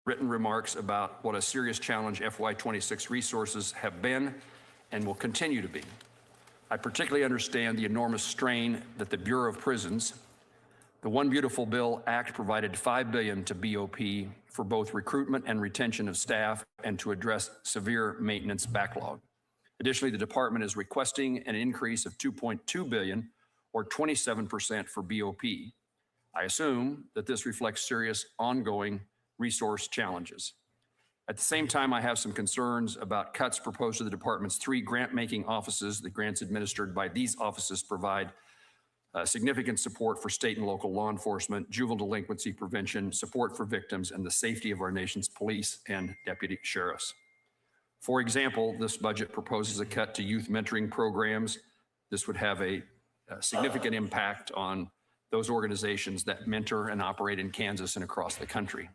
written remarks about what a serious challenge FY26 resources have been and will continue to be. I particularly understand the enormous strain that the Bureau of Prisons, the One Beautiful Bill Act provided $5 billion to BOP for both recruitment and retention of staff and to address severe maintenance backlog. Additionally, the department is requesting an increase of $2.2 billion or 27% for BOP. I assume that this reflects serious ongoing resource challenges. At the same time, I have some concerns about cuts proposed to the department's 3 grant-making offices. The grants administered by these offices provide significant support for state and local law enforcement, juvenile delinquency prevention, support for victims, and the safety of our nation's police and deputy sheriffs. For example, this budget proposes a cut to youth mentoring programs. This would have a significant impact on those organizations that mentor and operate in Kansas and across the country.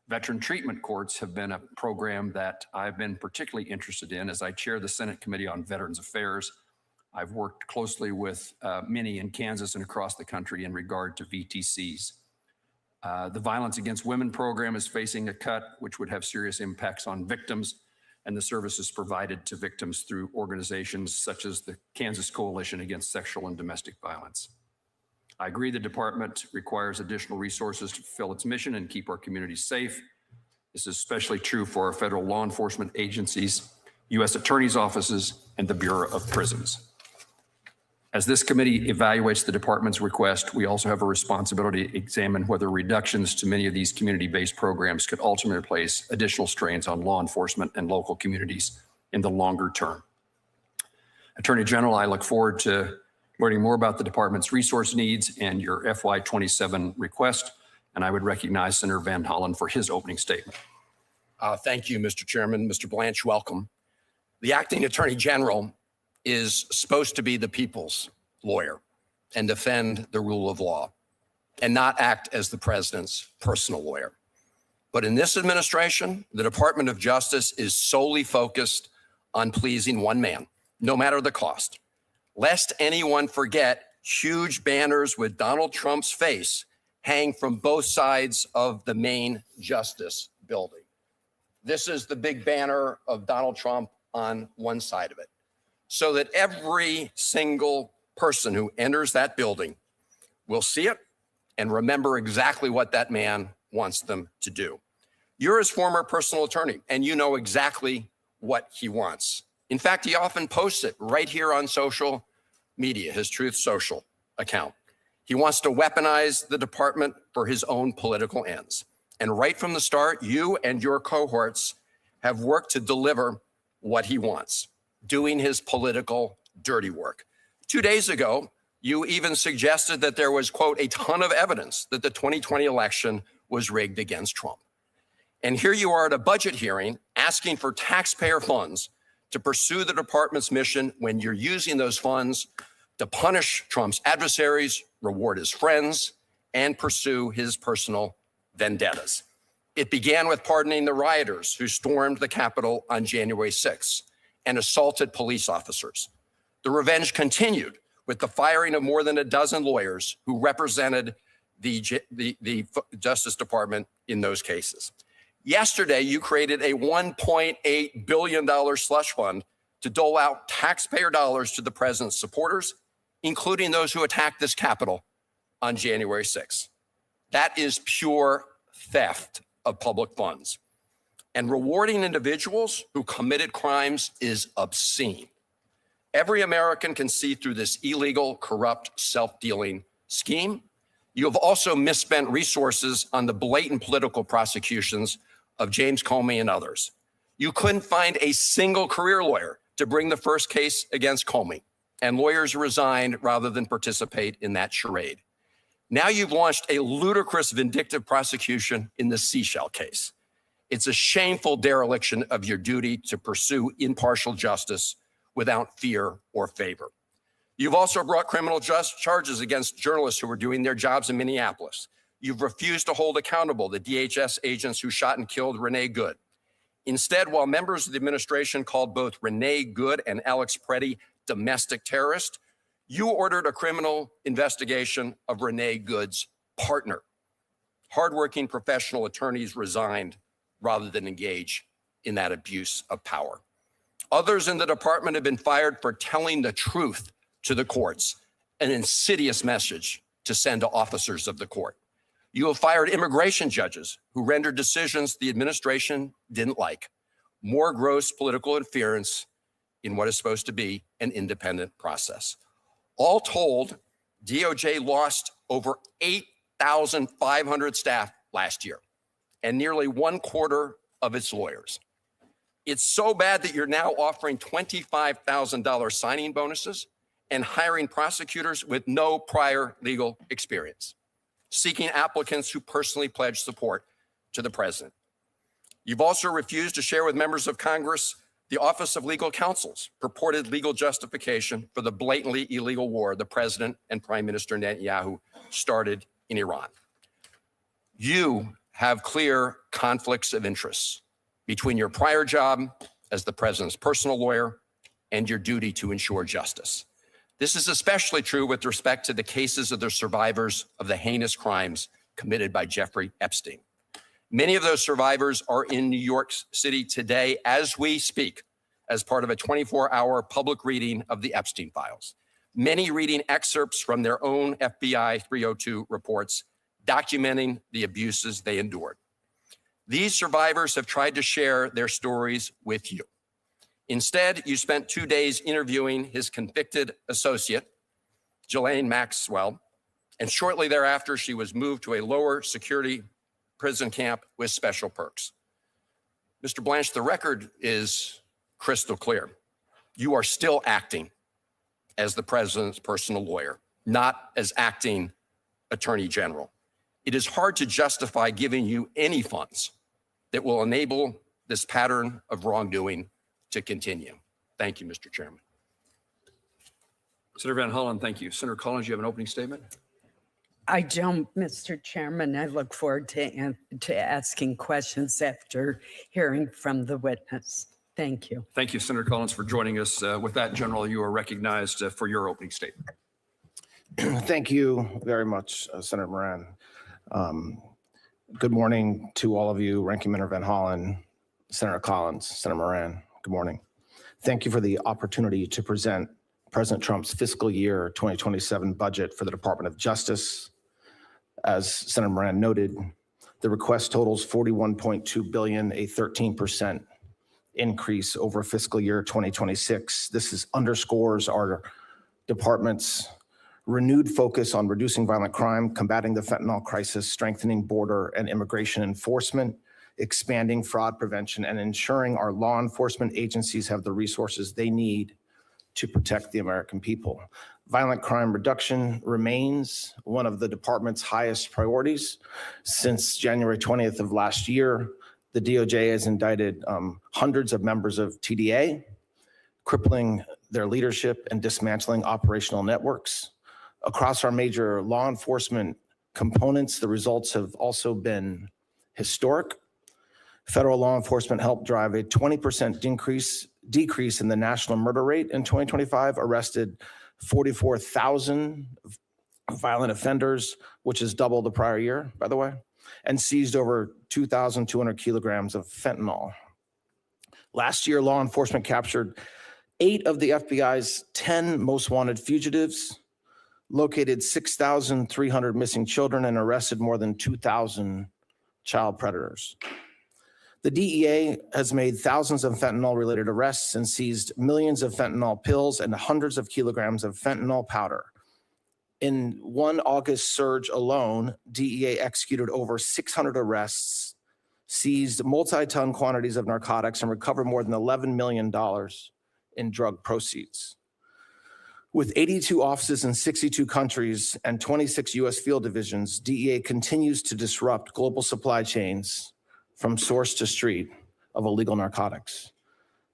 Veteran treatment courts have been a program that I've been particularly interested in. As I chair the Senate Committee on Veterans Affairs, I've worked closely with many in Kansas and across the country in regard to VTCs. The Violence Against Women program is facing a cut, which would have serious impacts on victims and the services provided to victims through organizations such as the Kansas Coalition Against Sexual and Domestic Violence. I agree the department requires additional resources to fulfill its mission and keep our communities safe. This is especially true for our federal law enforcement agencies, U.S. attorneys' offices, and the Bureau of Prisons. As this committee evaluates the department's request, we also have a responsibility to examine whether reductions to many of these community-based programs could ultimately place additional strains on law enforcement and local communities in the longer term. Attorney General, I look forward to learning more about the department's resource needs and your FY27 request, and I would recognize Senator Van Hollen for his opening statement. Thank you, Mr. Chairman. Mr. Blanche, welcome. The acting Attorney General is supposed to be the people's lawyer and defend the rule of law and not act as the president's personal lawyer. But in this administration, the Department of Justice is solely focused on pleasing one man, no matter the cost. Lest anyone forget, huge banners with Donald Trump's face hang from both sides of the main Justice building. This is the big banner of Donald Trump on one side of it, so that every single person who enters that building will see it and remember exactly what that man wants them to do. You're his former personal attorney, and you know exactly what he wants. In fact, he often posts it right here on social media, his Truth Social account. He wants to weaponize the department for his own political ends. And right from the start, you and your cohorts have worked to deliver what he wants, doing his political dirty work. 2 days ago, you even suggested that there was, quote, a ton of evidence that the 2020 election was rigged against Trump. And here you are at a budget hearing asking for taxpayer funds to pursue the department's mission when you're using those funds to punish Trump's adversaries, reward his friends, and pursue his personal vendettas. It began with pardoning the rioters who stormed the Capitol on January 6th and assaulted police officers. The revenge continued with the firing of more than a dozen lawyers who represented the Justice Department in those cases. Yesterday, you created a $1.8 billion slush fund to dole out taxpayer dollars to the president's supporters, including those who attacked this Capitol on January 6th. That is pure theft of public funds. And rewarding individuals who committed crimes is obscene. Every American can see through this illegal, corrupt, self-dealing scheme. You have also misspent resources on the blatant political prosecutions of James Comey and others. You couldn't find a single career lawyer to bring the first case against Comey, and lawyers resigned rather than participate in that charade. Now you've launched a ludicrous vindictive prosecution in the Seashell case. It's a shameful dereliction of your duty to pursue impartial justice without fear or favor. You've also brought criminal charges against journalists who were doing their jobs in Minneapolis. You've refused to hold accountable the DHS agents who shot and killed Renee Good. Instead, while members of the administration called both Renee Good and Alex Preddy domestic terrorists, you ordered a criminal investigation of Renee Good's partner. Hardworking professional attorneys resigned rather than engage in that abuse of power. Others in the department have been fired for telling the truth to the courts, an insidious message to send to officers of the court. You have fired immigration judges who rendered decisions the administration didn't like. More gross political interference in what is supposed to be an independent process. All told, DOJ lost over 8,500 staff last year and nearly 1/4 of its lawyers. It's so bad that you're now offering $25,000 signing bonuses and hiring prosecutors with no prior legal experience, seeking applicants who personally pledge support to the president. You've also refused to share with members of Congress the Office of Legal Counsel's purported legal justification for the blatantly illegal war the president and Prime Minister Netanyahu started in Iran. You have clear conflicts of interest between your prior job as the president's personal lawyer and your duty to ensure justice. This is especially true with respect to the cases of the survivors of the heinous crimes committed by Jeffrey Epstein. Many of those survivors are in New York City today as we speak, as part of a 24-hour public reading of the Epstein files. Many reading excerpts from their own FBI 302 reports documenting the abuses they endured. These survivors have tried to share their stories with you. Instead, you spent 2 days interviewing his convicted associate, Ghislaine Maxwell, and shortly thereafter, she was moved to a lower security prison camp with special perks. Mr. Blanche, the record is crystal clear. You are still acting as the president's personal lawyer, not as acting attorney general. It is hard to justify giving you any funds that will enable this pattern of wrongdoing to continue. Thank you, Mr. Chairman. Senator Van Hollen, thank you. Senator Collins, you have an opening statement? I don't, Mr. Chairman. I look forward to asking questions after hearing from the witness. Thank you. Thank you, Senator Collins, for joining us. With that, General, you are recognized for your opening statement. Thank you very much, Senator Moran. Good morning to all of you, Ranking Member Van Hollen, Senator Collins, Senator Moran. Good morning. Thank you for the opportunity to present President Trump's fiscal year 2027 budget for the Department of Justice. As Senator Moran noted, the request totals $41.2 billion, a 13% increase over fiscal year 2026. This underscores our department's renewed focus on reducing violent crime, combating the fentanyl crisis, strengthening border and immigration enforcement, expanding fraud prevention, and ensuring our law enforcement agencies have the resources they need to protect the American people. Violent crime reduction remains one of the department's highest priorities. Since January 20th of last year, the DOJ has indicted hundreds of members of TDA, crippling their leadership and dismantling operational networks. Across our major law enforcement components, the results have also been historic. Federal law enforcement helped drive a 20% decrease in the national murder rate in 2025, arrested 44,000 violent offenders, which is double the prior year, by the way, and seized over 2,200 kilograms of fentanyl. Last year, law enforcement captured 8 of the FBI's 10 most wanted fugitives, located 6,300 missing children, and arrested more than 2,000 child predators. The DEA has made thousands of fentanyl-related arrests and seized millions of fentanyl pills and hundreds of kilograms of fentanyl powder. In one August surge alone, DEA executed over 600 arrests, seized multi-ton quantities of narcotics, and recovered more than $11 million in drug proceeds. With 82 offices in 62 countries and 26 U.S. field divisions, DEA continues to disrupt global supply chains from source to street of illegal narcotics.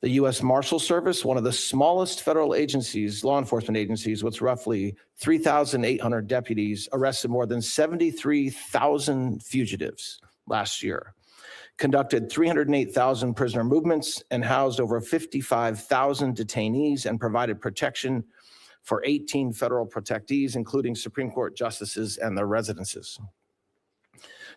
The U.S. Marshal Service, one of the smallest federal agencies, law enforcement agencies, with roughly 3,800 deputies, arrested more than 73,000 fugitives last year, conducted 308,000 prisoner movements, and housed over 55,000 detainees and provided protection for 18 federal protectees, including Supreme Court justices and their residences.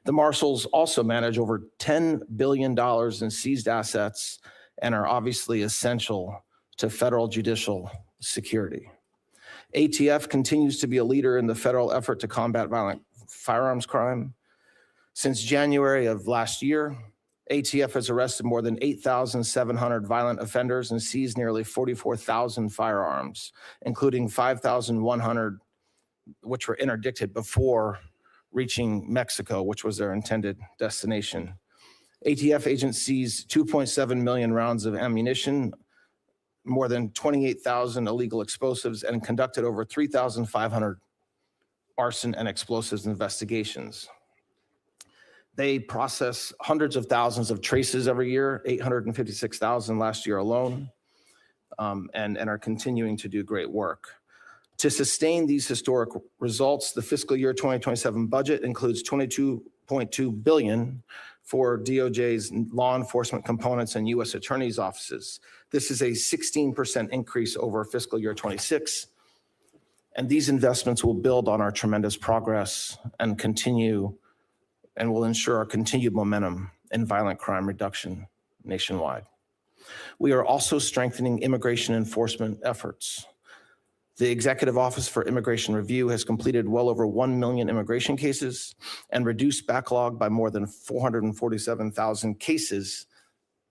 The marshals also manage over $10 billion in seized assets and are obviously essential to federal judicial security. ATF continues to be a leader in the federal effort to combat violent firearms crime. Since January of last year, ATF has arrested more than 8,700 violent offenders and seized nearly 44,000 firearms, including 5,100 which were interdicted before reaching Mexico, which was their intended destination. ATF agents seized 2.7 million rounds of ammunition, more than 28,000 illegal explosives, and conducted over 3,500 arson and explosives investigations. They process hundreds of thousands of traces every year, 856,000 last year alone, and are continuing to do great work. To sustain these historic results, the fiscal year 2027 budget includes $22.2 billion for DOJ's law enforcement components and U.S. attorneys' offices. This is a 16% increase over fiscal year 26. And these investments will build on our tremendous progress and will ensure our continued momentum in violent crime reduction nationwide. We are also strengthening immigration enforcement efforts. The Executive Office for Immigration Review has completed well over 1 million immigration cases and reduced backlog by more than 447,000 cases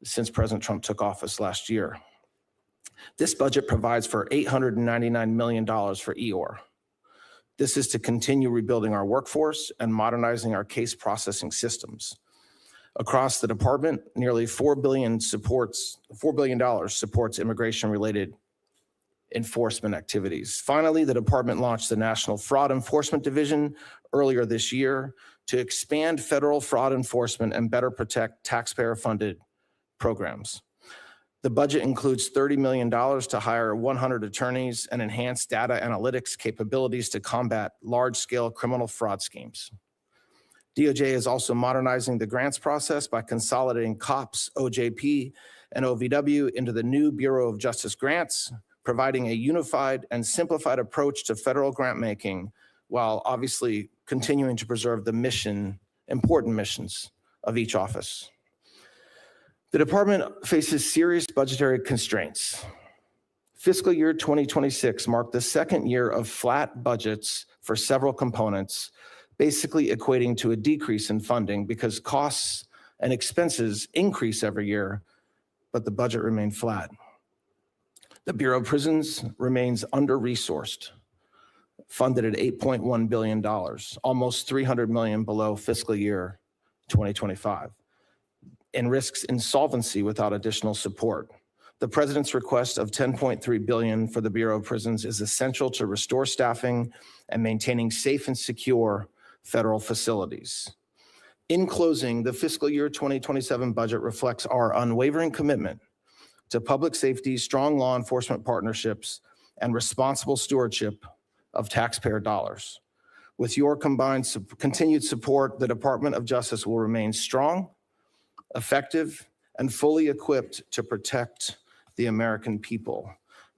since President Trump took office last year. This budget provides for $899 million for EOR. This is to continue rebuilding our workforce and modernizing our case processing systems. Across the department, nearly $4 billion supports immigration-related enforcement activities. Finally, the department launched the National Fraud Enforcement Division earlier this year to expand federal fraud enforcement and better protect taxpayer-funded programs. The budget includes $30 million to hire 100 attorneys and enhance data analytics capabilities to combat large-scale criminal fraud schemes. DOJ is also modernizing the grants process by consolidating COPS, OJP, and OVW into the new Bureau of Justice Grants, providing a unified and simplified approach to federal grant making, while obviously continuing to preserve the important missions of each office. The department faces serious budgetary constraints. Fiscal year 2026 marked the second year of flat budgets for several components, basically equating to a decrease in funding because costs and expenses increase every year, but the budget remained flat. The Bureau of Prisons remains under-resourced, funded at $8.1 billion, almost $300 million below fiscal year 2025, and risks insolvency without additional support. The president's request of $10.3 billion for the Bureau of Prisons is essential to restore staffing and maintaining safe and secure federal facilities. In closing, the fiscal year 2027 budget reflects our unwavering commitment to public safety, strong law enforcement partnerships, and responsible stewardship of taxpayer dollars. With your continued support, the Department of Justice will remain strong, effective, and fully equipped to protect the American people.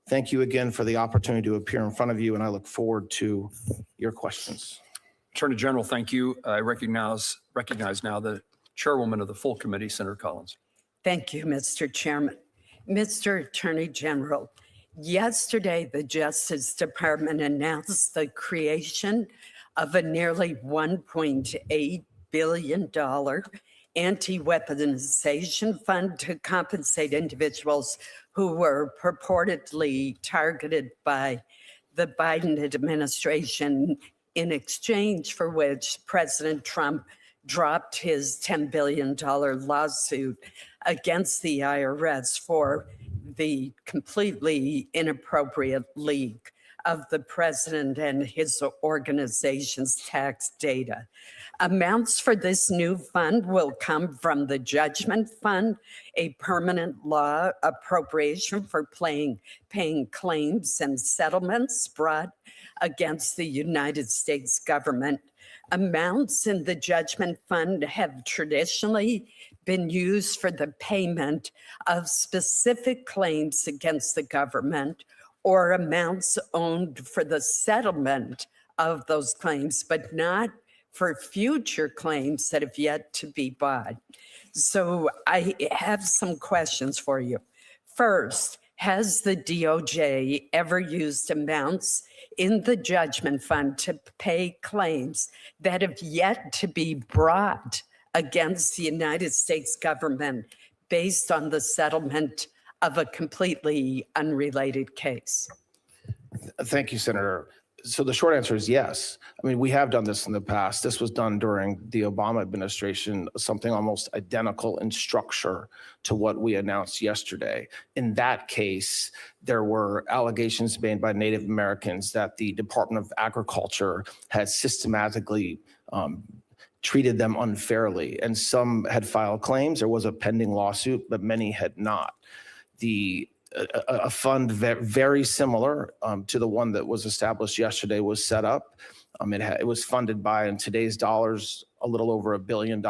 Thank you again for the opportunity to appear in front of you, and I look forward to your questions. Attorney General, thank you. I recognize now the chairwoman of the full committee, Senator Collins. Thank you, Mr. Chairman. Mr. Attorney General, yesterday the Justice Department announced the creation of a nearly $1.8 billion anti-weaponization fund to compensate individuals who were purportedly targeted by the Biden administration, in exchange for which President Trump dropped his $10 billion lawsuit against the IRS for the completely inappropriate leak of the president and his organization's tax data. Amounts for this new fund will come from the Judgment Fund, a permanent law appropriation for paying claims and settlements brought against the United States government. Amounts in the Judgment Fund have traditionally been used for the payment of specific claims against the government or amounts owed for the settlement of those claims, but not for future claims that have yet to be bought. So I have some questions for you. First, has the DOJ ever used amounts in the judgment fund to pay claims that have yet to be brought against the United States government based on the settlement of a completely unrelated case? Thank you, Senator. So the short answer is yes. I mean, we have done this in the past. This was done during the Obama administration, something almost identical in structure to what we announced yesterday. In that case, there were allegations made by Native Americans that the Department of Agriculture had systematically treated them unfairly, and some had filed claims. There was a pending lawsuit, but many had not. A fund very similar to the one that was established yesterday was set up. It was funded by, in today's dollars, a little over $1 billion.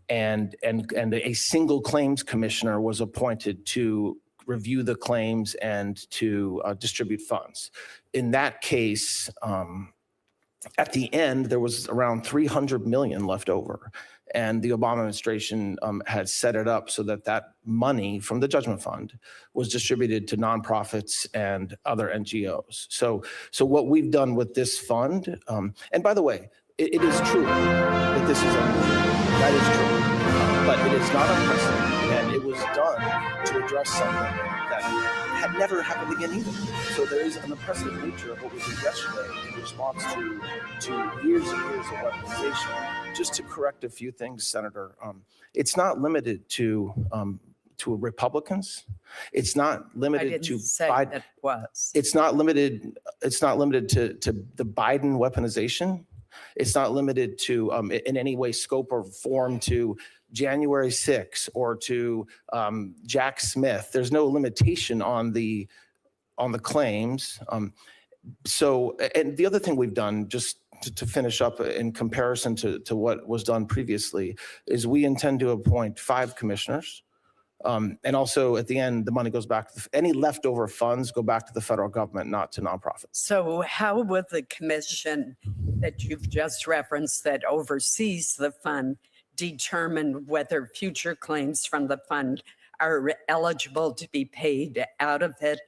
And a single claims commissioner was appointed to review the claims and to distribute funds. In that case, at the end, there was around $300 million left over. And the Obama administration had set it up so that that money from the judgment fund was distributed to nonprofits and other NGOs. So what we've done with this fund, and by the way, it is true that this is unusual. That is true, but it is not unprecedented, and it was done to address something that had never happened again either. So there is an unprecedented nature of what we did yesterday in response to years and years of weaponization. Just to correct a few things, Senator, it's not limited to Republicans. It's not limited to Biden. That was. It's not limited. It's not limited to the Biden weaponization. It's not limited to in any way, scope, or form to January 6th or to Jack Smith. There's no limitation on the claims. So, and the other thing we've done, just to finish up in comparison to what was done previously, is we intend to appoint 5 commissioners. And also at the end, the money goes back to any leftover funds go back to the federal government, not to nonprofits. So how would the commission that you've just referenced that oversees the fund determine whether future claims from the fund are eligible to be paid out of it?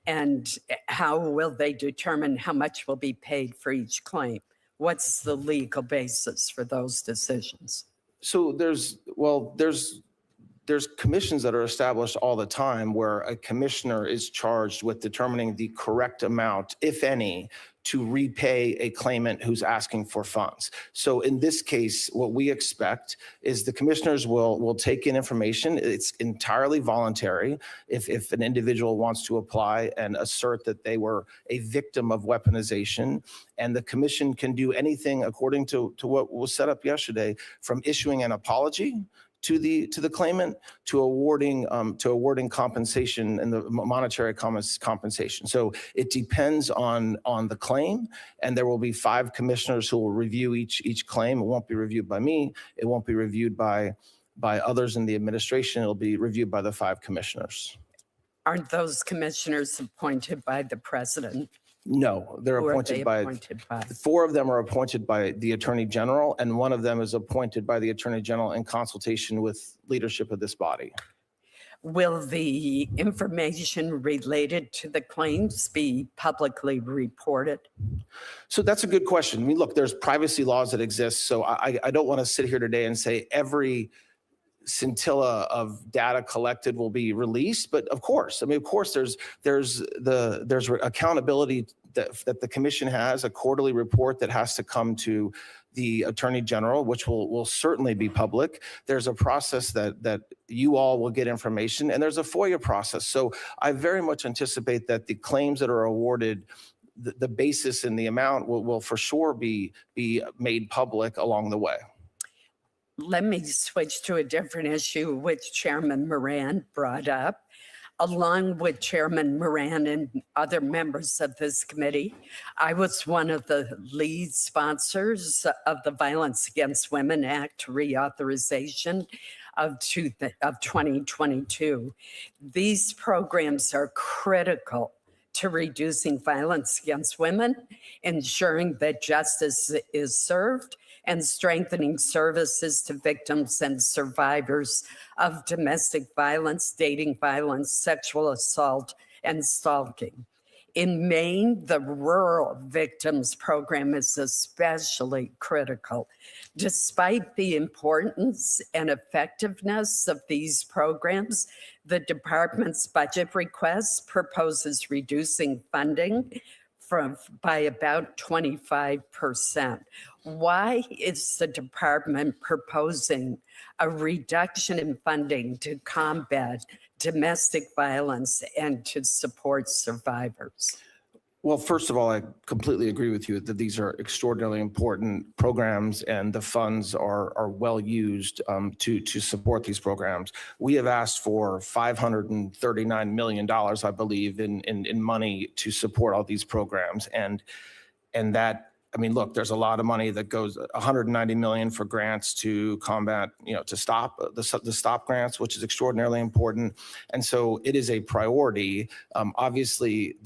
And how will they determine how much will be paid for each claim? What's the legal basis for those decisions? So there's commissions that are established all the time where a commissioner is charged with determining the correct amount, if any, to repay a claimant who's asking for funds. So in this case, what we expect is the commissioners will take in information. It's entirely voluntary. If an individual wants to apply and assert that they were a victim of weaponization, and the commission can do anything according to what was set up yesterday, from issuing an apology to the claimant to awarding compensation and the monetary compensation. So it depends on the claim, and there will be 5 commissioners who will review each claim. It won't be reviewed by me. It won't be reviewed by others in the administration. It'll be reviewed by the 5 commissioners. Aren't those commissioners appointed by the president? No, they're Who are appointed they by, appointed by? 4 of them are appointed by the Attorney General, and 1 of them is appointed by the Attorney General in consultation with leadership of this body. Will the information related to the claims be publicly reported? So that's a good question. I mean, look, there's privacy laws that exist, so I don't want to sit here today and say every scintilla of data collected will be released, but of course, there's accountability that the commission has, a quarterly report that has to come to the Attorney General, which will certainly be public. There's a process that you all will get information, and there's a FOIA process. So I very much anticipate that the claims that are awarded, the basis and the amount will for sure be made public along the way. Let me switch to a different issue, which Chairman Moran brought up. Along with Chairman Moran and other members of this committee, I was one of the lead sponsors of the Violence Against Women Act reauthorization of 2022. These programs are critical to reducing violence against women, ensuring that justice is served, and strengthening services to victims and survivors of domestic violence, dating violence, sexual assault, and stalking. In Maine, the Rural Victims Program is especially critical. Despite the importance and effectiveness of these programs, the department's budget request proposes reducing funding by about 25%. Why is the department proposing a reduction in funding to combat domestic violence and to support survivors? Well, first of all, I completely agree with you that these are extraordinarily important programs and the funds are well used to support these programs. We have asked for $539 million, I believe, in money to support all these programs. And that, I mean, look, there's a lot of money that goes, $190 million for grants to combat, to stop the stop grants, which is extraordinarily important. And so it is a priority. Obviously,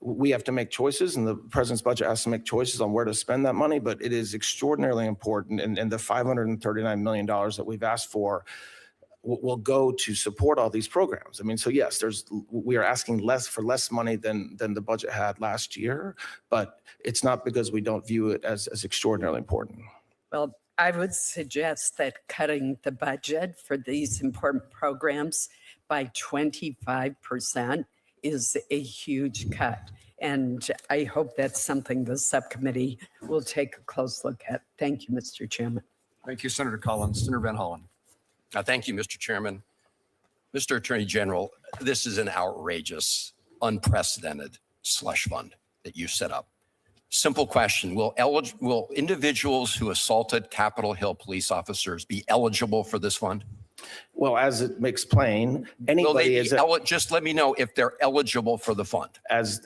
we have to make choices, and the president's budget has to make choices on where to spend that money, but it is extraordinarily important. And the $539 million that we've asked for will go to support all these programs. I mean, so yes, we are asking for less money than the budget had last year, but it's not because we don't view it as extraordinarily important. Well, I would suggest that cutting the budget for these important programs by 25% is a huge cut. And I hope that's something the subcommittee will take a close look at. Thank you, Mr. Chairman. Thank you, Senator Collins. Senator Van Hollen. Thank you, Mr. Chairman. Mr. Attorney General, this is an outrageous, unprecedented slush fund that you set up. Simple question, will individuals who assaulted Capitol Hill police officers be eligible for this fund? Well, as it makes plain, anybody just let me know if they're eligible for the fund. As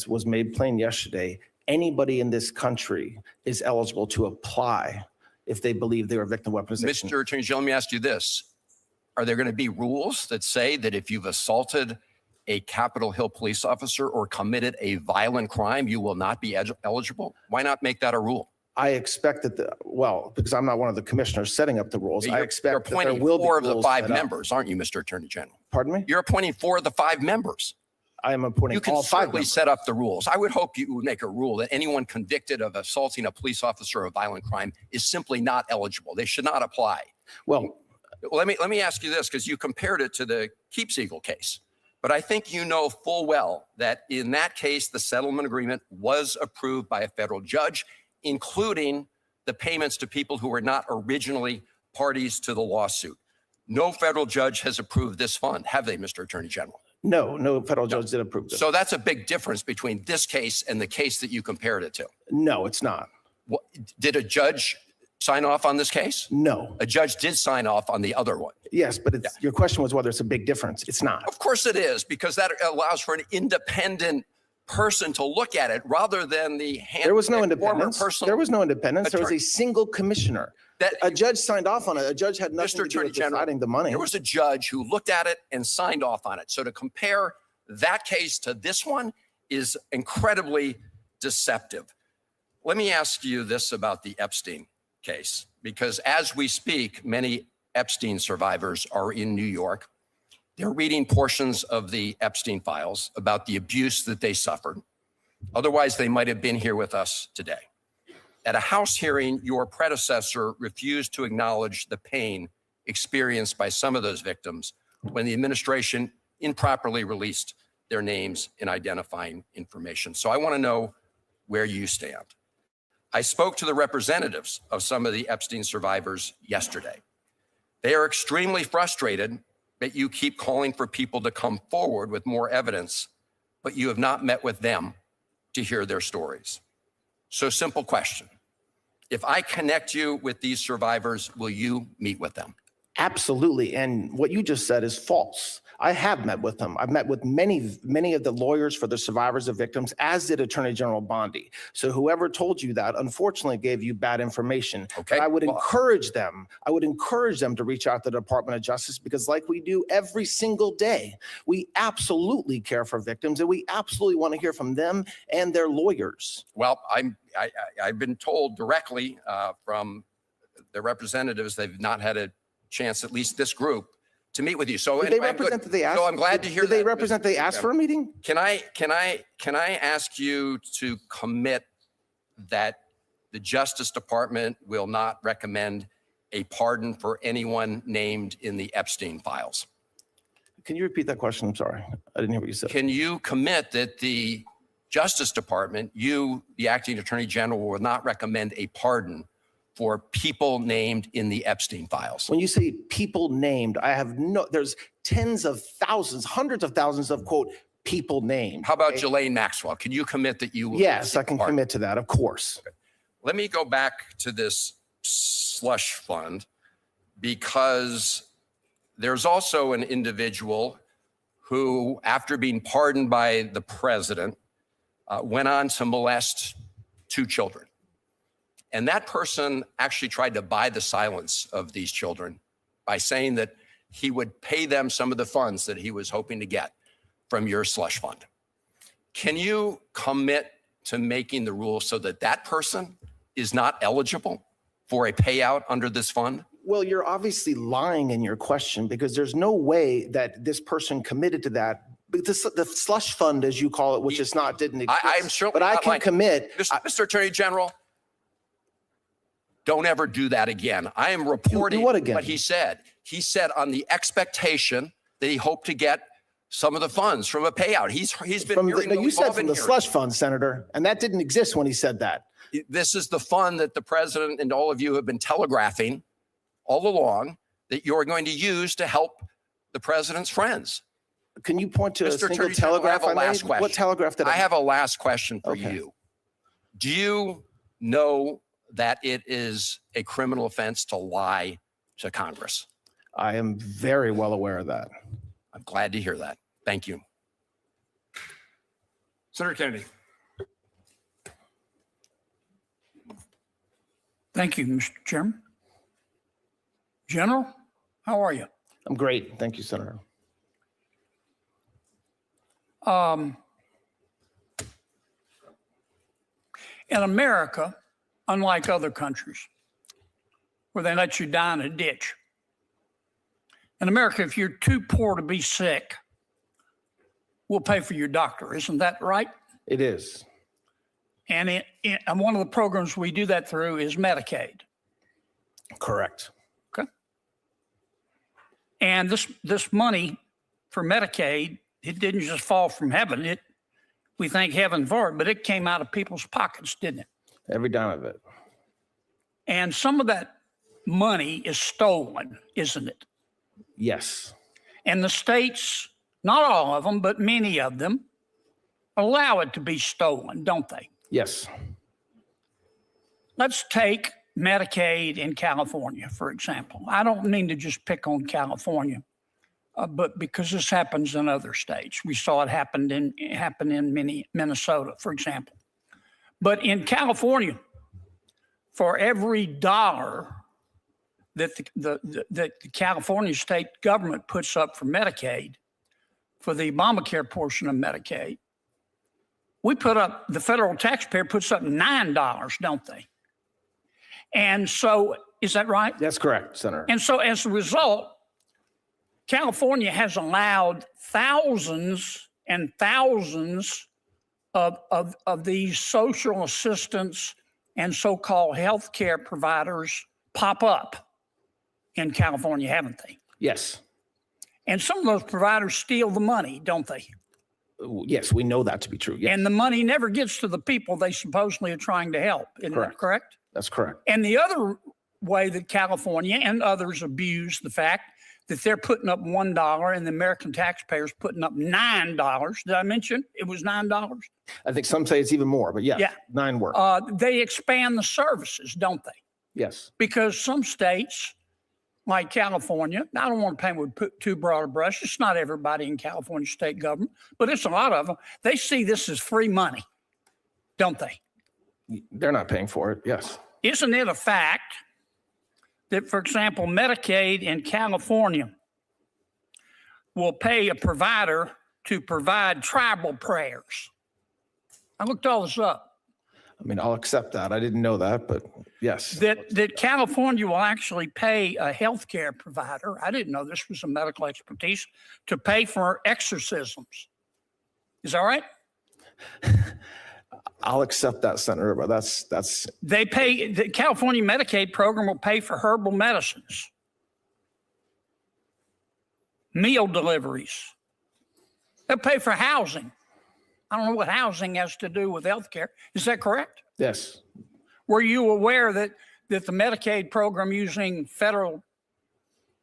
was made plain yesterday, anybody in this country is eligible to apply if they believe they were victim weaponization. Mr. Attorney General, let me ask you this. Are there going to be rules that say that if you've assaulted a Capitol Hill police officer or committed a violent crime, you will not be eligible? Why not make that a rule? I expect that, because I'm not one of the commissioners setting up the rules, I expect you're that there will be four of the rules five set up. members, aren't you, Mr. Attorney General? Pardon me? You're appointing 4 of the 5 members. I am appointing You can all 5 certainly members. set up the rules. I would hope you would make a rule that anyone convicted of assaulting a police officer or a violent crime is simply not eligible. They should not apply. Well, Let me ask you this, because you compared it to the Keepsiegel case. But I think you know full well that in that case, the settlement agreement was approved by a federal judge, including the payments to people who were not originally parties to the lawsuit. No federal judge has approved this fund, have they, Mr. Attorney General? no federal judge did approve this. So that's a big difference between this case and the case that you compared it to. No, it's not. Did a judge sign off on this case? No. A judge did sign off on the other one. Yes, but your question was whether it's a big difference. It's not. Of course it is, because that allows for an independent person to look at it rather than the There was no independence. There was no independence. There was a single commissioner. A judge signed off on it. A judge had nothing to do with deciding the money. There was a judge who looked at it and signed off on it. So to compare that case to this one is incredibly deceptive. Let me ask you this about the Epstein case, because as we speak, many Epstein survivors are in New York. They're reading portions of the Epstein files about the abuse that they suffered. Otherwise, they might have been here with us today. At a House hearing, your predecessor refused to acknowledge the pain experienced by some of those victims when the administration improperly released their names and identifying information. So I want to know where you stand. I spoke to the representatives of some of the Epstein survivors yesterday. They are extremely frustrated that you keep calling for people to come forward with more evidence, but you have not met with them to hear their stories. So simple question. If I connect you with these survivors, will you meet with them? Absolutely. And what you just said is false. I have met with them. I've met with many of the lawyers for the survivors of victims, as did Attorney General Bondi. So whoever told you that, unfortunately, gave you bad information. Okay. But I would Well, encourage them. I would encourage them to reach out to the Department of Justice, because like we do every single day, we absolutely care for victims, and we absolutely want to hear from them and their lawyers. Well, I've been told directly from the representatives they've not had a chance, at least this group, to meet with you. So Did they anyway, I'm good. represent that they asked? So I'm glad to hear Did they that, represent they asked for a meeting? Can I ask you to commit that the Justice Department will not recommend a pardon for anyone named in the Epstein files? Can you repeat that question? I'm sorry. I didn't hear what you said. Can you commit that the Justice Department, you, the acting Attorney General, will not recommend a pardon for people named in the Epstein files? When you say people named, there's tens of thousands, hundreds of thousands of, quote, people named. How about okay? Ghislaine Maxwell? Can you commit that you will? Yes, I can pardon? commit to that, of course. Okay. Let me go back to this slush fund, because there's also an individual who, after being pardoned by the president, went on to molest 2 children. And that person actually tried to buy the silence of these children by saying that he would pay them some of the funds that he was hoping to get from your slush fund. Can you commit to making the rules so that that person is not eligible for a payout under this fund? Well, you're obviously lying in your question, because there's no way that this person committed to that. But the slush fund, as you call it, which is not, didn't exist. I'm sure, but I can commit. Mr. Attorney General, don't ever do that again. I am reporting what again? what he said. He said on the expectation that he hoped to get some of the funds from a payout. He's been From hearing the, what you we've said all from been the hearing. slush fund, Senator, and that didn't exist when he said that. This is the fund that the president and all of you have been telegraphing all along that you're going to use to help the president's friends. Can you point to a Mr. single Attorney General, I have telegraph a I last made? question. What telegraph did I I have a last question for Okay. you. Do you know that it is a criminal offense to lie to Congress? I am very well aware of that. I'm glad to hear that. Thank you. Senator Kennedy. Thank you, Mr. Chairman. General, how are you? I'm great. Thank you, Senator. In America, unlike other countries where they let you die in a ditch, in America, if you're too poor to be sick, we'll pay for your doctor. Isn't that right? It is. And one of the programs we do that through is Medicaid. Correct. Okay. And this money for Medicaid, it didn't just fall from heaven. We thank heaven for it, but it came out of people's pockets, didn't it? Every dime of it. And some of that money is stolen, isn't it? Yes. And the states, not all of them, but many of them, allow it to be stolen, don't they? Yes. Let's take Medicaid in California, for example. I don't mean to just pick on California, but because this happens in other states. We saw it happen in Minnesota, for example. But in California, for every dollar that the California state government puts up for Medicaid, for the Obamacare portion of Medicaid, the federal taxpayer puts up $9, don't they? And so, is that right? That's correct, Senator. And so as a result, California has allowed thousands and thousands of these social assistance and so-called healthcare providers pop up in California, haven't they? Yes. And some of those providers steal the money, don't they? Yes, we know that to be true. Yes. And the money never gets to the people they supposedly are trying to help. Isn't that correct? That's correct. And the other way that California and others abuse the fact that they're putting up $1 and the American taxpayers putting up $9. Did I mention it was $9? I think some say it's even more, but yeah. 9 work. They expand the services, don't they? Yes. Because some states like California, I don't want to paint with too broad a brush. It's not everybody in California state government, but it's a lot of them. They see this as free money, don't they? They're not paying for it. Yes. Isn't it a fact that, for example, Medicaid in California will pay a provider to provide tribal prayers? I looked all this up. I mean, I'll accept that. I didn't know that, but yes. That California will actually pay a healthcare provider, I didn't know this was a medical expertise, to pay for exorcisms. Is that right? I'll accept that, Senator, but that's They pay, the California Medicaid program will pay for herbal medicines, meal deliveries. They'll pay for housing. I don't know what housing has to do with healthcare. Is that correct? yes. Were you aware that the Medicaid program using federal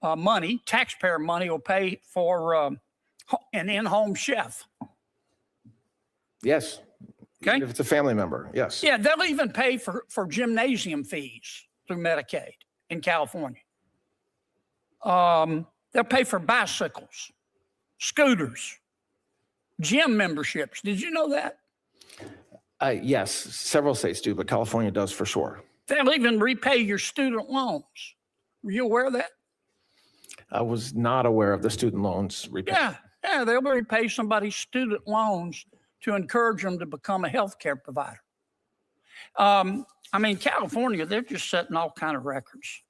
money, taxpayer money, will pay for an in-home chef? Yes. Okay. If it's a family member, yes. Yeah, they'll even pay for gymnasium fees through Medicaid in California. They'll pay for bicycles, scooters, gym memberships. Did you know that? Yes, several states do, but California does for sure. They'll even repay your student loans. Were you aware of that? I was not aware of the student loans repayment. Yeah, they'll repay somebody's student loans to encourage them to become a healthcare provider. I mean, California, they're just setting all kind of records.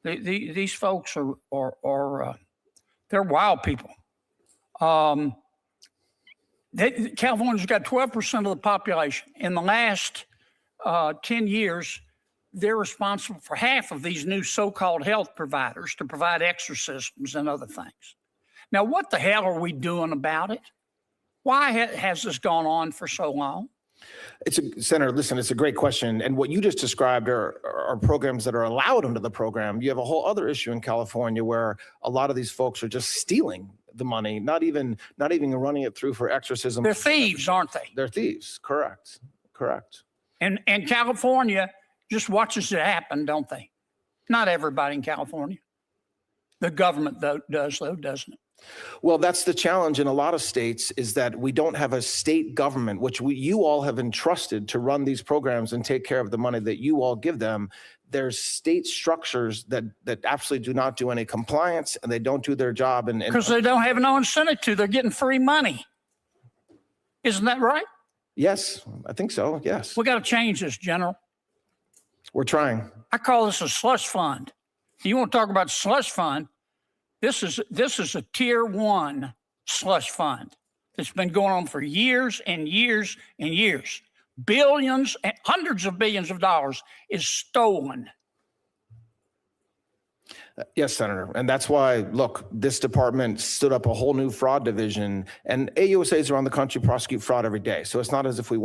These folks are they're wild people. California's got 12% of the population. In the last 10 years, they're responsible for half of these new so-called health providers to provide exorcisms and other things. Now, what the hell are we doing about it? Why has this gone on for so long? Senator, listen, it's a great question. And what you just described are programs that are allowed under the program. You have a whole other issue in California where a lot of these folks are just stealing the money, not even running it through for exorcism. They're thieves, aren't they? They're thieves. Correct. And California just watches it happen, don't they? Not everybody in California. The government does, doesn't it? Well, that's the challenge in a lot of states, is that we don't have a state government, which you all have entrusted to run these programs and take care of the money that you all give them. There's state structures that absolutely do not do any compliance, and they don't do their job. Because they don't have no incentive to. They're getting free money. Isn't that right? Yes, I think so. Yes. We got to change this, General. We're trying. I call this a slush fund. You want to talk about slush fund? This is a tier 1 slush fund that's been going on for years and years and years. Billions and hundreds of billions of dollars is stolen. Yes, Senator. And that's why, look, this department stood up a whole new fraud division, and AUSAs around the country prosecute fraud every day. So it's not as if we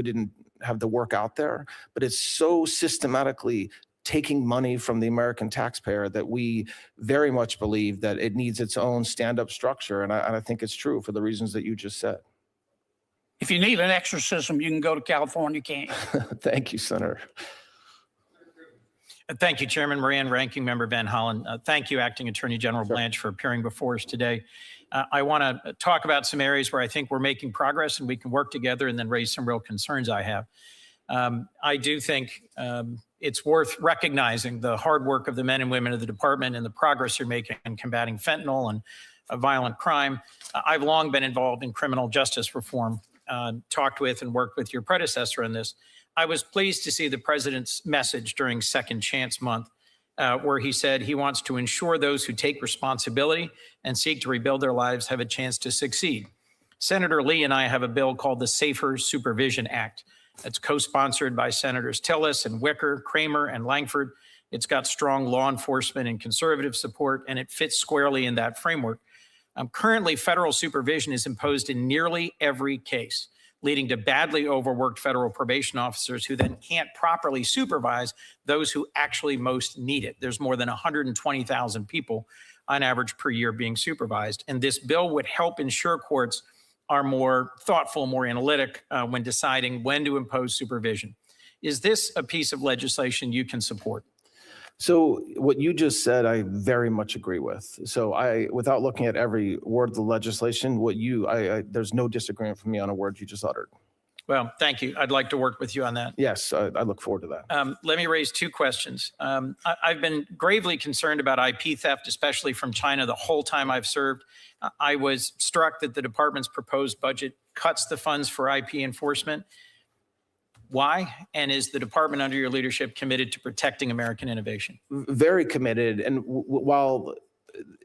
didn't have the work out there, but it's so systematically taking money from the American taxpayer that we very much believe that it needs its own stand-up structure. And I think it's true for the reasons that you just said. If you need an exorcism, you can go to California, can't you? Thank you, Senator. Thank you, Chairman Moran, Ranking Member Van Hollen. Thank you, Acting Attorney General Blanche, for appearing before us today. I want to talk about some areas where I think we're making progress and we can work together, and then raise some real concerns I have. I do think it's worth recognizing the hard work of the men and women of the department and the progress you're making in combating fentanyl and violent crime. I've long been involved in criminal justice reform, talked with and worked with your predecessor on this. I was pleased to see the president's message during Second Chance Month, where he said he wants to ensure those who take responsibility and seek to rebuild their lives have a chance to succeed. Senator Lee and I have a bill called the Safer Supervision Act. It's co-sponsored by Senators Tillis and Wicker, Kramer, and Langford. It's got strong law enforcement and conservative support, and it fits squarely in that framework. Currently, federal supervision is imposed in nearly every case, leading to badly overworked federal probation officers who then can't properly supervise those who actually most need it. There's more than 120,000 people on average per year being supervised. And this bill would help ensure courts are more thoughtful, more analytic when deciding when to impose supervision. Is this a piece of legislation you can support? So what you just said, I very much agree with. So without looking at every word of the legislation, there's no disagreement from me on a word you just uttered. Well, thank you. I'd like to work with you on that. Yes, I look forward to that. Let me raise two questions. I've been gravely concerned about IP theft, especially from China, the whole time I've served. I was struck that the department's proposed budget cuts the funds for IP enforcement. Why? And is the department under your leadership committed to protecting American innovation? Very committed. And while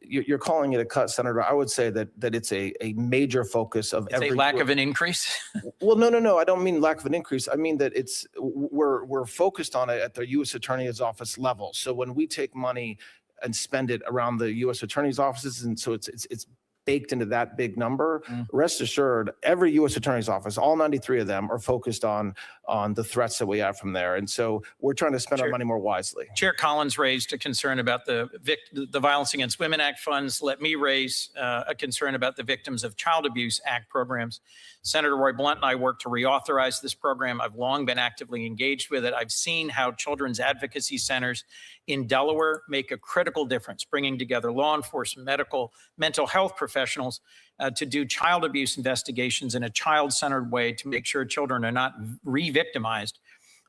you're calling it a cut, Senator, I would say that it's a major focus of It's a lack of an increase? Well, no. I don't mean lack of an increase. I mean that we're focused on it at the U.S. Attorney's Office level. So when we take money and spend it around the U.S. Attorney's offices, and so it's baked into that big number, rest assured, every U.S. Attorney's Office, all 93 of them, are focused on the threats that we have from there. And so we're trying to spend our money more wisely. Chair Collins raised a concern about the Violence Against Women Act funds. Let me raise a concern about the Victims of Child Abuse Act programs. Senator Roy Blunt and I worked to reauthorize this program. I've long been actively engaged with it. I've seen how children's advocacy centers in Delaware make a critical difference, bringing together law enforcement, mental health professionals to do child abuse investigations in a child-centered way to make sure children are not re-victimized.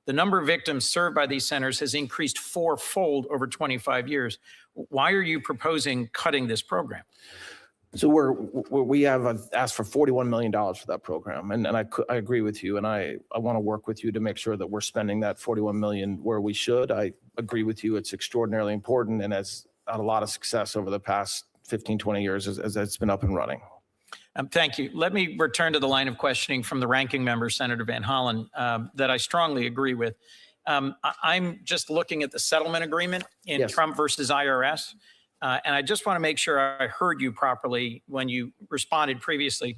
The number of victims served by these centers has increased fourfold over 25 years. Why are you proposing cutting this program? So we have asked for $41 million for that program, and I agree with you, and I want to work with you to make sure that we're spending that $41 million where we should. I agree with you; it's extraordinarily important, and has had a lot of success over the past 15, 20 years as it's been up and running. Thank you. Let me return to the line of questioning from the ranking member, Senator Van Hollen, that I strongly agree with. I'm just looking at the settlement agreement in Yes. Trump versus IRS. And I just want to make sure I heard you properly when you responded previously.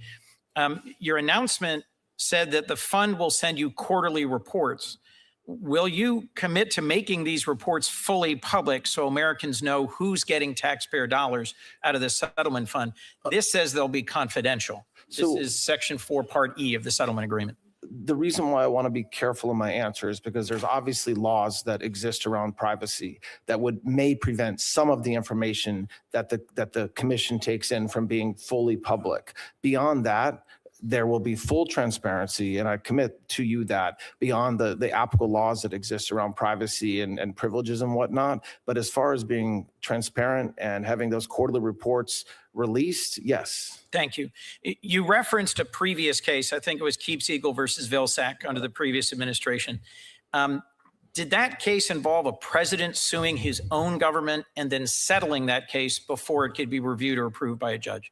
Your announcement said that the fund will send you quarterly reports. Will you commit to making these reports fully public so Americans know who's getting taxpayer dollars out of the settlement fund? This says they'll be confidential. This is Section 4, Part E of the settlement agreement. The reason why I want to be careful in my answer is because there's obviously laws that exist around privacy that may prevent some of the information that the commission takes in from being fully public. Beyond that, there will be full transparency, and I commit to you that beyond the applicable laws that exist around privacy and privileges and whatnot. But as far as being transparent and having those quarterly reports released, yes. Thank you. You referenced a previous case. I think it was Keepseagle versus Vilsack under the previous administration. Did that case involve a president suing his own government and then settling that case before it could be reviewed or approved by a judge?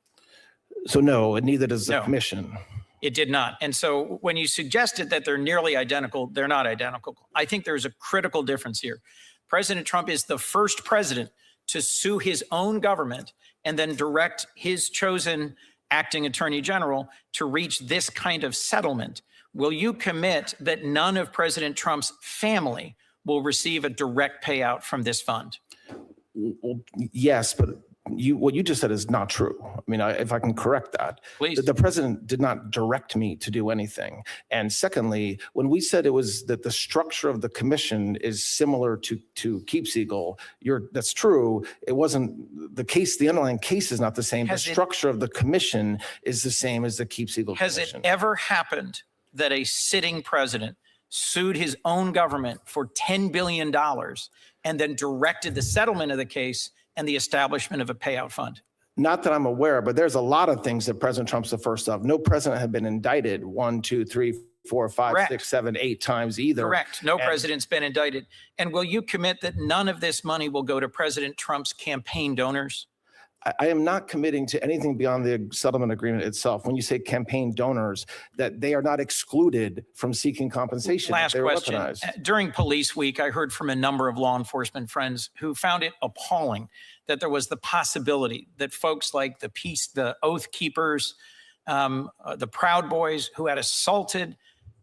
So no, and neither does the commission. It did not. And so when you suggested that they're nearly identical, they're not identical. I think there's a critical difference here. President Trump is the first president to sue his own government and then direct his chosen acting attorney general to reach this kind of settlement. Will you commit that none of President Trump's family will receive a direct payout from this fund? Well, yes, but what you just said is not true. I mean, if I can correct that. Please. The president did not direct me to do anything. And secondly, when we said it was that the structure of the commission is similar to Keepseagle, that's true. It wasn't the case. The underlying case is not the same. The structure of the commission is the same as the Keepseagle Has commission. it ever happened that a sitting president sued his own government for $10 billion and then directed the settlement of the case and the establishment of a payout fund? Not that I'm aware, but there's a lot of things that President Trump's the first of. No president had been indicted 1, 2, 3, 4, 5, Correct. 6, 7, 8 times either. Correct. No president's been indicted. And will you commit that none of this money will go to President Trump's campaign donors? I am not committing to anything beyond the settlement agreement itself. When you say campaign donors, that they are not excluded from seeking compensation. Last They're question. weaponized. During Police Week, I heard from a number of law enforcement friends who found it appalling that there was the possibility that folks like the Oath Keepers, the Proud Boys who had assaulted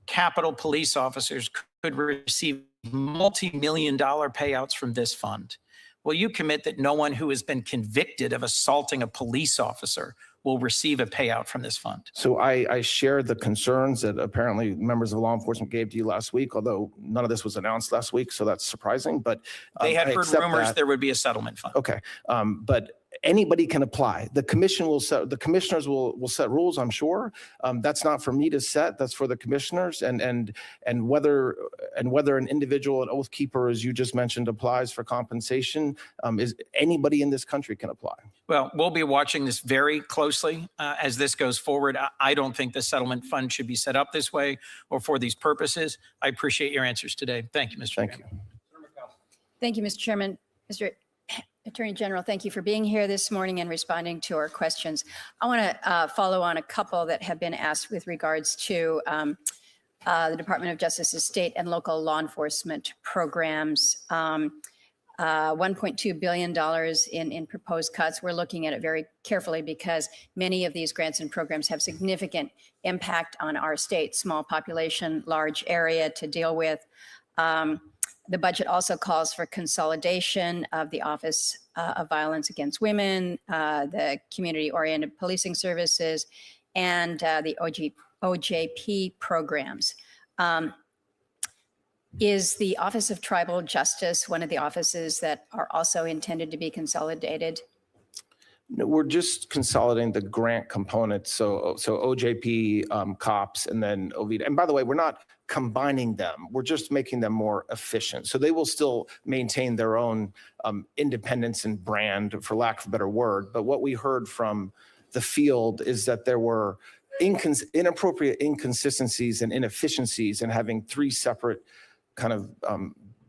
Capitol police officers could receive multi-million-dollar payouts from this fund. Will you commit that no one who has been convicted of assaulting a police officer will receive a payout from this fund. So I share the concerns that apparently members of law enforcement gave to you last week, although none of this was announced last week, so that's surprising, but They had I heard accept rumors that. there would be a settlement fund. Okay, but anybody can apply. The commissioners will set rules, I'm sure. That's not for me to set, that's for the commissioners, and whether an individual, an oath keeper, as you just mentioned, applies for compensation, is anybody in this country can apply. Well, we'll be watching this very closely as this goes forward. I don't think the settlement fund should be set up this way or for these purposes. I appreciate your answers today. Thank you, Mr. Thank Chairman. you. Thank you, Mr. Chairman. Mr. Attorney General, thank you for being here this morning and responding to our questions. I want to follow on a couple that have been asked with regards to the Department of Justice's state and local law enforcement programs. $1.2 billion in proposed cuts. We're looking at it very carefully because many of these grants and programs have significant impact on our state, small population, large area to deal with. The budget also calls for consolidation of the Office of Violence Against Women, the Community-Oriented Policing Services, and the OJP programs. Is the Office of Tribal Justice one of the offices that are also intended to be consolidated? No, we're just consolidating the grant component. So OJP, COPS, and then OVD. And by the way, we're not combining them. We're just making them more efficient. So they will still maintain their own independence and brand, for lack of a better word. But what we heard from the field is that there were inappropriate inconsistencies and inefficiencies in having three separate kind of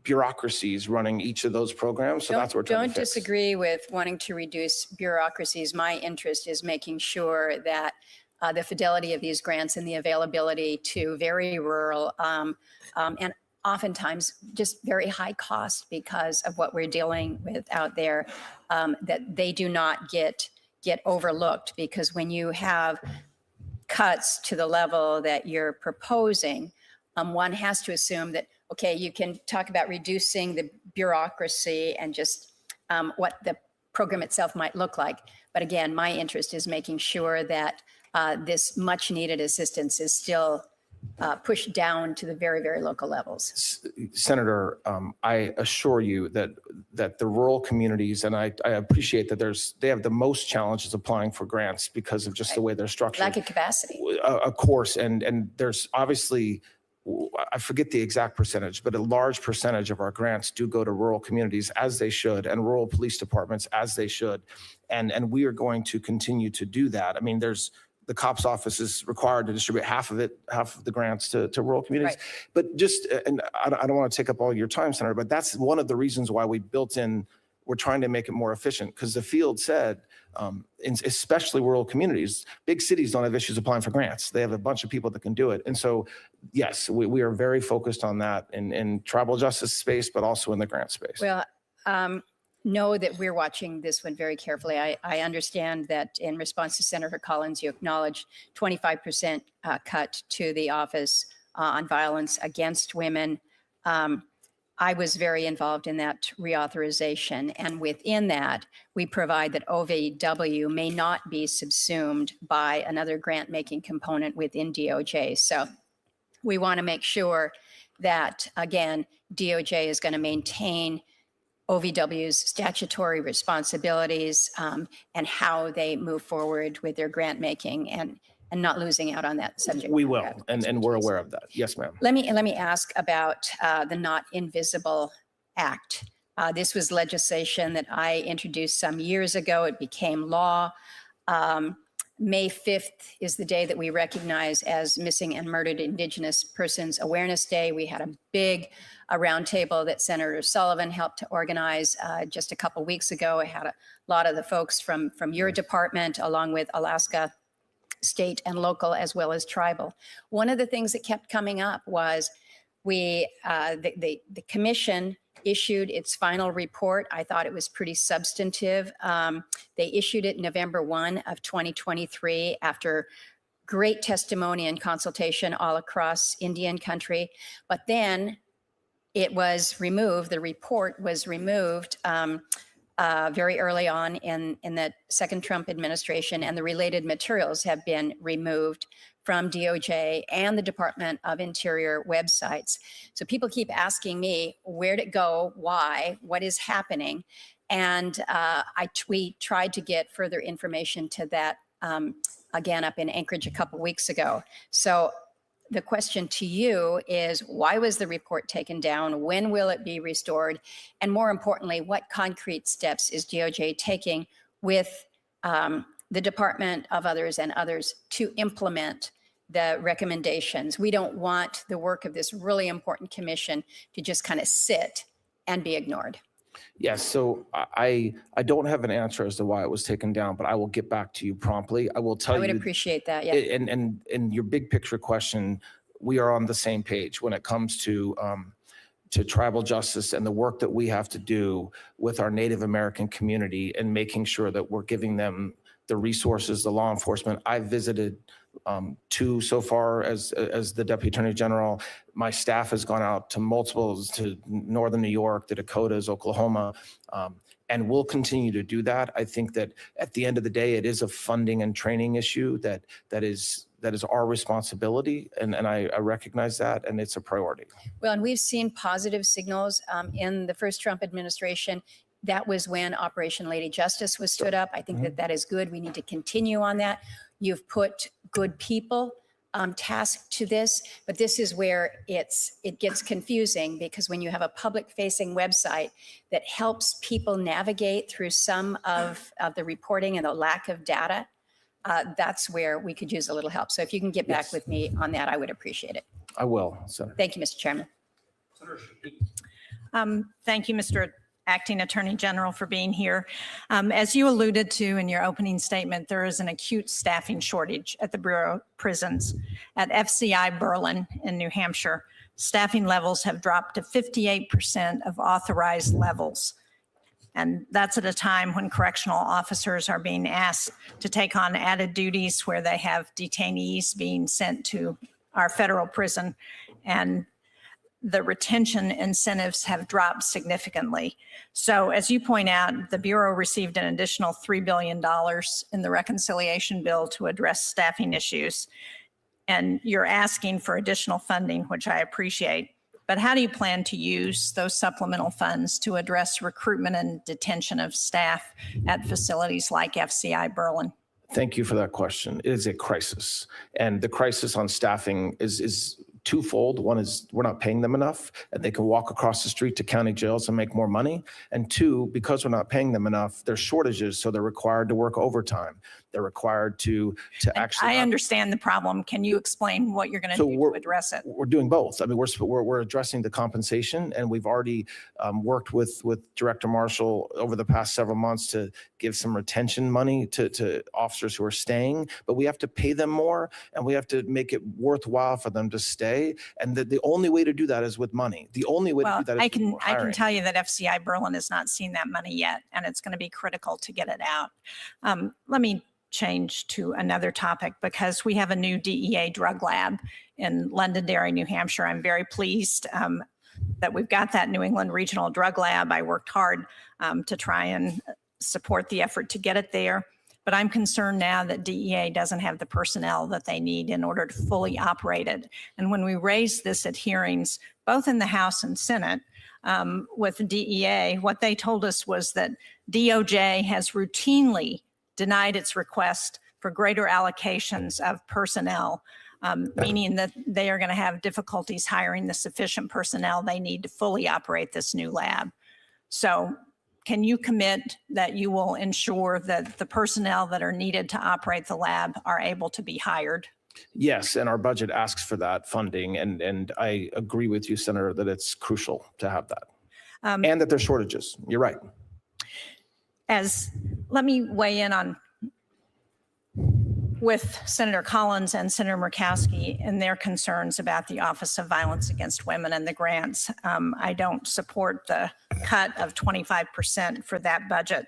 bureaucracies running each of those programs. So that's what we're trying to Don't fix. disagree with wanting to reduce bureaucracies. My interest is making sure that the fidelity of these grants and the availability to very rural and oftentimes just very high cost because of what we're dealing with out there, that they do not get overlooked. Because when you have cuts to the level that you're proposing, one has to assume that, okay, you can talk about reducing the bureaucracy and just what the program itself might look like. But again, my interest is making sure that this much needed assistance is still pushed down to the very, very local levels. Senator, I assure you that the rural communities, and I appreciate that they have the most challenges applying for grants because of just the way they're structured. Lack of capacity. Of course, and there's obviously, I forget the exact percentage, but a large percentage of our grants do go to rural communities, as they should, and rural police departments, as they should. And we are going to continue to do that. I mean, the COPS office is required to distribute half of the grants to rural communities. Right. But just, and I don't want to take up all your time, Senator, but that's one of the reasons why we're trying to make it more efficient, because the field said, especially rural communities, big cities don't have issues applying for grants. They have a bunch of people that can do it. And so, yes, we are very focused on that in tribal justice space, but also in the grant space. Well, know that we're watching this one very carefully. I understand that in response to Senator Collins, you acknowledged 25% cut to the Office on Violence Against Women. I was very involved in that reauthorization, and within that, we provide that OVW may not be subsumed by another grant-making component within DOJ. So we want to make sure that, again, DOJ is going to maintain OVW's statutory responsibilities and how they move forward with their grant making and not losing out on that subject. We will, and we're aware of that. Yes, ma'am. Let me ask about the Not Invisible Act. This was legislation that I introduced some years ago. It became law. May 5th is the day that we recognize as Missing and Murdered Indigenous Persons Awareness Day. We had a big roundtable that Senator Sullivan helped to organize just a couple weeks ago. I had a lot of the folks from your department, along with Alaska State and local, as well as tribal. One of the things that kept coming up was the commission issued its final report. I thought it was pretty substantive. They issued it November 1 of 2023 after great testimony and consultation all across Indian country. But then it was removed, the report was removed very early on in the second Trump administration, and the related materials have been removed from DOJ and the Department of Interior websites. So people keep asking me, where'd it go? Why? What is happening? And we tried to get further information to that again up in Anchorage a couple weeks ago. So the question to you is, why was the report taken down? When will it be restored? And more importantly, what concrete steps is DOJ taking with the Department of others and others to implement the recommendations? We don't want the work of this really important commission to just kind of sit and be ignored. Yes, so I don't have an answer as to why it was taken down, but I will get back to you promptly. I will tell I you. would appreciate that, yeah. And your big picture question, we are on the same page when it comes to tribal justice and the work that we have to do with our Native American community and making sure that we're giving them the resources, the law enforcement. I visited 2 so far as the Deputy Attorney General. My staff has gone out to multiples, to Northern New York, the Dakotas, Oklahoma, and we'll continue to do that. I think that at the end of the day, it is a funding and training issue that is our responsibility, and I recognize that, and it's a priority. Well, and we've seen positive signals in the first Trump administration. That was when Operation Lady Justice was stood up. I think that is good. We need to continue on that. You've put good people tasked to this, but this is where it gets confusing, because when you have a public-facing website that helps people navigate through some of the reporting and the lack of data, that's where we could use a little help. So if you can get back with me on that, I would appreciate it. I will, Senator. Thank you, Mr. Chairman. Thank you, Mr. Acting Attorney General, for being here. As you alluded to in your opening statement, there is an acute staffing shortage at the Bureau of Prisons. At FCI Berlin in New Hampshire, staffing levels have dropped to 58% of authorized levels. And that's at a time when correctional officers are being asked to take on added duties where they have detainees being sent to our federal prison, and the retention incentives have dropped significantly. So as you point out, the Bureau received an additional $3 billion in the reconciliation bill to address staffing issues. And you're asking for additional funding, which I appreciate. But how do you plan to use those supplemental funds to address recruitment and detention of staff at facilities like FCI Berlin? Thank you for that question. It is a crisis. And the crisis on staffing is twofold. One is we're not paying them enough, and they can walk across the street to county jails and make more money. And 2, because we're not paying them enough, there's shortages, so they're required to work overtime. They're required to actually. I understand the problem. Can you explain what you're going to do to address it? We're doing both. I mean, we're addressing the compensation, and we've already worked with Director Marshall over the past several months to give some retention money to officers who are staying, but we have to pay them more, and we have to make it worthwhile for them to stay. And the only way to do that is with money. The only way to do that is I can hiring. tell you that FCI Berlin has not seen that money yet, and it's going to be critical to get it out. Let me change to another topic, because we have a new DEA drug lab in Londonderry, New Hampshire. I'm very pleased that we've got that New England Regional Drug Lab. I worked hard to try and support the effort to get it there. But I'm concerned now that DEA doesn't have the personnel that they need in order to fully operate it. And when we raised this at hearings, both in the House and Senate, with DEA, what they told us was that DOJ has routinely denied its request for greater allocations of personnel, meaning that they are going to have difficulties hiring the sufficient personnel they need to fully operate this new lab. So can you commit that you will ensure that the personnel that are needed to operate the lab are able to be hired? Yes, and our budget asks for that funding, and I agree with you, Senator, that it's crucial to have that, and that there's shortages. You're right. Let me weigh in on with Senator Collins and Senator Murkowski and their concerns about the Office of Violence Against Women and the grants. I don't support the cut of 25% for that budget,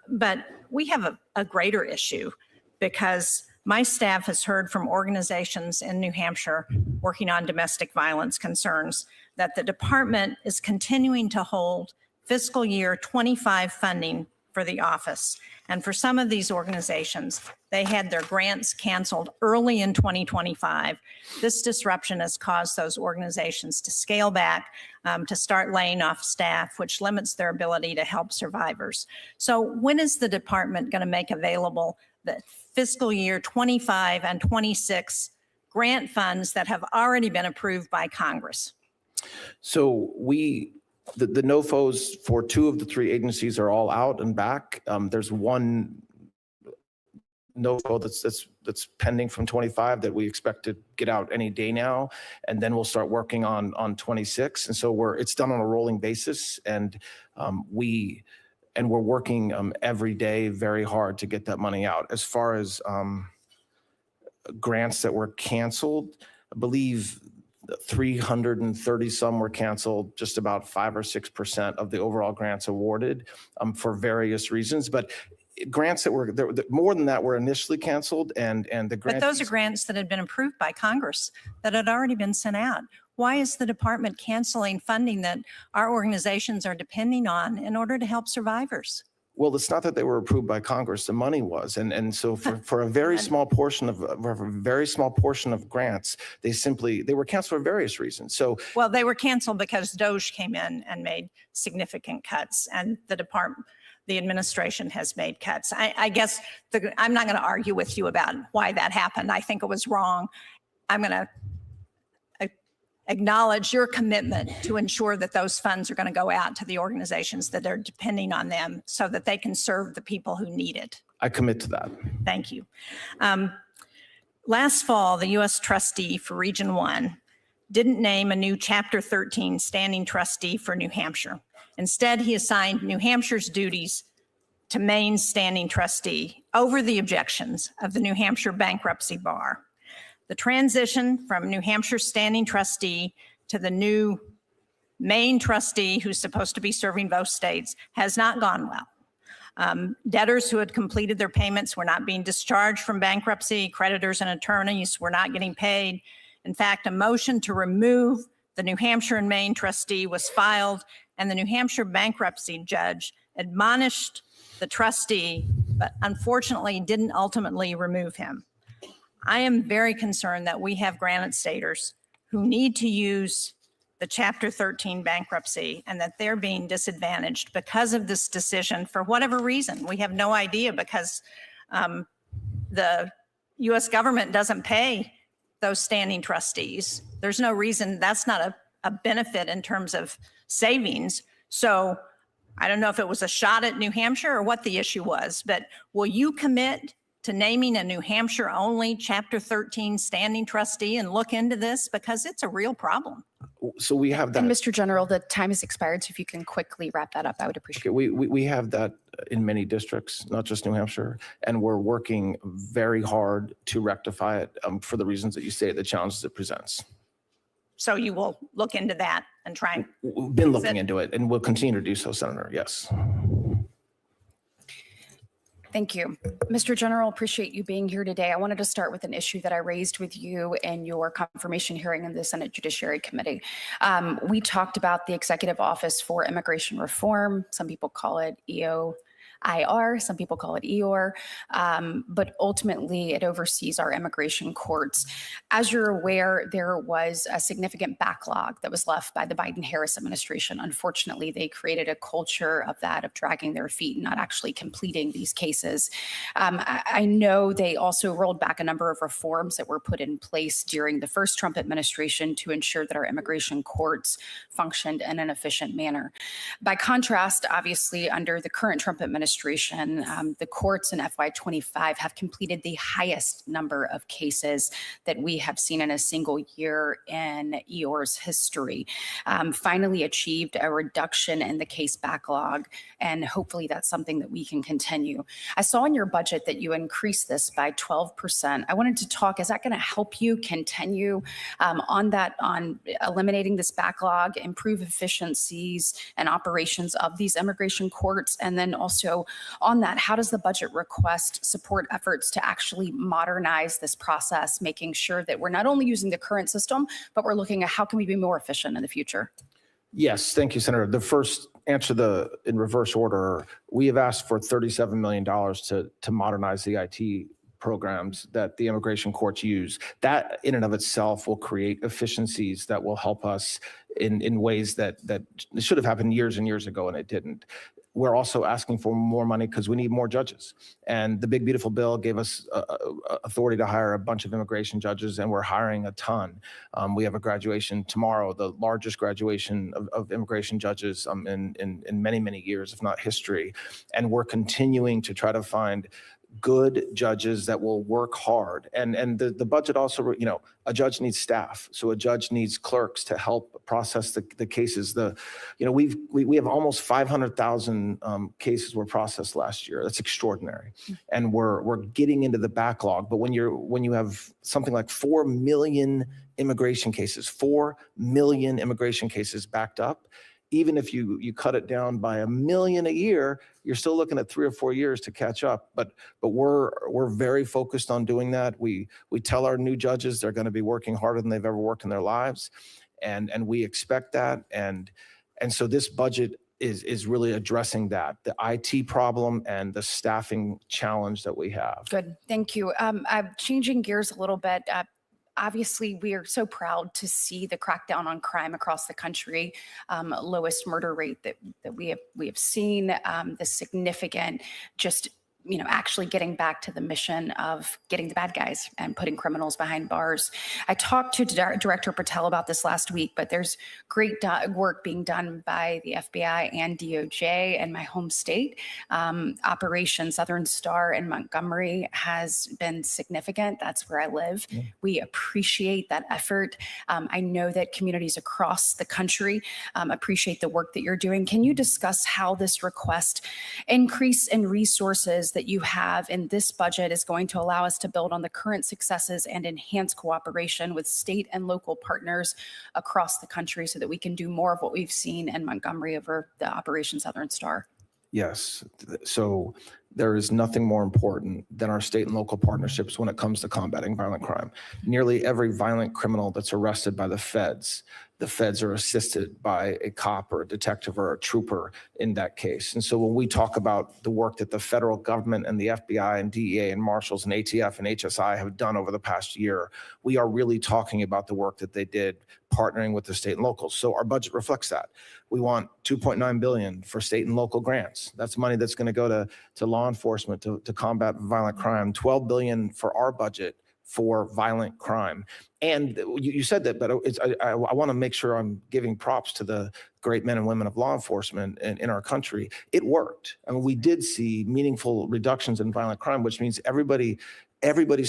but we have a greater issue, because my staff has heard from organizations in New Hampshire working on domestic violence concerns that the department is continuing to hold fiscal year 25 funding for the office. And for some of these organizations, they had their grants canceled early in 2025. This disruption has caused those organizations to scale back, to start laying off staff, which limits their ability to help survivors. So when is the department going to make available the fiscal year 25 and 26 grant funds that have already been approved by Congress? So the NOFOs for 2 of the 3 agencies are all out and back. There's one NOFO that's pending from 25 that we expect to get out any day now, and then we'll start working on 26. And so it's done on a rolling basis, and we're working every day very hard to get that money out. As far as grants that were canceled, I believe 330 some were canceled, just about 5 or 6% of the overall grants awarded for various reasons. But grants that were more than that were initially canceled, and the grants. But those are grants that had been approved by Congress that had already been sent out. Why is the department canceling funding that our organizations are depending on in order to help survivors? Well, it's not that they were approved by Congress. The money was, and so for a very small portion of grants, they were canceled for various reasons. So well, they were canceled because DOJ came in and made significant cuts, and the administration has made cuts. I guess I'm not going to argue with you about why that happened. I think it was wrong. I'm going to acknowledge your commitment to ensure that those funds are going to go out to the organizations that are depending on them so that they can serve the people who need it. I commit to that. Thank you. Last fall, the U.S. trustee for Region 1 didn't name a new Chapter 13 standing trustee for New Hampshire. Instead, he assigned New Hampshire's duties to Maine's standing trustee over the objections of the New Hampshire Bankruptcy Bar. The transition from New Hampshire's standing trustee to the new Maine trustee, who's supposed to be serving both states, has not gone well. Debtors who had completed their payments were not being discharged from bankruptcy. Creditors and attorneys were not getting paid. In fact, a motion to remove the New Hampshire and Maine trustee was filed, and the New Hampshire bankruptcy judge admonished the trustee, but unfortunately didn't ultimately remove him. I am very concerned that we have granted staters who need to use the Chapter 13 bankruptcy and that they're being disadvantaged because of this decision for whatever reason. We have no idea because the U.S. government doesn't pay those standing trustees. There's no reason. That's not a benefit in terms of savings. So I don't know if it was a shot at New Hampshire or what the issue was, but will you commit to naming a New Hampshire only Chapter 13 standing trustee and look into this, because it's a real problem? So we have that. And Mr. General, the time has expired, so if you can quickly wrap that up, I would appreciate it. Okay, we have that in many districts, not just New Hampshire, and we're working very hard to rectify it for the reasons that you say, the challenges it presents. So you will look into that and try and. We've been looking into it, and we'll continue to do so, Senator. Yes. Thank you. Mr. General, appreciate you being here today. I wanted to start with an issue that I raised with you in your confirmation hearing in the Senate Judiciary Committee. We talked about the Executive Office for Immigration Reform. Some people call it EOIR, some people call it EOR, but ultimately it oversees our immigration courts. As you're aware, there was a significant backlog that was left by the Biden-Harris administration. Unfortunately, they created a culture of dragging their feet and not actually completing these cases. I know they also rolled back a number of reforms that were put in place during the first Trump administration to ensure that our immigration courts functioned in an efficient manner. By contrast, obviously, under the current Trump administration, the courts in FY25 have completed the highest number of cases that we have seen in a single year in EOR's history. Finally achieved a reduction in the case backlog, and hopefully that's something that we can continue. I saw in your budget that you increased this by 12%. I wanted to talk, is that going to help you continue on eliminating this backlog, improve efficiencies and operations of these immigration courts? And then also on that, how does the budget request support efforts to actually modernize this process, making sure that we're not only using the current system, but we're looking at how can we be more efficient in the future? Yes, thank you, Senator. The first answer in reverse order. We have asked for $37 million to modernize the IT programs that the immigration courts use. That in and of itself will create efficiencies that will help us in ways that should have happened years and years ago, and it didn't. We're also asking for more money because we need more judges. And the big, beautiful bill gave us authority to hire a bunch of immigration judges, and we're hiring a ton. We have a graduation tomorrow, the largest graduation of immigration judges in many, many years, if not history. And we're continuing to try to find good judges that will work hard. And the budget also, a judge needs staff. So a judge needs clerks to help process the cases. We have almost 500,000 cases were processed last year. That's extraordinary. And we're getting into the backlog. But when you have something like 4 million immigration cases, 4 million immigration cases backed up, even if you cut it down by 1 million a year, you're still looking at 3 or 4 years to catch up. But we're very focused on doing that. We tell our new judges they're going to be working harder than they've ever worked in their lives, and we expect that. And so this budget is really addressing that, the IT problem and the staffing challenge that we have. Good, thank you. I'm changing gears a little bit. Obviously, we are so proud to see the crackdown on crime across the country, lowest murder rate that we have seen, the significant actually getting back to the mission of getting the bad guys and putting criminals behind bars. I talked to Director Patel about this last week, but there's great work being done by the FBI and DOJ in my home state. Operation Southern Star in Montgomery has been significant. That's where I live. Yeah. We appreciate that effort. I know that communities across the country appreciate the work that you're doing. Can you discuss how this request increase in resources that you have in this budget is going to allow us to build on the current successes and enhance cooperation with state and local partners across the country so that we can do more of what we've seen in Montgomery over the Operation Southern Star? Yes. So there is nothing more important than our state and local partnerships when it comes to combating violent crime. Nearly every violent criminal that's arrested by the feds are assisted by a cop or a detective or a trooper in that case. And so when we talk about the work that the federal government and the FBI and DEA and marshals and ATF and HSI have done over the past year, we are really talking about the work that they did partnering with the state and locals. So our budget reflects that. We want $2.9 billion for state and local grants. That's money that's going to go to law enforcement to combat violent crime. $12 billion for our budget for violent crime. And you said that, but I want to make sure I'm giving props to the great men and women of law enforcement in our country. It worked. I mean, we did see meaningful reductions in violent crime, which means everybody's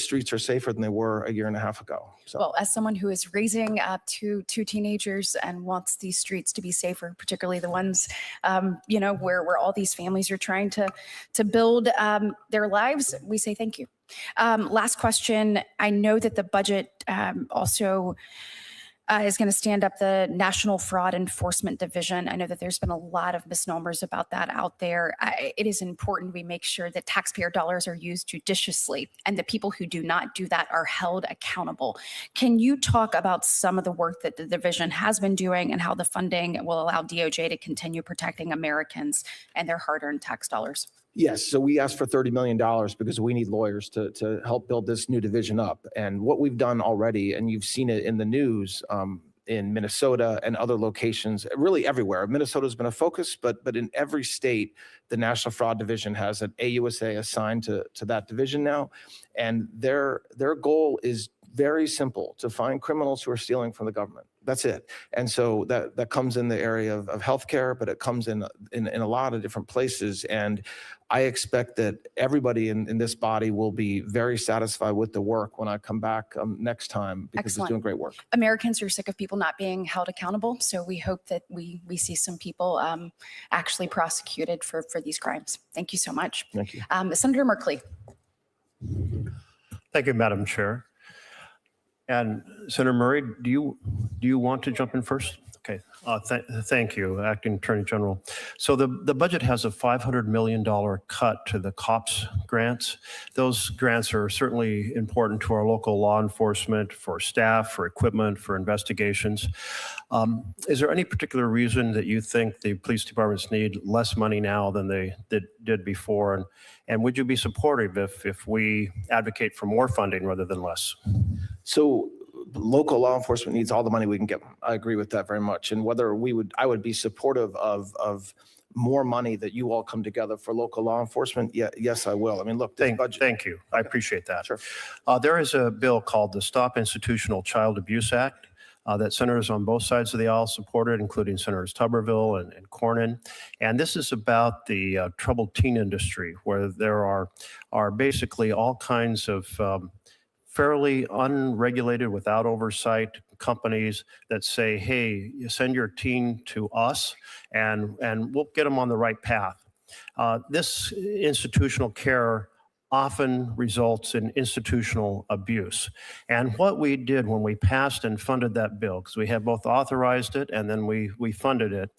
streets are safer than they were a year and a half ago. So. Well, as someone who is raising two teenagers and wants these streets to be safer, particularly the ones, where all these families are trying to build their lives, we say thank you. Last question. I know that the budget also is going to stand up the National Fraud Enforcement Division. I know that there's been a lot of misnomers about that out there. It is important we make sure that taxpayer dollars are used judiciously and the people who do not do that are held accountable. Can you talk about some of the work that the division has been doing and how the funding will allow DOJ to continue protecting Americans and their hard-earned tax dollars? Yes, so we asked for $30 million because we need lawyers to help build this new division up. And what we've done already, and you've seen it in the news in Minnesota and other locations, really everywhere. Minnesota's been a focus, but in every state, the National Fraud Division has an AUSA assigned to that division now. And their goal is very simple: to find criminals who are stealing from the government. That's it. And so that comes in the area of healthcare, but it comes in a lot of different places. And I expect that everybody in this body will be very satisfied with the work when I come back next time, because Excellent. It's doing great work. Americans are sick of people not being held accountable. So we hope that we see some people actually prosecuted for these crimes. Thank you so much. Thank you. Senator Merkley. Thank you, Madam Chair. And Senator Murray, do you want to jump in first? Okay, thank you, Acting Attorney General. So the budget has a $500 million cut to the COPS grants. Those grants are certainly important to our local law enforcement, for staff, for equipment, for investigations. Is there any particular reason that you think the police departments need less money now than they did before? And would you be supportive if we advocate for more funding rather than less? So local law enforcement needs all the money we can get. I agree with that very much. And whether I would be supportive of more money that you all come together for local law enforcement. Yeah, yes, I will. I mean, look, Thank you. I appreciate that. Sure. There is a bill called the Stop Institutional Child Abuse Act that senators on both sides of the aisle supported, including Senators Tuberville and Cornyn. And this is about the troubled teen industry, where there are basically all kinds of fairly unregulated, without oversight companies that say, hey, you send your teen to us and we'll get them on the right path. This institutional care often results in institutional abuse. And what we did when we passed and funded that bill, because we have both authorized it and then we funded it,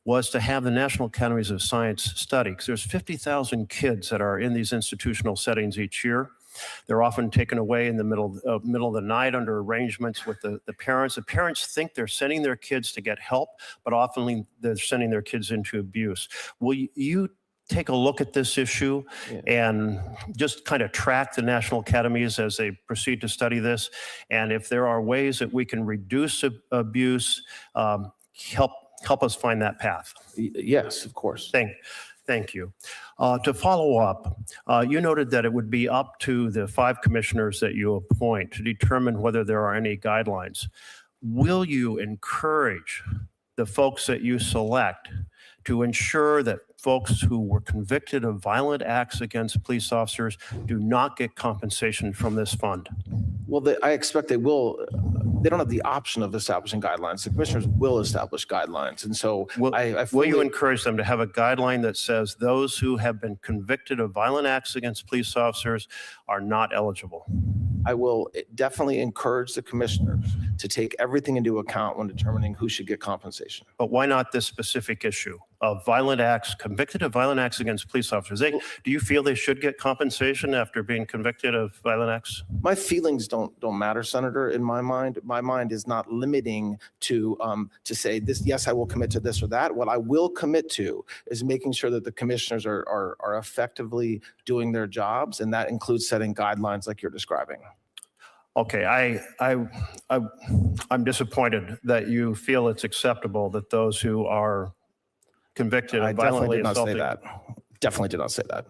was to have the National Academies of Science study, because there's 50,000 kids that are in these institutional settings each year. They're often taken away in the middle of the night under arrangements with the parents. The parents think they're sending their kids to get help, but often they're sending their kids into abuse. Will you take a look at this issue and just kind of track the national academies as they proceed to study this? And if there are ways that we can reduce abuse, help us find that path. Yes, of course. Thank you. To follow up, you noted that it would be up to the 5 commissioners that you appoint to determine whether there are any guidelines. Will you encourage the folks that you select to ensure that folks who were convicted of violent acts against police officers do not get compensation from this fund? Well, I expect they will. They don't have the option of establishing guidelines. The commissioners will establish guidelines. And so will you encourage them to have a guideline that says those who have been convicted of violent acts against police officers are not eligible? I will definitely encourage the commissioners to take everything into account when determining who should get compensation. But why not this specific issue of violent acts, convicted of violent acts against police officers? Do you feel they should get compensation after being convicted of violent acts? My feelings don't matter, Senator, in my mind. My mind is not limiting to say this, yes, I will commit to this or that. What I will commit to is making sure that the commissioners are effectively doing their jobs, and that includes setting guidelines like you're describing. Okay, I'm disappointed that you feel it's acceptable that those who are convicted of violently assaulting. Definitely did not say that.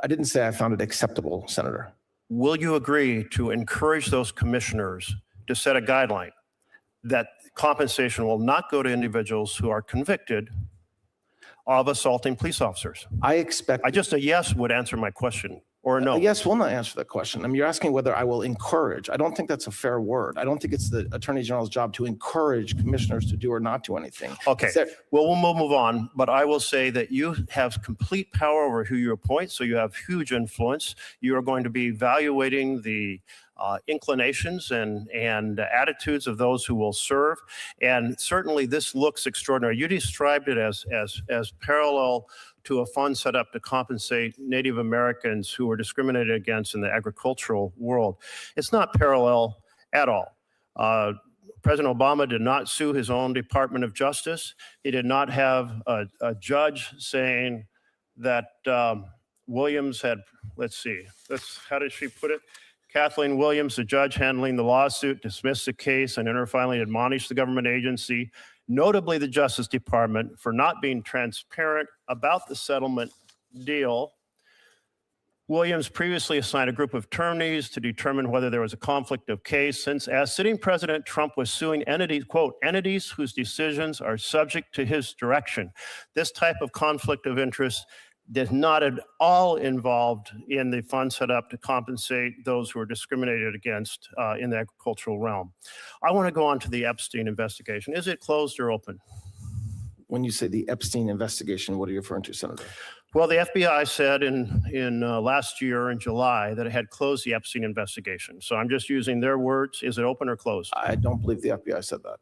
I didn't say I found it acceptable, Senator. Will you agree to encourage those commissioners to set a guideline that compensation will not go to individuals who are convicted of assaulting police officers? I expect. Just a yes would answer my question, or a no. Yes will not answer that question. I mean, you're asking whether I will encourage. I don't think that's a fair word. I don't think it's the Attorney General's job to encourage commissioners to do or not do anything. Okay, well, we'll move on, but I will say that you have complete power over who you appoint, so you have huge influence. You are going to be evaluating the inclinations and attitudes of those who will serve. And certainly this looks extraordinary. You described it as parallel to a fund set up to compensate Native Americans who were discriminated against in the agricultural world. It's not parallel at all. President Obama did not sue his own Department of Justice. He did not have a judge saying that Williams had, how did she put it? Kathleen Williams, the judge handling the lawsuit, dismissed the case and in her filing admonished the government agency, notably the Justice Department, for not being transparent about the settlement deal. Williams previously assigned a group of attorneys to determine whether there was a conflict of case, since as sitting President Trump was suing entities, quote, entities whose decisions are subject to his direction. This type of conflict of interest is not at all involved in the fund set up to compensate those who are discriminated against in the agricultural realm. I want to go on to the Epstein investigation. Is it closed or open? When you say the Epstein investigation, what are you referring to, Senator? Well, the FBI said in last year in July that it had closed the Epstein investigation. So I'm just using their words. Is it open or closed? I don't believe the FBI said that.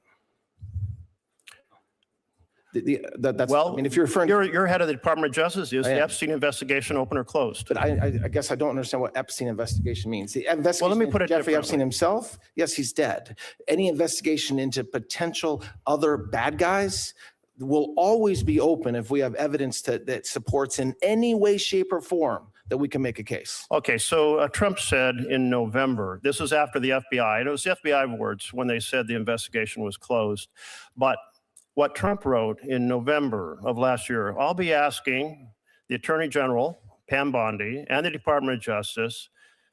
That's, Well, I mean, if you're referring, you're head of the Department of Justice. Is I the am. Epstein investigation open or closed? but I guess I don't understand what Epstein investigation means. The investigation me into put it Jeffrey differently. Epstein himself, yes, he's dead. Any investigation into potential other bad guys will always be open if we have evidence that supports in any way, shape, or form that we can make a case. Okay, so Trump said in November, this was after the FBI, and it was the FBI words when they said the investigation was closed. But what Trump wrote in November of last year, I'll be asking the Attorney General, Pam Bondi, and the Department of Justice,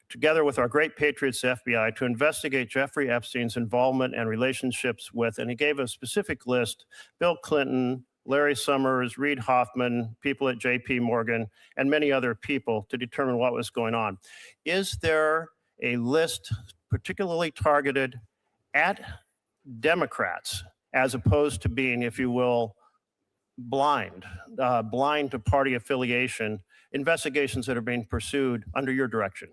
together with our great patriots, the FBI, to investigate Jeffrey Epstein's involvement and relationships with, and he gave a specific list, Bill Clinton, Larry Summers, Reid Hoffman, people at JP Morgan, and many other people to determine what was going on. Is there a list particularly targeted at Democrats as opposed to being, if you will, blind to party affiliation, investigations that are being pursued under your direction?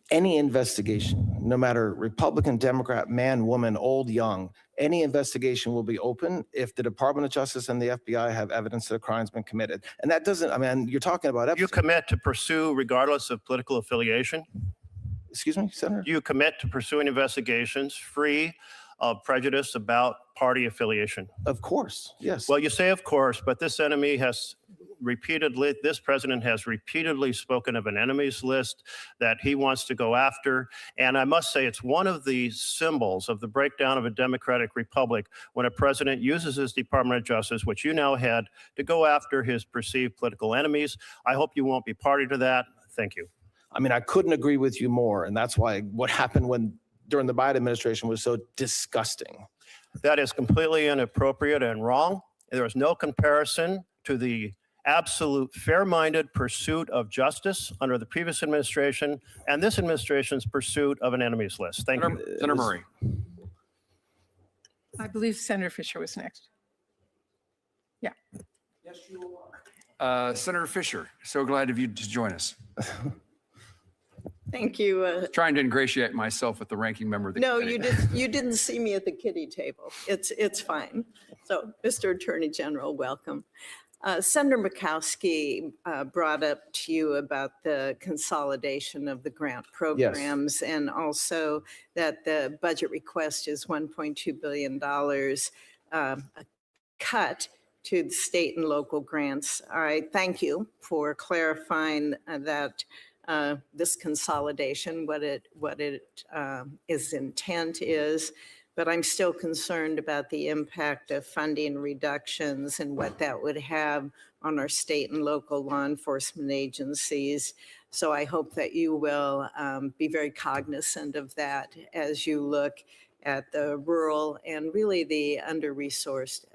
Any investigation, no matter Republican, Democrat, man, woman, old, young, any investigation will be open if the Department of Justice and the FBI have evidence that a crime's been committed. And that doesn't, I mean, you're talking about You Epstein. commit to pursue regardless of political affiliation? Excuse me, Senator? Do you commit to pursuing investigations free of prejudice about party affiliation? Of course, yes. Well, you say of course, but this president has repeatedly spoken of an enemies list that he wants to go after. And I must say, it's one of the symbols of the breakdown of a democratic republic when a president uses his Department of Justice, which you now head, to go after his perceived political enemies. I hope you won't be party to that. Thank you. I mean, I couldn't agree with you more. And that's why what happened during the Biden administration was so disgusting. That is completely inappropriate and wrong. There is no comparison to the absolute fair-minded pursuit of justice under the previous administration and this administration's pursuit of an enemies list. Thank you. Senator Murray. I believe Senator Fisher was next. Yeah. Senator Fisher, so glad of you to join us. Thank you. Trying to ingratiate myself with the ranking member of the No, committee. you didn't see me at the kiddie table. It's fine. So, Mr. Attorney General, welcome. Senator Murkowski brought up to you about the consolidation of the grant programs and also that the budget request is $1.2 billion, a cut to the state and local grants. All right, thank you for clarifying that this consolidation, what its intent is. But I'm still concerned about the impact of funding reductions and what that would have on our state and local law enforcement agencies. So I hope that you will be very cognizant of that as you look at the rural and really the under-resourced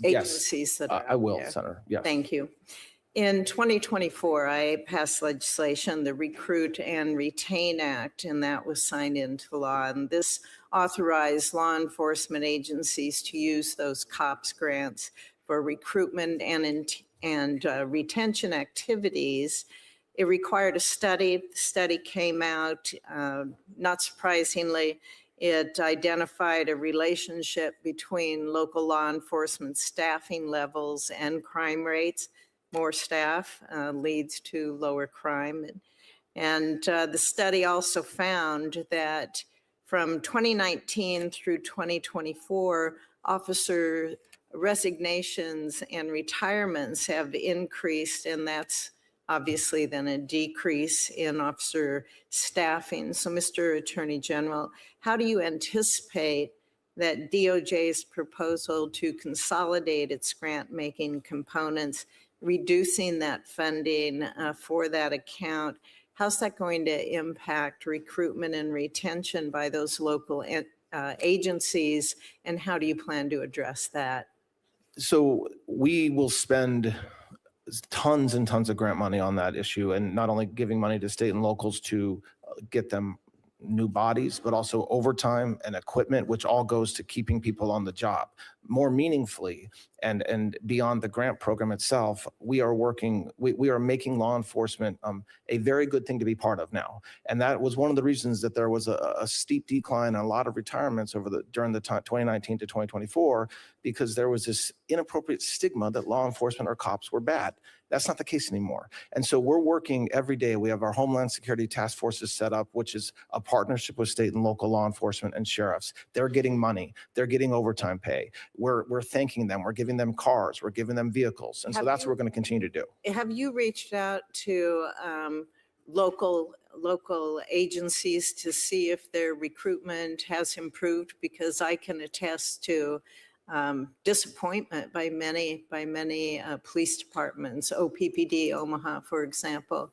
agencies that are I will, there. Senator. Yes. Thank you. In 2024, I passed legislation, the Recruit and Retain Act, and that was signed into law. And this authorized law enforcement agencies to use those COPS grants for recruitment and retention activities. It required a study. The study came out, not surprisingly, it identified a relationship between local law enforcement staffing levels and crime rates. More staff leads to lower crime. And the study also found that from 2019 through 2024, officer resignations and retirements have increased, and that's obviously then a decrease in officer staffing. So, Mr. Attorney General, how do you anticipate that DOJ's proposal to consolidate its grant-making components, reducing that funding for that account, how's that going to impact recruitment and retention by those local agencies, and how do you plan to address that? So we will spend tons and tons of grant money on that issue, and not only giving money to state and locals to get them new bodies, but also overtime and equipment, which all goes to keeping people on the job. More meaningfully, and beyond the grant program itself, we are making law enforcement a very good thing to be part of now. And that was one of the reasons that there was a steep decline and a lot of retirements during the time 2019 to 2024, because there was this inappropriate stigma that law enforcement or cops were bad. That's not the case anymore. And so we're working every day. We have our Homeland Security Task Forces set up, which is a partnership with state and local law enforcement and sheriffs. They're getting money. They're getting overtime pay. We're thanking them. We're giving them cars. We're giving them vehicles. And so that's what we're going to continue to do. Have you reached out to local agencies to see if their recruitment has improved? Because I can attest to disappointment by many police departments. OPPD Omaha, for example,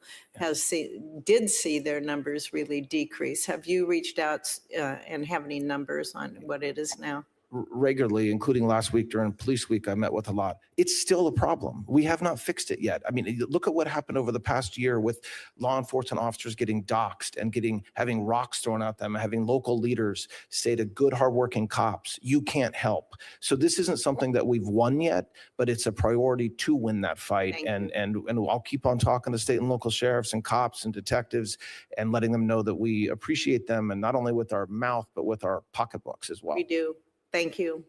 did see their numbers really decrease. Have you reached out and have any numbers on what it is now? Regularly, including last week during Police Week, I met with a lot. It's still a problem. We have not fixed it yet. I mean, look at what happened over the past year with law enforcement officers getting doxxed and having rocks thrown at them, having local leaders say to good, hardworking cops, you can't help. So this isn't something that we've won yet, but it's a priority to win that fight. And I'll keep on talking to state and local sheriffs and cops and detectives and letting them know that we appreciate them, and not only with our mouth, but with our pocketbooks as well. We do. Thank you.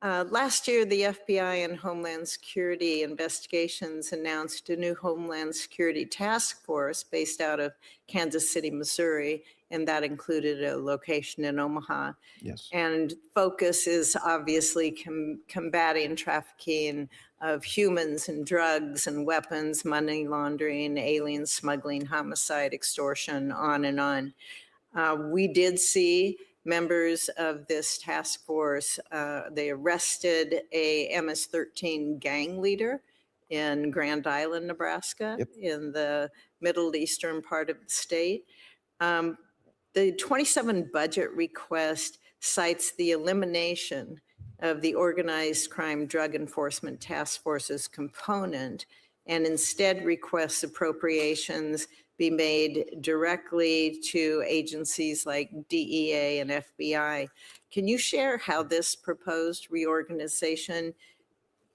Last year, the FBI and Homeland Security Investigations announced a new Homeland Security Task Force based out of Kansas City, Missouri, and that included a location in Omaha. Yes. And focus is obviously combating trafficking of humans and drugs and weapons, money laundering, alien smuggling, homicide, extortion, on and on. We did see members of this task force, they arrested a MS-13 gang leader in Grand Island, Nebraska, in the Middle Eastern part of the state. The 27 budget request cites the elimination of the Organized Crime Drug Enforcement Task Force's component, and instead requests appropriations be made directly to agencies like DEA and FBI. Can you share how this proposed reorganization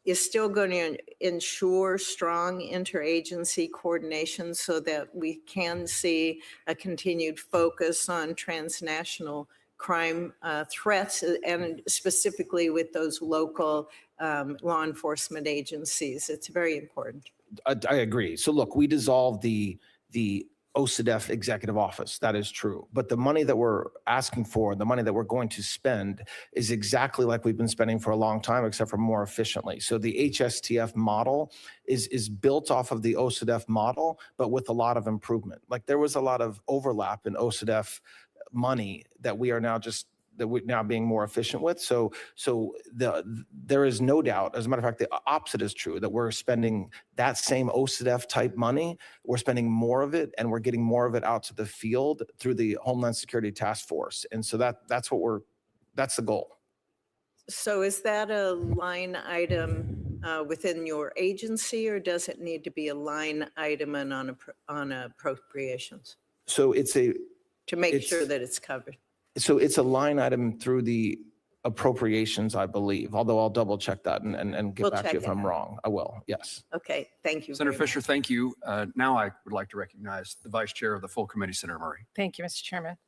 is still going to ensure strong interagency coordination so that we can see a continued focus on transnational crime threats, and specifically with those local law enforcement agencies? It's very important. I agree. So look, we dissolved the OCDF executive office. That is true. But the money that we're asking for, the money that we're going to spend, is exactly like we've been spending for a long time, except for more efficiently. So the HSTF model is built off of the OCDF model, but with a lot of improvement. Like, there was a lot of overlap in OCDF money that we're now being more efficient with. So there is no doubt, as a matter of fact, the opposite is true, that we're spending that same OCDF type money, we're spending more of it, and we're getting more of it out to the field through the Homeland Security Task Force. And so that's the goal. So is that a line item within your agency, or does it need to be a line item and on appropriations? So to make sure that it's covered. So it's a line item through the appropriations, I believe, although I'll double check that and get back to you if I'm wrong. I will, yes. Okay, thank you. Senator Fisher, thank you. Now I would like to recognize the Vice Chair of the full committee, Senator Murray. Thank you, Mr. Chairman.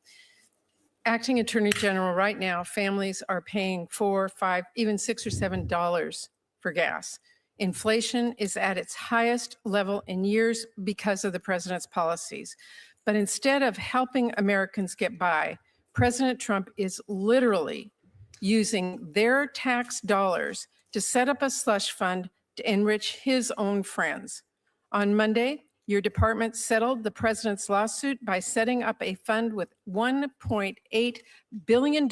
Acting Attorney General, right now, families are paying $4, $5, even $6 or $7 for gas. Inflation is at its highest level in years because of the president's policies. But instead of helping Americans get by, President Trump is literally using their tax dollars to set up a slush fund to enrich his own friends. On Monday, your department settled the president's lawsuit by setting up a fund with $1.8 billion,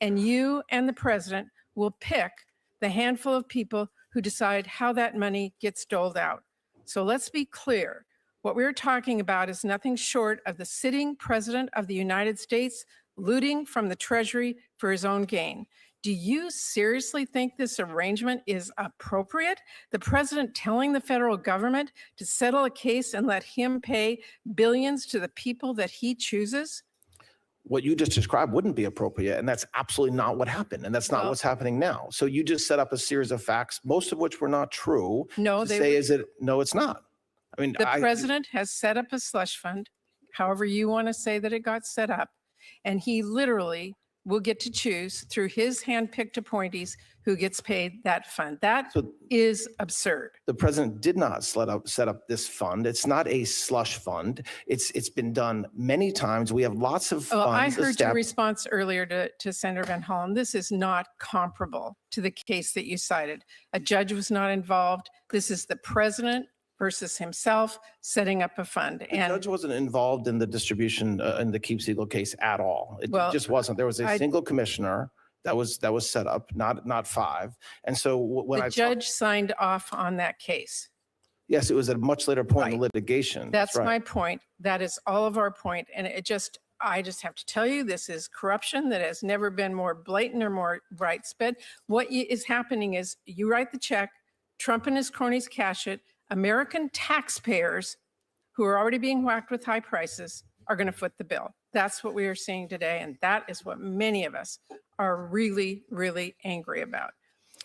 and you and the president will pick the handful of people who decide how that money gets doled out. So let's be clear. What we're talking about is nothing short of the sitting president of the United States looting from the Treasury for his own gain. Do you seriously think this arrangement is appropriate? The president telling the federal government to settle a case and let him pay billions to the people that he chooses? what you just described wouldn't be appropriate. And that's absolutely not what happened. And that's not what's happening now. So you just set up a series of facts, most of which were not true. No, to they say, were is it? No, it's not. I mean, The president has set up a slush fund, however you want to say that it got set up, and he literally will get to choose through his handpicked appointees who gets paid that fund. That is absurd. the president did not set up this fund. It's not a slush fund. It's been done many times. We have lots of Well, I funds. heard your established- response earlier to Senator Van Hollen. This is not comparable to the case that you cited. A judge was not involved. This is the president versus himself setting up a fund. The judge wasn't involved in the distribution in the Keep Siegel case at all. It Well, just wasn't. There was a single commissioner that was set up, not five. And so when the judge signed off on that case. yes, it was at a much later point in the litigation. That's right. my point. That is all of our point. And I just have to tell you, this is corruption that has never been more blatant or more widespread. What is happening is you write the check, Trump and his cronies cash it. American taxpayers who are already being whacked with high prices are going to foot the bill. That's what we are seeing today. And that is what many of us are really, really angry about.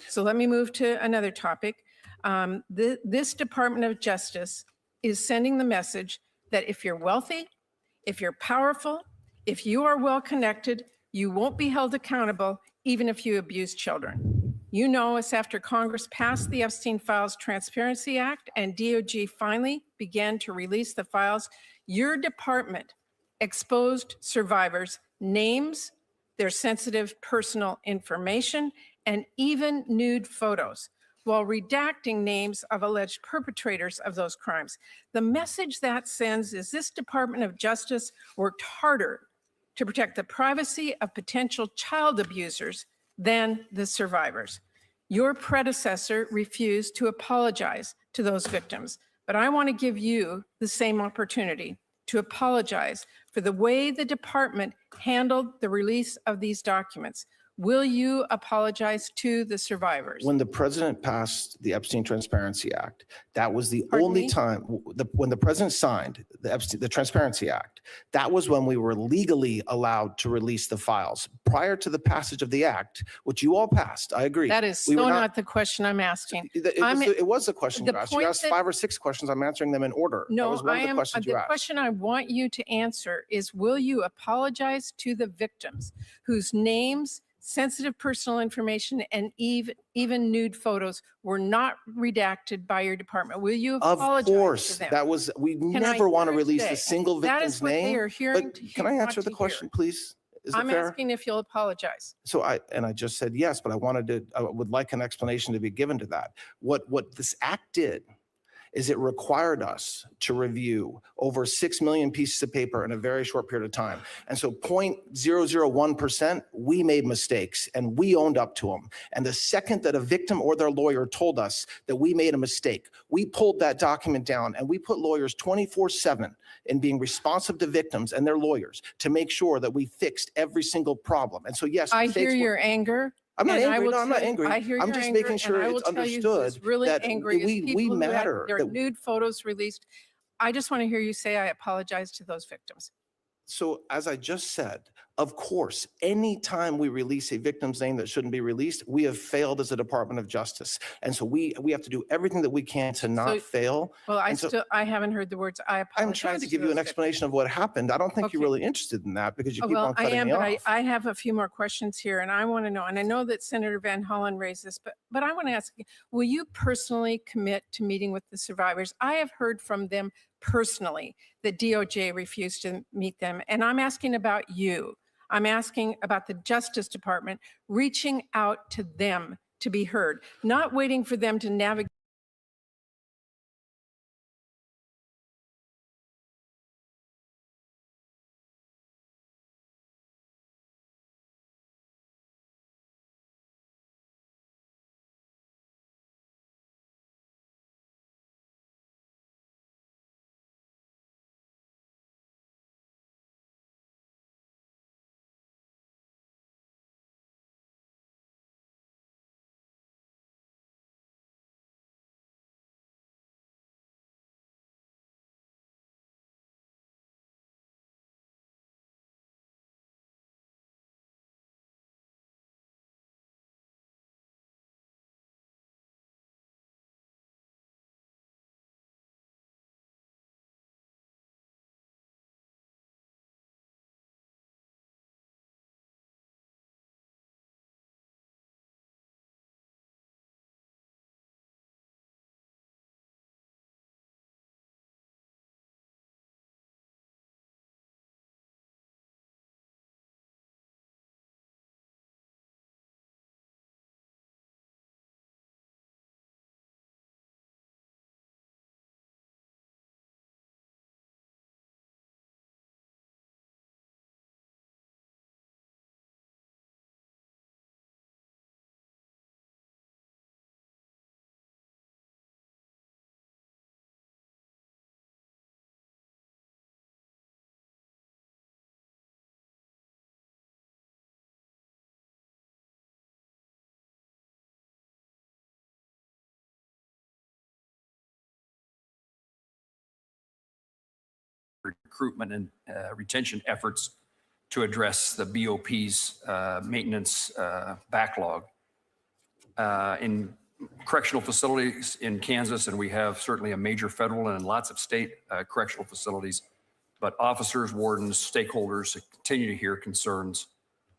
So let me move to another topic. This Department of Justice is sending the message that if you're wealthy, if you're powerful, if you are well connected, you won't be held accountable even if you abuse children. You know, it's after Congress passed the Epstein Files Transparency Act and DOJ finally began to release the files. Your department exposed survivors' names, their sensitive personal information, and even nude photos, while redacting names of alleged perpetrators of those crimes. The message that sends is this Department of Justice worked harder to protect the privacy of potential child abusers than the survivors. Your predecessor refused to apologize to those victims, but I want to give you the same opportunity to apologize for the way the department handled the release of these documents. Will you apologize to the survivors? When the president passed the Epstein Transparency Act, that was the Pardon only me? time, when the president signed the Transparency Act, that was when we were legally allowed to release the files. Prior to the passage of the act, which you all passed, I agree. That is we so were not the question I'm asking. It was the question the you asked. You point asked that- 5 or 6 questions. I'm answering them in order. That No, was one I of the am, questions you the asked. question I want you to answer is, will you apologize to the victims whose names, sensitive personal information, and even nude photos were not redacted by your department? Will you Of apologize to course, them? that was, we Can I never want to hear it release today? a single That victim's is what they name. are hearing. But can I want answer to the hear. question, please? Is it I'm fair? asking if you'll apologize. So I just said yes, but I would like an explanation to be given to that. What this act did is it required us to review over 6 million pieces of paper in a very short period of time. And so 0.001%, we made mistakes and we owned up to them. And the second that a victim or their lawyer told us that we made a mistake, we pulled that document down and we put lawyers 24/7 in being responsive to victims and their lawyers to make sure that we fixed every single problem. And so yes, I mistakes hear were- your anger. I'm not and I angry. will No, I'm not tell you- angry. I hear I'm your just anger, making sure and I will it's tell you who's understood really that angry is we people who had matter. their that- nude photos released. I just want to hear you say, I apologize to those victims. So as I just said, of course, anytime we release a victim's name that shouldn't be released, we have failed as a Department of Justice. And so we have to do everything that we can to not So- fail. Well, And so I haven't heard the words, I apologize. I'm trying to give you those an victims. explanation of what happened. I don't think you're Okay. really interested in that because you keep Well, on I cutting am, me but off. I have a few more questions here, and I want to know, and I know that Senator Van Hollen raised this, but I want to ask you, will you personally commit to meeting with the survivors? I have heard from them personally that DOJ refused to meet them, and I'm asking about you. I'm asking about the Justice Department reaching out to them to be heard, not waiting for them to navigate recruitment and retention efforts to address the BOP's maintenance backlog. In correctional facilities in Kansas, and we have certainly a major federal and lots of state correctional facilities, but officers, wardens, stakeholders continue to hear concerns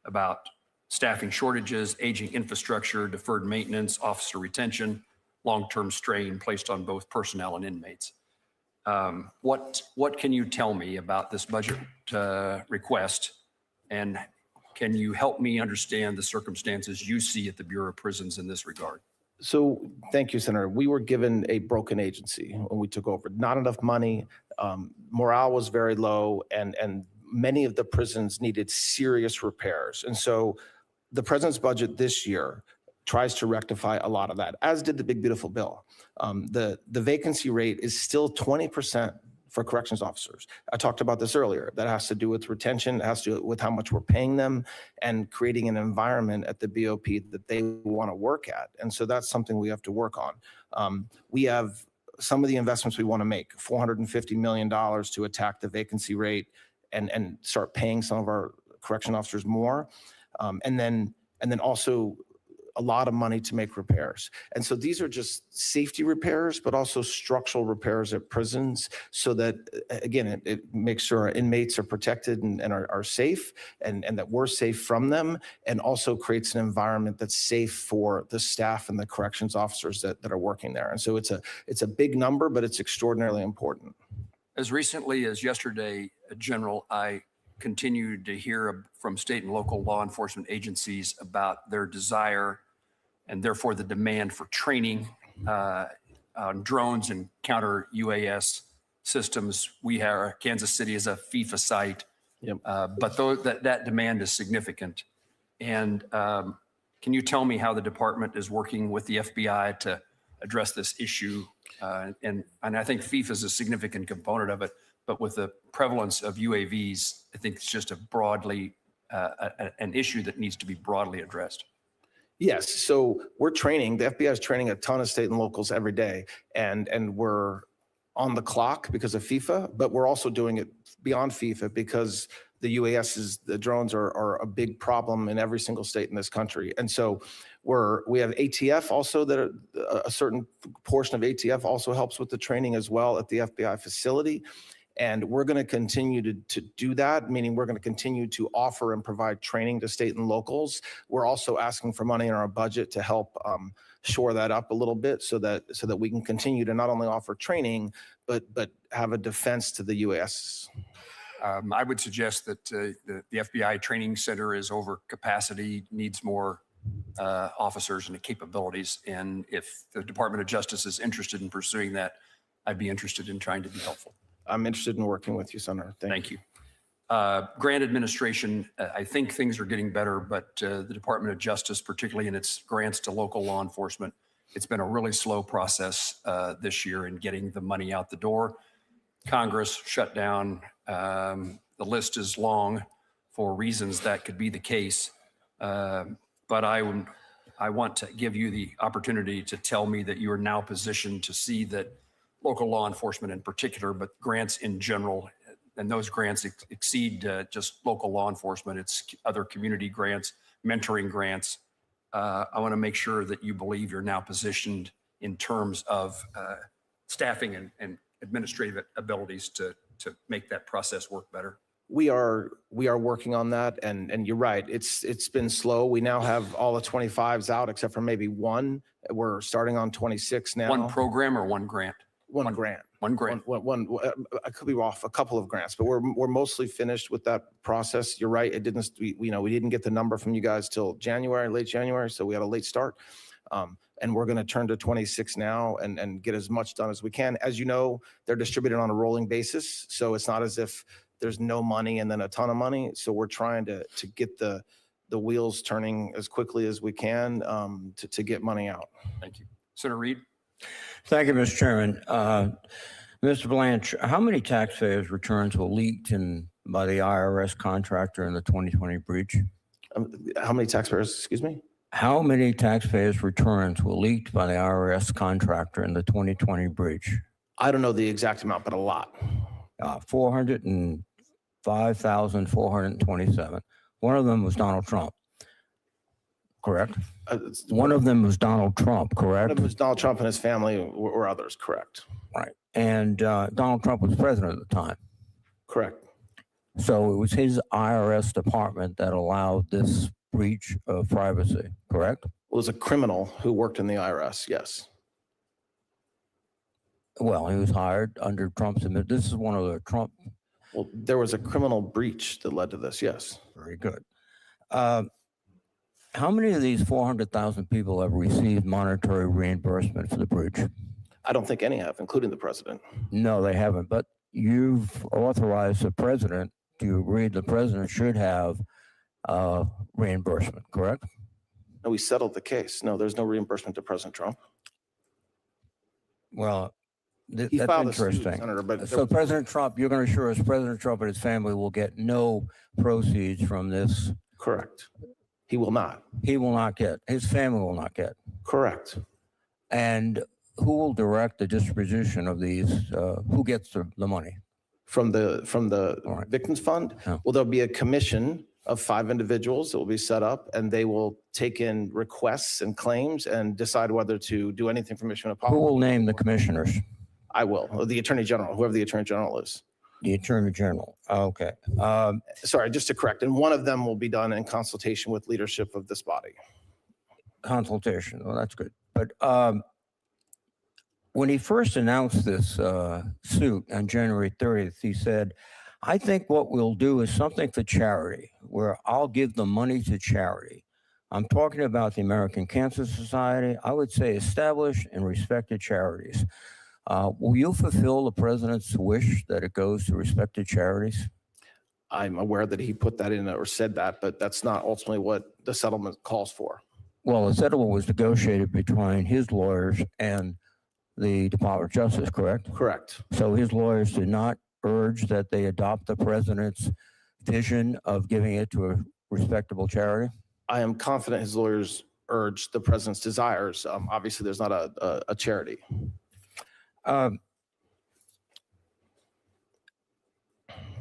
about staffing shortages, aging infrastructure, deferred maintenance, officer retention, long-term strain placed on both personnel and inmates. What can you tell me about this budget request, and can you help me understand the circumstances you see at the Bureau of Prisons in this regard? So thank you, Senator. We were given a broken agency when we took over. Not enough money, morale was very low, and many of the prisons needed serious repairs. And so the president's budget this year tries to rectify a lot of that, as did the big, beautiful bill. The vacancy rate is still 20% for corrections officers. I talked about this earlier. That has to do with retention. It has to do with how much we're paying them and creating an environment at the BOP that they want to work at. And so that's something we have to work on. We have some of the investments we want to make, $450 million to attack the vacancy rate and start paying some of our correction officers more. And then also a lot of money to make repairs. And so these are just safety repairs, but also structural repairs at prisons so that, again, it makes sure our inmates are protected and are safe and that we're safe from them, and also creates an environment that's safe for the staff and the corrections officers that are working there. And so it's a big number, but it's extraordinarily important. As recently as yesterday, General, I continued to hear from state and local law enforcement agencies about their desire and therefore the demand for training on drones and counter UAS systems. Kansas City is a FIFA site, Yep. but that demand is significant. And can you tell me how the department is working with the FBI to address this issue? And I think FIFA is a significant component of it, but with the prevalence of UAVs, I think it's just an issue that needs to be broadly addressed. Yes, so we're training, the FBI is training a ton of state and locals every day, and we're on the clock because of FIFA, but we're also doing it beyond FIFA because the UASs, the drones are a big problem in every single state in this country. And so we have ATF also, that a certain portion of ATF also helps with the training as well at the FBI facility. And we're going to continue to do that, meaning we're going to continue to offer and provide training to state and locals. We're also asking for money in our budget to help shore that up a little bit so that we can continue to not only offer training, but have a defense to the UAS. I would suggest that the FBI training center is over capacity, needs more officers and capabilities. And if the Department of Justice is interested in pursuing that, I'd be interested in trying to be helpful. I'm interested in working with you, Senator. Thank you. Grant administration, I think things are getting better, but the Department of Justice, particularly in its grants to local law enforcement, it's been a really slow process this year in getting the money out the door. Congress shut down. The list is long for reasons that could be the case. But I want to give you the opportunity to tell me that you are now positioned to see that local law enforcement in particular, but grants in general, and those grants exceed just local law enforcement. It's other community grants, mentoring grants. I want to make sure that you believe you're now positioned in terms of staffing and administrative abilities to make that process work better. We are working on that, and you're right. It's been slow. We now have all the 25s out except for maybe one. We're starting on 26 now. One program or one grant? One grant. One grant. I could be off a couple of grants, but we're mostly finished with that process. You're right. We didn't get the number from you guys till January, late January, so we had a late start. And we're going to turn to 26 now and get as much done as we can. As you know, they're distributed on a rolling basis, so it's not as if there's no money and then a ton of money. So we're trying to get the wheels turning as quickly as we can to get money out. Thank you. Senator Reed. Thank you, Mr. Chairman. Mr. Blanche, how many taxpayers' returns were leaked by the IRS contractor in the 2020 breach? How many taxpayers, excuse me? How many taxpayers' returns were leaked by the IRS contractor in the 2020 breach? I don't know the exact amount, but a lot. 405,427. One of them was Donald Trump, correct? One of them was Donald Trump, One correct? of them was Donald Trump and his family or others, correct? Right. And Donald Trump was president at the time. Correct. So it was his IRS department that allowed this breach of privacy, correct? It was a criminal who worked in the IRS, yes. Well, he was hired under Trump's admin. This is one of the Trump. Well, there was a criminal breach that led to this, yes. Very good. How many of these 400,000 people have received monetary reimbursement for the breach? I don't think any have, including the president. No, they haven't. But you've authorized the president to agree the president should have reimbursement, correct? No, we settled the case. No, there's no reimbursement to President Trump. Well, He that's filed a suit, interesting. Senator, but So President Trump, you're going to assure us President Trump and his family will get no proceeds from this? correct. He will not. He will not get, his family will not get. Correct. And who will direct the distribution of these? Who gets the money? From the All right. Victims Fund, Yeah. well, there'll be a commission of 5 individuals that will be set up, and they will take in requests and claims and decide whether to do anything from mission of Who policy. will name the commissioners? I will, or the Attorney General, whoever the Attorney General is. The Attorney General. Okay. Sorry, just to correct, and one of them will be done in consultation with leadership of this body. Consultation. Well, that's good. But when he first announced this suit on January 30th, he said, I think what we'll do is something for charity, where I'll give the money to charity. I'm talking about the American Cancer Society. I would say established and respected charities. Will you fulfill the president's wish that it goes to respected charities? I'm aware that he put that in or said that, but that's not ultimately what the settlement calls for. Well, the settlement was negotiated between his lawyers and the Department of Justice, correct? Correct. So his lawyers did not urge that they adopt the president's vision of giving it to a respectable charity? I am confident his lawyers urged the president's desires. Obviously, there's not a charity.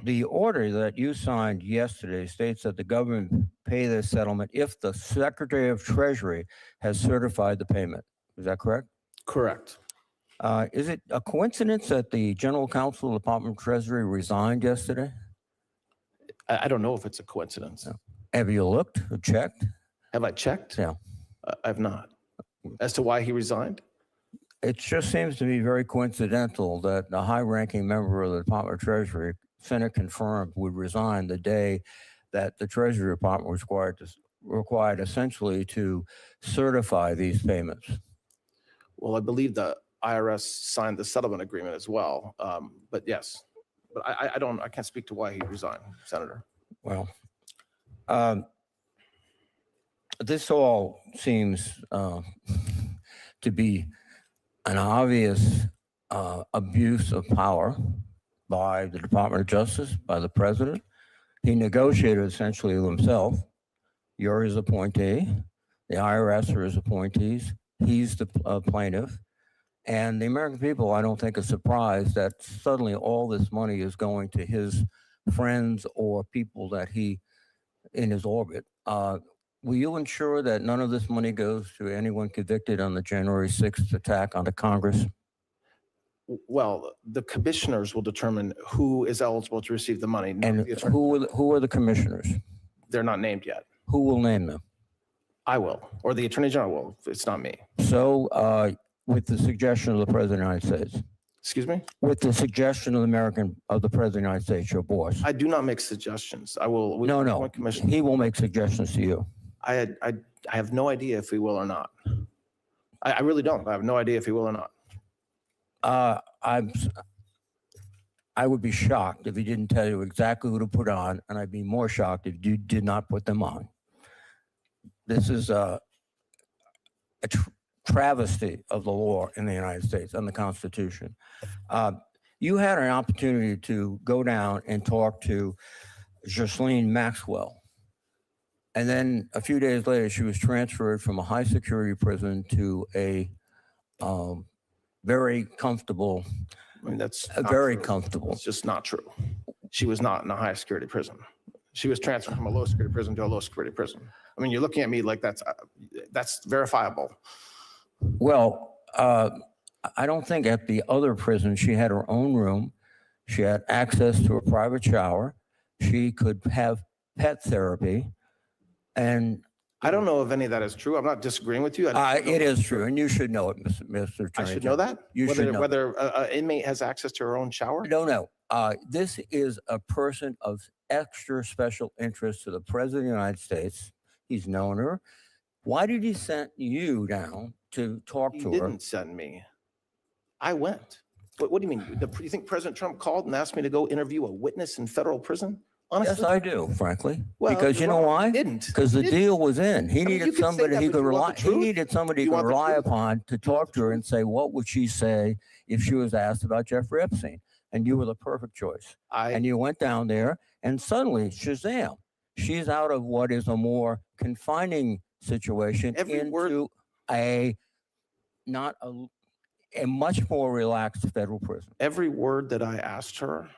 The order that you signed yesterday states that the government pay this settlement if the Secretary of Treasury has certified the payment. Is that correct? Correct. Is it a coincidence that the General Counsel of the Department of Treasury resigned yesterday? I don't know if it's a coincidence. Have you looked or checked? Have I checked? Yeah. I have not. As to why he resigned? It just seems to be very coincidental that a high-ranking member of the Department of Treasury, Senate confirmed, would resign the day that the Treasury Department was required essentially to certify these payments. Well, I believe the IRS signed the settlement agreement as well. But yes, but I can't speak to why he resigned, Senator. Well, this all seems to be an obvious abuse of power by the Department of Justice, by the president. He negotiated essentially with himself. You're his appointee. The IRS are his appointees. He's the plaintiff. And the American people, I don't think, are surprised that suddenly all this money is going to his friends or people that he in his orbit. Will you ensure that none of this money goes to anyone convicted on the January 6th attack on the Congress? Well, the commissioners will determine who is eligible to receive the money. not And the attorney. who are the commissioners? They're not named yet. Who will name them? I will, or the Attorney General will. It's not me. So with the suggestion of the President of the United States, Excuse me? with the suggestion of the President of the United States, your boss. I do not make suggestions. I will. we No, will no, appoint commission- he will make suggestions to you. I have no idea if he will or not. I really don't. I have no idea if he will or not. I would be shocked if he didn't tell you exactly who to put on, and I'd be more shocked if you did not put them on. This is a travesty of the law in the United States and the Constitution. You had an opportunity to go down and talk to Ghislaine Maxwell. And then a few days later, she was transferred from a high security prison to a very comfortable I mean, that's not very true. comfortable. It's just not true. She was not in a high security prison. She was transferred from a low security prison to a low security prison. I mean, you're looking at me like that's verifiable. Well, I don't think at the other prison she had her own room. She had access to a private shower. She could have pet therapy. And I don't know if any of that is true. I'm not disagreeing with you. it is true. And you should know it, Mr. Attorney I should know General. that? You should know. Whether an inmate has access to her own shower? No. This is a person of extra special interest to the President of the United States. He's known her. Why did he send you down to talk He to her? didn't send me. I went. What do you mean? You think President Trump called and asked me to go interview a witness in federal prison? Honestly, Yes, I do, frankly. Well, Because you know well, why? I didn't. Because the Didn't. deal was in. He I mean, you needed could say somebody that, he but could you want rely. the He truth? needed somebody he You could want the rely truth? upon to talk to her and say, what would she say if she was asked about Jeffrey Epstein? And you were the perfect choice. And you went down there, and suddenly, shazam! She's out of what is a more confining situation Every word- into a much more relaxed federal prison. Every word that I asked her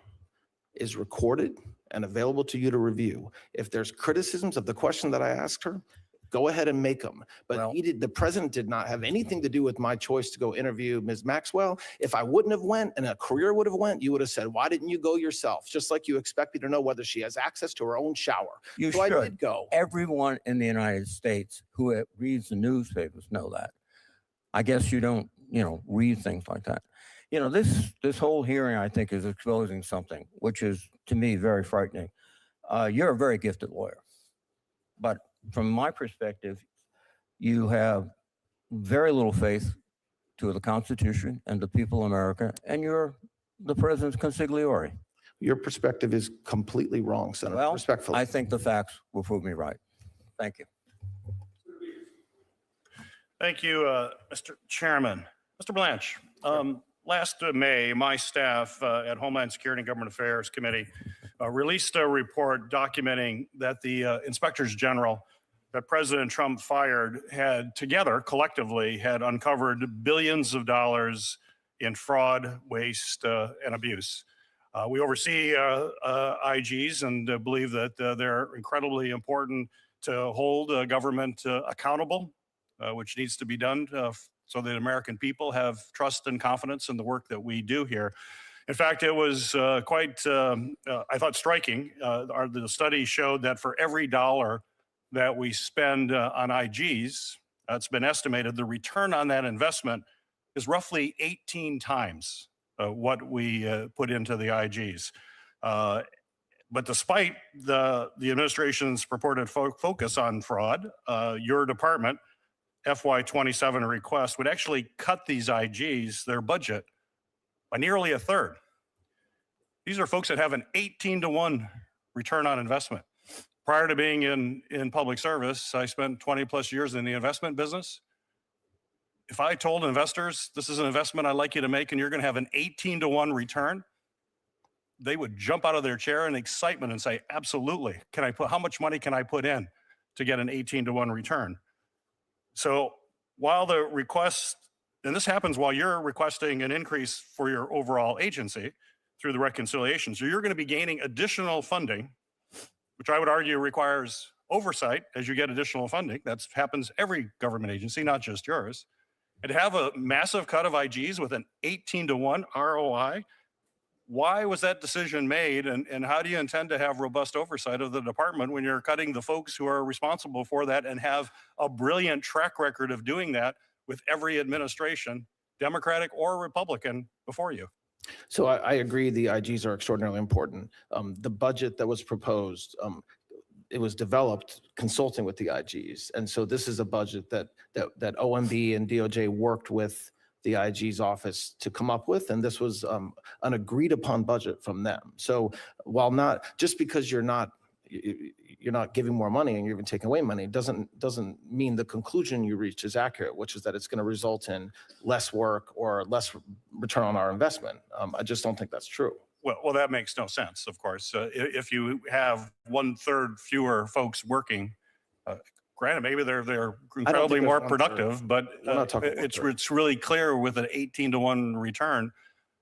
is recorded and available to you to review. If there's criticisms of the question that I asked her, go ahead and make them. But Well- the president did not have anything to do with my choice to go interview Ms. Maxwell. If I wouldn't have went and a career would have went, you would have said, why didn't you go yourself? Just like you expect me to know whether she has access to her own shower. You So I should. did go. Everyone in the United States who reads the newspapers know that. I guess you don't, read things like that. This whole hearing, I think, is exposing something, which is, to me, very frightening. You're a very gifted lawyer. But from my perspective, you have very little faith to the Constitution and the people of America, and you're the president's consigliere. Your perspective is completely wrong, Senator, Well, respectfully. I think the facts will prove me right. Thank you. Thank you, Mr. Chairman. Mr. Blanche, last May, my staff at Homeland Security and Government Affairs Committee released a report documenting that the inspectors general that President Trump fired had together, collectively, had uncovered billions of dollars in fraud, waste, and abuse. We oversee IGs and believe that they're incredibly important to hold government accountable, which needs to be done so that American people have trust and confidence in the work that we do here. In fact, it was quite, I thought, striking. The study showed that for every dollar that we spend on IGs, it's been estimated the return on that investment is roughly 18 times what we put into the IGs. But despite the administration's purported focus on fraud, your department, FY27 request would actually cut these IGs, their budget, by nearly a third. These are folks that have an 18-to-1 return on investment. Prior to being in public service, I spent 20 plus years in the investment business. If I told investors, this is an investment I'd like you to make and you're going to have an 18-to-1 return, they would jump out of their chair in excitement and say, absolutely. How much money can I put in to get an 18-to-1 return? So while the request, and this happens while you're requesting an increase for your overall agency through the reconciliation, so you're going to be gaining additional funding, which I would argue requires oversight as you get additional funding. That happens every government agency, not just yours. And to have a massive cut of IGs with an 18-to-1 ROI, why was that decision made? And how do you intend to have robust oversight of the department when you're cutting the folks who are responsible for that and have a brilliant track record of doing that with every administration, Democratic or Republican, before you? So I agree the IGs are extraordinarily important. The budget that was proposed, it was developed consulting with the IGs. And so this is a budget that OMB and DOJ worked with the IG's office to come up with, and this was an agreed upon budget from them. So while not, just because you're not giving more money and you're even taking away money, doesn't mean the conclusion you reached is accurate, which is that it's going to result in less work or less return on our investment. I just don't think that's true. Well, that makes no sense, of course. If you have 1/3 fewer folks working, granted, maybe they're incredibly more productive, but it's really clear with an 18-to-1 return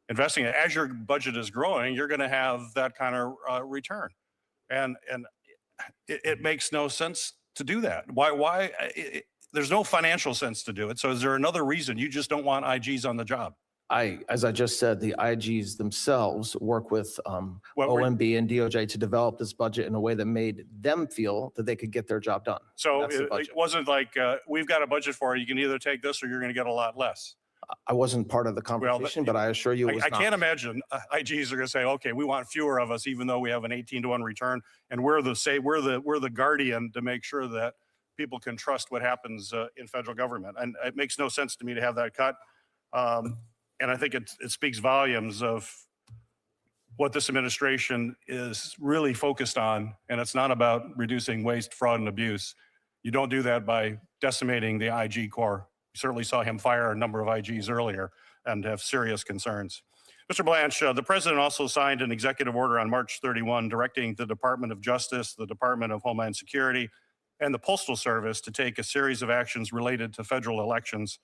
investing it. As your budget is growing, you're going to have that kind of return. And it makes no sense to do that. Why? There's no financial sense to do it. So is there another reason you just don't want IGs on the job? As I just said, the IGs themselves work with OMB and DOJ to develop this budget in a way that made them feel that they could get their job done. So That's the it budget. wasn't like, we've got a budget for it. You can either take this or you're going to get a lot less. I wasn't part of the conversation, but I assure you it was I not. can't imagine IGs are going to say, okay, we want fewer of us, even though we have an 18-to-1 return. And we're the guardian to make sure that people can trust what happens in federal government. And it makes no sense to me to have that cut. And I think it speaks volumes of what this administration is really focused on. And it's not about reducing waste, fraud, and abuse. You don't do that by decimating the IG Corps. You certainly saw him fire a number of IGs earlier and have serious concerns. Mr. Blanche, the president also signed an executive order on March 31 directing the Department of Justice, the Department of Homeland Security, and the Postal Service to take a series of actions related to federal elections,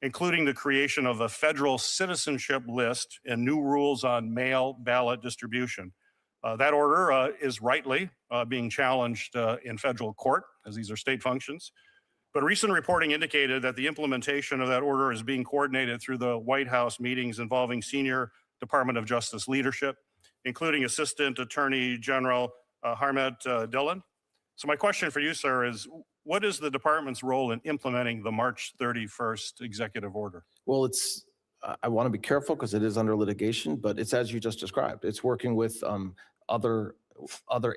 including the creation of a federal citizenship list and new rules on mail ballot distribution. That order is rightly being challenged in federal court, as these are state functions. But recent reporting indicated that the implementation of that order is being coordinated through the White House meetings involving senior Department of Justice leadership, including Assistant Attorney General Harmet Dillon. So my question for you, sir, is what is the department's role in implementing the March 31st executive order? Well, I want to be careful because it is under litigation, but it's as you just described. It's working with other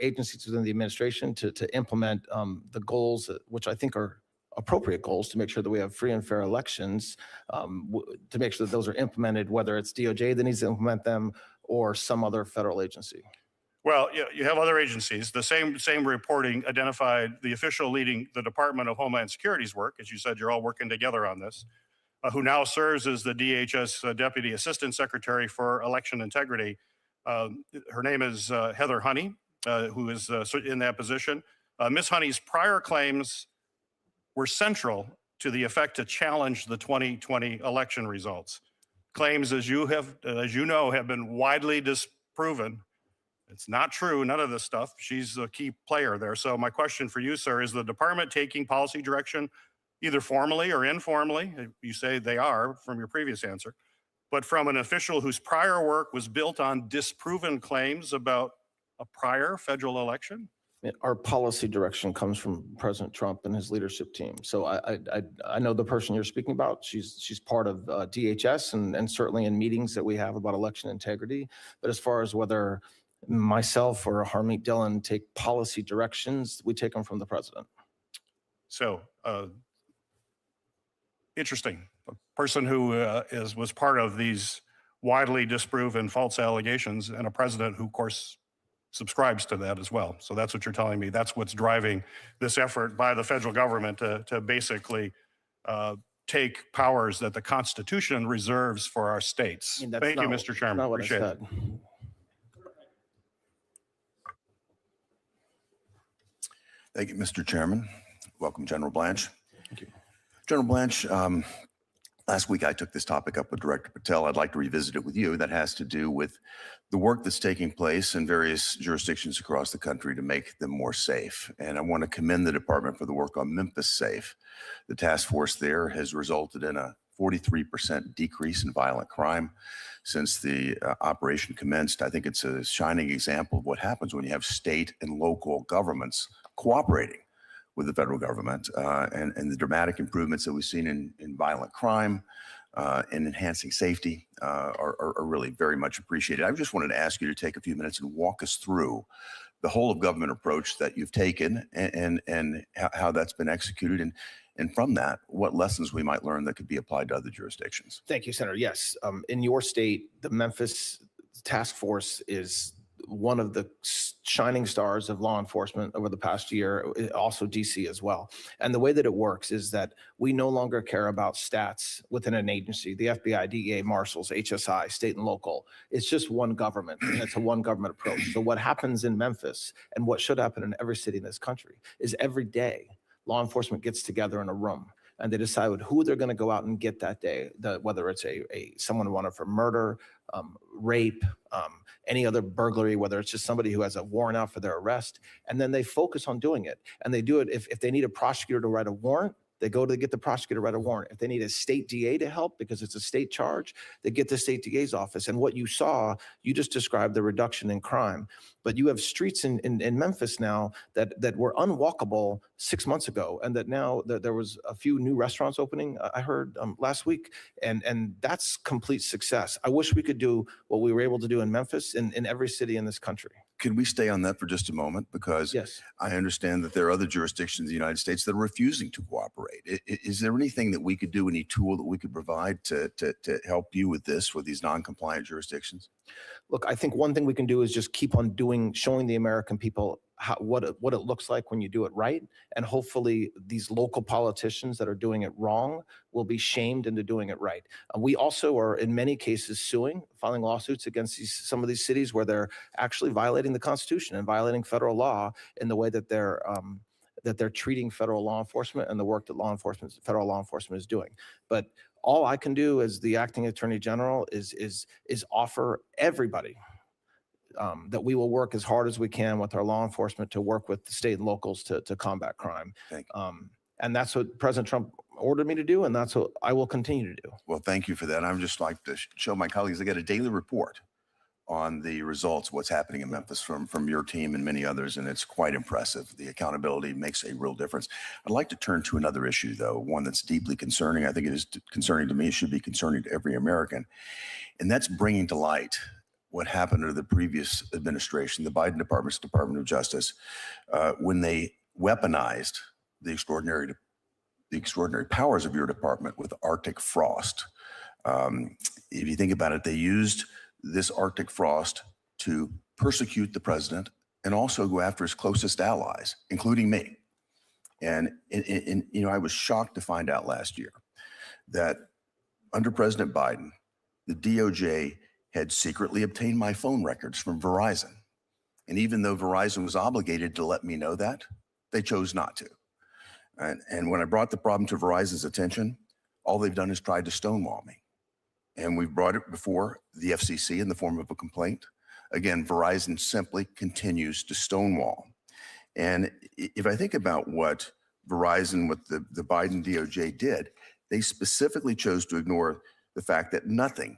agencies within the administration to implement the goals, which I think are appropriate goals, to make sure that we have free and fair elections, to make sure that those are implemented, whether it's DOJ that needs to implement them or some other federal agency. Well, you have other agencies. The same reporting identified the official leading the Department of Homeland Security's work. As you said, you're all working together on this, who now serves as the DHS Deputy Assistant Secretary for Election Integrity. Her name is Heather Honey, who is in that position. Ms. Honey's prior claims were central to the effect to challenge the 2020 election results. Claims, as you know, have been widely disproven. It's not true, none of this stuff. She's a key player there. So my question for you, sir, is the department taking policy direction, either formally or informally? You say they are from your previous answer, but from an official whose prior work was built on disproven claims about a prior federal election? Our policy direction comes from President Trump and his leadership team. So I know the person you're speaking about. She's part of DHS and certainly in meetings that we have about election integrity. But as far as whether myself or Harmeet Dillon take policy directions, we take them from the president. So interesting. A person who was part of these widely disproven false allegations and a president who, of course, subscribes to that as well. So that's what you're telling me. That's what's driving this effort by the federal government to basically take powers that the Constitution reserves for our states. Thank you, Mr. Chairman. Appreciate it. Thank you, Mr. Chairman. Welcome, General Blanche. Thank you. General Blanche, last week I took this topic up with Director Patel. I'd like to revisit it with you. That has to do with the work that's taking place in various jurisdictions across the country to make them more safe. And I want to commend the department for the work on Memphis Safe. The task force there has resulted in a 43% decrease in violent crime since the operation commenced. I think it's a shining example of what happens when you have state and local governments cooperating with the federal government, and the dramatic improvements that we've seen in violent crime and enhancing safety are really very much appreciated. I just wanted to ask you to take a few minutes and walk us through the whole of government approach that you've taken and how that's been executed, and from that, what lessons we might learn that could be applied to other jurisdictions. Thank you, Senator. Yes, in your state, the Memphis Task Force is one of the shining stars of law enforcement over the past year, also DC as well. And the way that it works is that we no longer care about stats within an agency, the FBI, DEA, Marshals, HSI, state and local. It's just one government, and it's a one government approach. So what happens in Memphis and what should happen in every city in this country is every day law enforcement gets together in a room and they decide who they're going to go out and get that day, whether it's someone wanted for murder, rape, any other burglary, whether it's just somebody who has a warrant out for their arrest, and then they focus on doing it. And they do it if they need a prosecutor to write a warrant, they go to get the prosecutor to write a warrant. If they need a state DA to help because it's a state charge, they get the state DA's office. And what you saw, you just described the reduction in crime. But you have streets in Memphis now that were unwalkable 6 months ago, and that now there was a few new restaurants opening, I heard last week, and that's complete success. I wish we could do what we were able to do in Memphis in every city in this country. Could we stay on that for just a moment? Because Yes. I understand that there are other jurisdictions in the United States that are refusing to cooperate. Is there anything that we could do, any tool that we could provide to help you with this, with these non-compliant jurisdictions? Look, I think one thing we can do is just keep on showing the American people what it looks like when you do it right. And hopefully these local politicians that are doing it wrong will be shamed into doing it right. We also are in many cases filing lawsuits against some of these cities where they're actually violating the Constitution and violating federal law in the way that they're treating federal law enforcement and the work that federal law enforcement is doing. But all I can do as the acting attorney general is offer everybody that we will work as hard as we can with our law enforcement to work with the state and locals to combat crime. Thank you. And that's what President Trump ordered me to do, and that's what I will continue to do. Well, thank you for that. I would just like to show my colleagues, they get a daily report on the results, what's happening in Memphis from your team and many others, and it's quite impressive. The accountability makes a real difference. I'd like to turn to another issue, though, one that's deeply concerning. I think it is concerning to me. It should be concerning to every American, and that's bringing to light what happened under the previous administration, the Biden Department of Justice, when they weaponized the extraordinary powers of your department with Arctic frost. If you think about it, they used this Arctic frost to persecute the president and also go after his closest allies, including me. And I was shocked to find out last year that under President Biden, the DOJ had secretly obtained my phone records from Verizon. And even though Verizon was obligated to let me know that, they chose not to. And when I brought the problem to Verizon's attention, all they've done is tried to stonewall me. And we've brought it before the FCC in the form of a complaint. Again, Verizon simply continues to stonewall. And if I think about what Verizon with the Biden DOJ did, they specifically chose to ignore the fact that nothing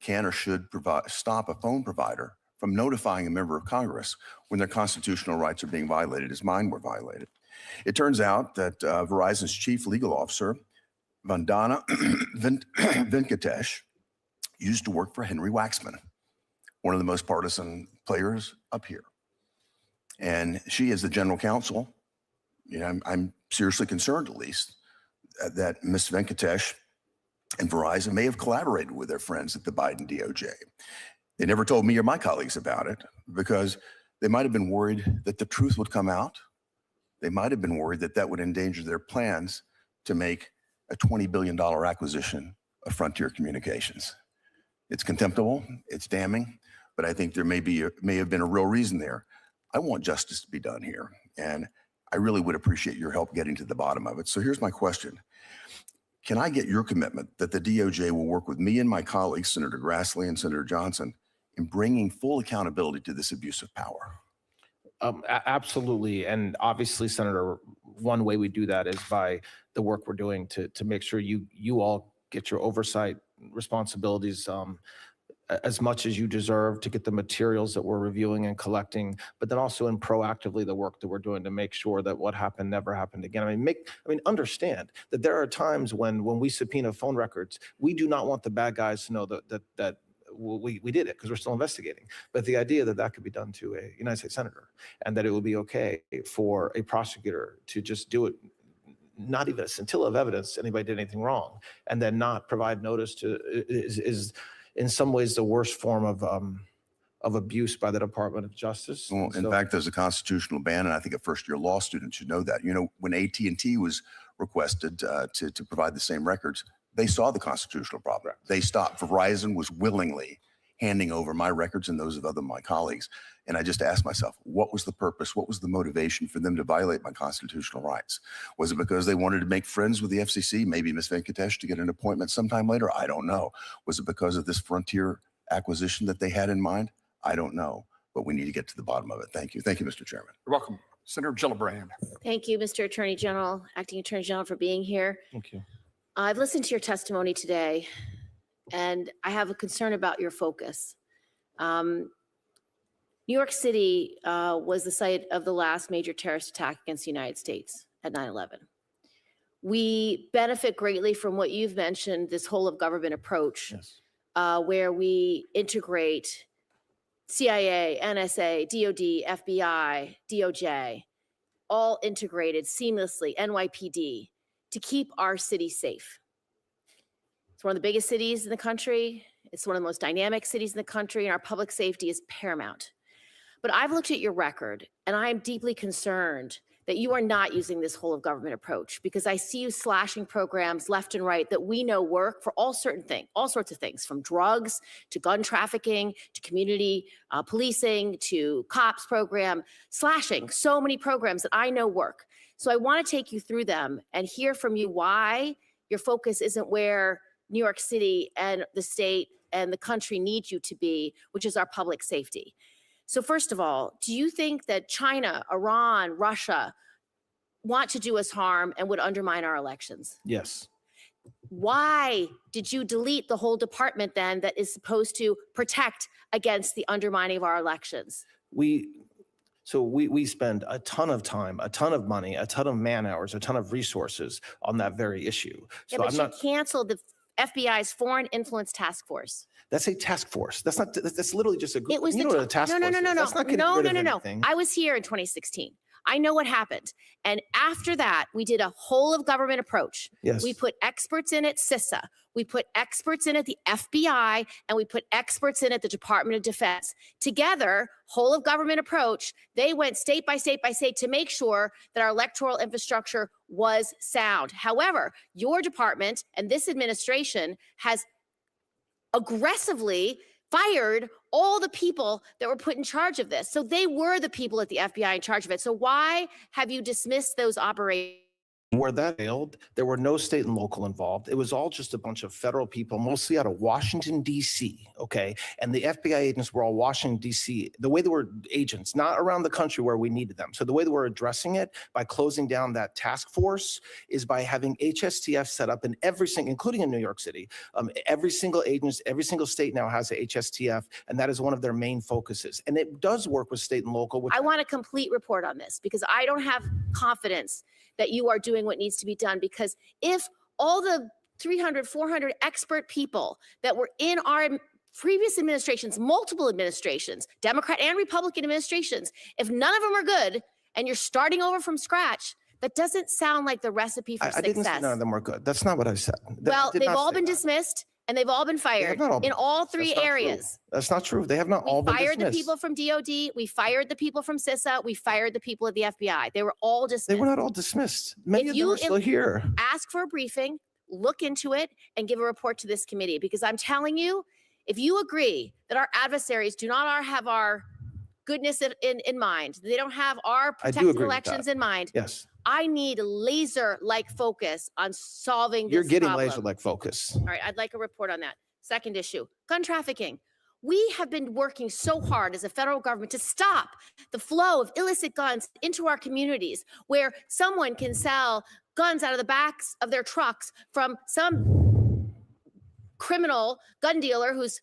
can or should stop a phone provider from notifying a member of Congress when their constitutional rights are being violated, as mine were violated. It turns out that Verizon's chief legal officer, Vandana Venkatesh, used to work for Henry Waxman, one of the most partisan players up here. And she is the general counsel. I'm seriously concerned, at least, that Ms. Venkatesh and Verizon may have collaborated with their friends at the Biden DOJ. They never told me or my colleagues about it because they might have been worried that the truth would come out. They might have been worried that that would endanger their plans to make a $20 billion acquisition of Frontier Communications. It's contemptible, it's damning, but I think there may have been a real reason there. I want justice to be done here, and I really would appreciate your help getting to the bottom of it. So here's my question. Can I get your commitment that the DOJ will work with me and my colleagues, Senator Grassley and Senator Johnson, in bringing full accountability to this abuse of power? Absolutely. And obviously, Senator, one way we do that is by the work we're doing to make sure you all get your oversight responsibilities as much as you deserve, to get the materials that we're reviewing and collecting, but then also in proactively the work that we're doing to make sure that what happened never happened again. Understand that there are times when we subpoena phone records, we do not want the bad guys to know that we did it because we're still investigating. But the idea that could be done to a United States senator and that it would be okay for a prosecutor to just do it, not even a scintilla of evidence anybody did anything wrong, and then not provide notice to is in some ways the worst form of abuse by the Department of Justice. Well, in fact, there's a constitutional ban, and I think a first-year law student should know that. When AT&T was requested to provide the same records, they saw the constitutional problem. They stopped. Verizon was willingly handing over my records and those of other my colleagues. And I just asked myself, what was the purpose? What was the motivation for them to violate my constitutional rights? Was it because they wanted to make friends with the FCC, maybe Ms. Venkatesh, to get an appointment sometime later? I don't know. Was it because of this Frontier acquisition that they had in mind? I don't know, but we need to get to the bottom of it. Thank you. Thank you, Mr. Chairman. You're welcome. Senator Gillibrand. Thank you, Mr. Attorney General, Acting Attorney General, for being here. Thank you. I've listened to your testimony today, and I have a concern about your focus. New York City was the site of the last major terrorist attack against the United States at 9/11. We benefit greatly from what you've mentioned, this whole of government approach, where we integrate CIA, NSA, DOD, FBI, DOJ, all integrated seamlessly, NYPD, to keep our city safe. It's one of the biggest cities in the country. It's one of the most dynamic cities in the country, and our public safety is paramount. But I've looked at your record, and I am deeply concerned that you are not using this whole of government approach, because I see you slashing programs left and right that we know work for all sorts of things, from drugs to gun trafficking to community policing to cops program, slashing so many programs that I know work. So I want to take you through them and hear from you why your focus isn't where New York City and the state and the country need you to be, which is our public safety. So first of all, do you think that China, Iran, Russia want to do us harm and would undermine our elections? Yes. Why did you delete the whole department then that is supposed to protect against the undermining of our elections? We spend a ton of time, a ton of money, a ton of man hours, a ton of resources on that very issue. Yeah, So but you canceled the FBI's Foreign Influence Task Force. that's a task force. That's literally just a group. It was you the know what a task force is. That's not getting rid of anything. I was here in 2016. I know what happened. And after that, we did a whole of government approach. Yes. We put experts in at CISA. We put experts in at the FBI, and we put experts in at the Department of Defense. Together, whole of government approach, they went state by state by state to make sure that our electoral infrastructure was sound. However, your department and this administration has aggressively fired all the people that were put in charge of this. So they were the people at the FBI in charge of it. So why have you dismissed those operations? Where that failed, there were no state and local involved. It was all just a bunch of federal people, mostly out of Washington, D.C., okay? And the FBI agents were all Washington, D.C. The way they were agents, not around the country where we needed them. So the way that we're addressing it by closing down that task force is by having HSTF set up in every single, including in New York City. Every single agency, every single state now has a HSTF, and that is one of their main focuses. And it does work with state and local. I want a complete report on this, because I don't have confidence that you are doing what needs to be done. Because if all the 300, 400 expert people that were in our previous administrations, multiple administrations, Democrat and Republican administrations, if none of them are good and you're starting over from scratch, that doesn't sound like the recipe for I success. didn't say none of them were good. That's not what I said. Well, they've all been dismissed, and they've all been fired in all three areas. That's not true. They have not all been Fired dismissed. the people from DOD. We fired the people from CISA. We fired the people at the FBI. They were all dismissed. They were not all dismissed. Many of them are still here. Ask for a briefing, look into it, and give a report to this committee. Because I'm telling you, if you agree that our adversaries do not have our goodness in mind, they don't have our protected elections in mind. Yes. I need laser-like focus on solving this You're getting problem. laser-like focus. All right, I'd like a report on that. Second issue, gun trafficking. We have been working so hard as a federal government to stop the flow of illicit guns into our communities, where someone can sell guns out of the backs of their trucks from some criminal gun dealer who's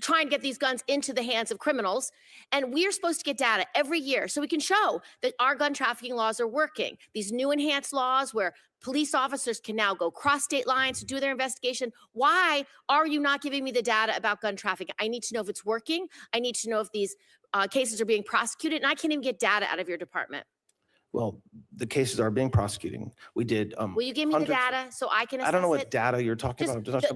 trying to get these guns into the hands of criminals. And we're supposed to get data every year so we can show that our gun trafficking laws are working. These new enhanced laws where police officers can now go cross state lines to do their investigation. Why are you not giving me the data about gun trafficking? I need to know if it's working. I need to know if these cases are being prosecuted, and I can't even get data out of your department. Well, the cases are being prosecuted. We did. Will you give me the data so I can assess it? I don't know what data you're talking Just about.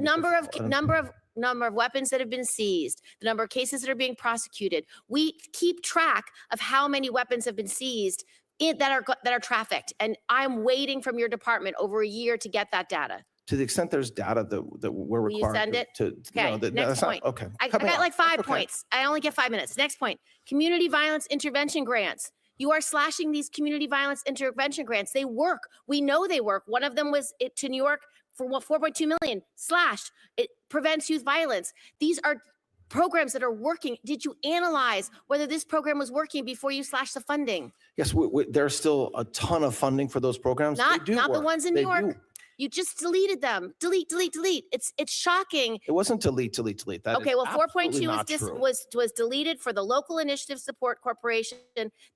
the number of weapons that have been seized, the number of cases that are being prosecuted. We keep track of how many weapons have been seized that are trafficked, and I'm waiting from your department over a year to get that data. To the extent there's data that we're Will you required send it? to Okay, no, next that's not- point. okay. I Cut me got off. like 5 That's okay. points. I only get 5 minutes. Next point, community violence intervention grants. You are slashing these community violence intervention grants. They work. We know they work. One of them was to New York for 4.2 million, slashed. It prevents youth violence. These are programs that are working. Did you analyze whether this program was working before you slashed the funding? Yes, there's still a ton of funding for those programs. They Not do the work. ones in They New York. do. You just deleted them. Delete, delete, delete. It's shocking. It wasn't delete. That Okay, is well, 4.2 absolutely not true. was deleted for the Local Initiative Support Corporation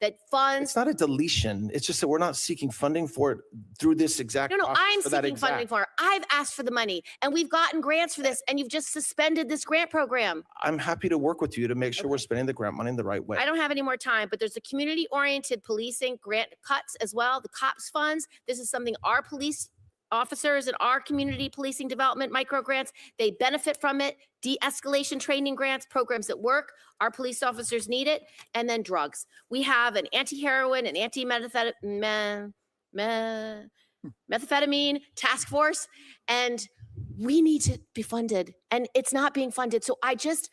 that funds. It's not a deletion. It's just that we're not seeking funding for it through this exact No, process I'm for that seeking funding exact. for it. I've asked for the money and we've gotten grants for this and you've just suspended this grant program. I'm happy to work with you to make sure we're spending the grant money in the right way. I don't have any more time, but there's a community-oriented policing grant cuts as well, the COPS funds. This is something our police officers and our community policing development micro grants, they benefit from it. De-escalation training grants, programs that work. Our police officers need it. And then drugs. We have an anti-heroin and anti-methamphetamine task force, and we need to be funded, and it's not being funded. So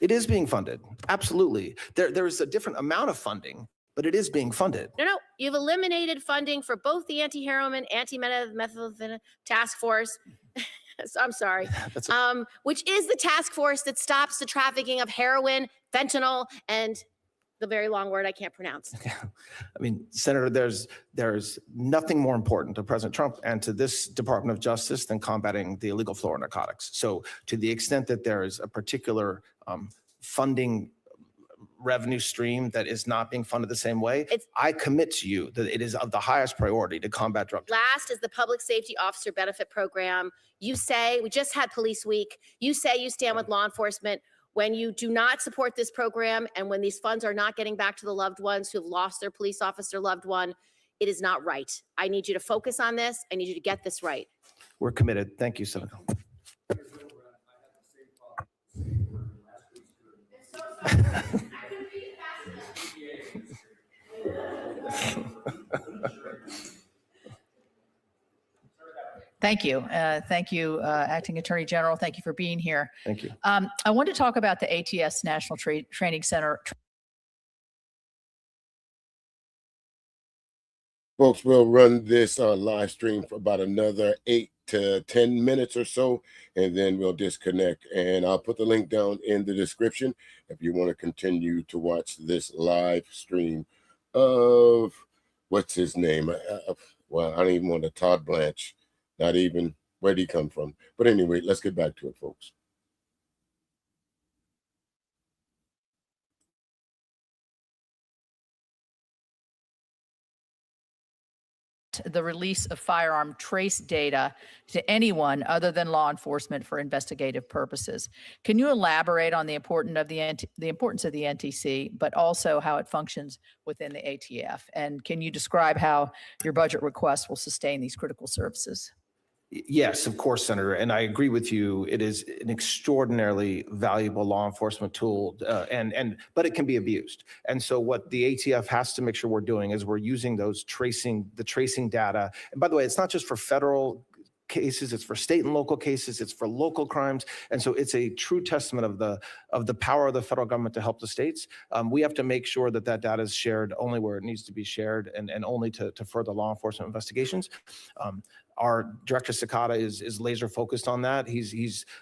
It is being funded. Absolutely. There's a different amount of funding, but it is being funded. No, you've eliminated funding for both the anti-heroin, anti-methamphetamine task force. So I'm sorry. Which is the task force that stops the trafficking of heroin, fentanyl, and the very long word I can't pronounce. I mean, Senator, there's nothing more important to President Trump and to this Department of Justice than combating the illegal flow of narcotics. So to the extent that there is a particular funding revenue stream that is not being funded the same way, I commit to you that it is of the highest priority to combat drug trafficking. Last is the Public Safety Officer Benefit Program. You say, we just had Police Week. You say you stand with law enforcement. When you do not support this program and when these funds are not getting back to the loved ones who have lost their police officer loved one, it is not right. I need you to focus on this. I need you to get this right. We're committed. Thank you, Senator. Thank you. Thank you, Acting Attorney General. Thank you for being here. Thank you. I want to talk about the ATS National Training Center. Folks, we'll run this live stream for about another 8 to 10 minutes or so, and then we'll disconnect. And I'll put the link down in the description if you want to continue to watch this live stream of, what's his name? Well, I don't even want to, Todd Blanche. Not even, where'd he come from? But anyway, let's get back to it, folks. The release of firearm trace data to anyone other than law enforcement for investigative purposes. Can you elaborate on the importance of the NTC, but also how it functions within the ATF? And can you describe how your budget request will sustain these critical services? Yes, of course, Senator, and I agree with you. It is an extraordinarily valuable law enforcement tool, but it can be abused. And so what the ATF has to make sure we're doing is we're using the tracing data. And by the way, it's not just for federal cases, it's for state and local cases, it's for local crimes. And so it's a true testament of the power of the federal government to help the states. We have to make sure that that data is shared only where it needs to be shared and only to further law enforcement investigations. Our Director Sakata is laser focused on that.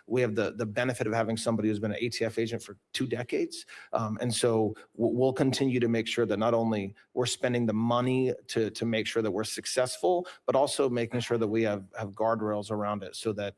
We have the benefit of having somebody who's been an ATF agent for 2 decades. And so we'll continue to make sure that not only we're spending the money to make sure that we're successful, but also making sure that we have guardrails around it so that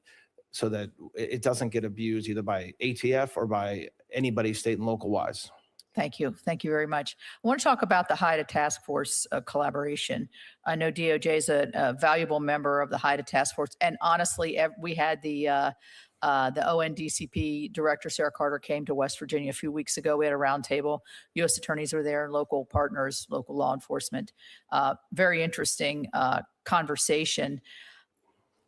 it doesn't get abused either by ATF or by anybody state and local wise. Thank you. Thank you very much. I want to talk about the HIDTA task force collaboration. I know DOJ is a valuable member of the HIDTA task force. And honestly, we had the ONDCP director, Sarah Carter, came to West Virginia a few weeks ago. We had a roundtable. U.S. attorneys were there, local partners, local law enforcement. Very interesting conversation.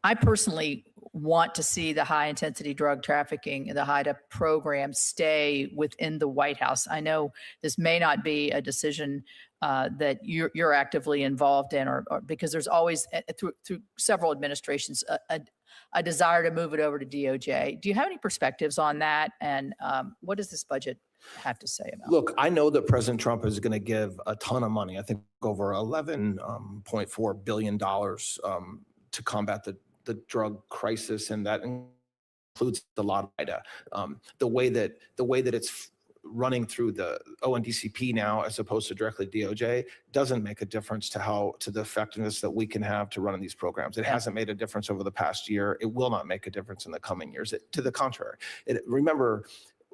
I personally want to see the high intensity drug trafficking, the HIDTA program stay within the White House. I know this may not be a decision that you're actively involved in, or because there's always through several administrations a desire to move it over to DOJ. Do you have any perspectives on that? And what does this budget have to say about it? Look, I know that President Trump is going to give a ton of money. I think over $11.4 billion to combat the drug crisis, and that includes the lot of data. The way that it's running through the ONDCP now, as opposed to directly DOJ, doesn't make a difference to the effectiveness that we can have to run these programs. It hasn't made a difference over the past year. It will not make a difference in the coming years. To the contrary, remember,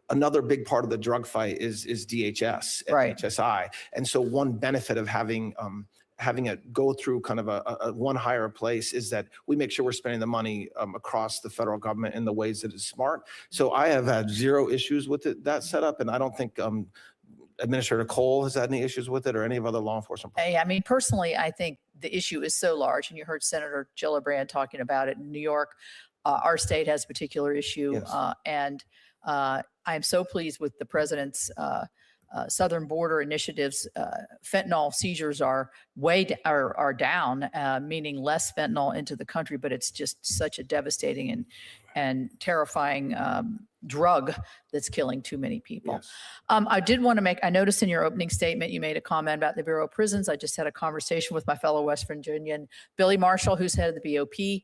another big part of the drug fight is DHS and Right. HSI. And so one benefit of having it go through kind of a one higher place is that we make sure we're spending the money across the federal government in the ways that is smart. So I have had zero issues with that setup, and I don't think Administrator Cole has had any issues with it or any of other law enforcement. Hey, I mean, personally, I think the issue is so large, and you heard Senator Gillibrand talking about it in New York. Our state has a particular issue, Yes. and I am so pleased with the president's southern border initiatives. Fentanyl seizures are are down, meaning less fentanyl into the country, but it's just such a devastating and terrifying drug that's killing too many people. Yes. I did want to I noticed in your opening statement, you made a comment about the Bureau of Prisons. I just had a conversation with my fellow West Virginian, Billy Marshall, who's head of the BOP.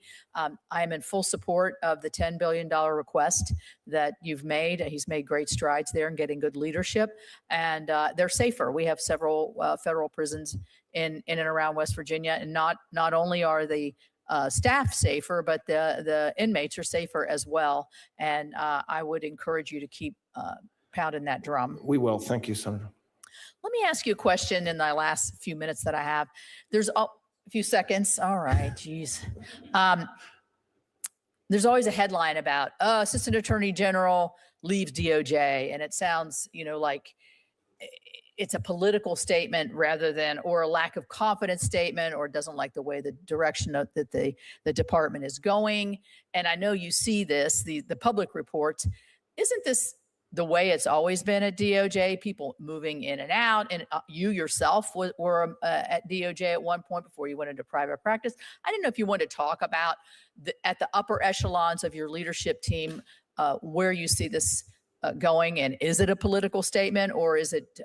I am in full support of the $10 billion request that you've made. He's made great strides there in getting good leadership, and they're safer. We have several federal prisons in and around West Virginia, and not only are the staff safer, but the inmates are safer as well. And I would encourage you to keep pounding that drum. We will. Thank you, Senator. Let me ask you a question in the last few minutes that I have. There's a few seconds. All right, geez. There's always a headline about Assistant Attorney General leaves DOJ, and it sounds, like it's a political statement rather than, or a lack of confidence statement, or doesn't like the way the direction that the department is going. And I know you see this, the public reports. Isn't this the way it's always been at DOJ? People moving in and out, and you yourself were at DOJ at one point before you went into private practice. I didn't know if you wanted to talk about at the upper echelons of your leadership team, where you see this going, and is it a political statement, or is it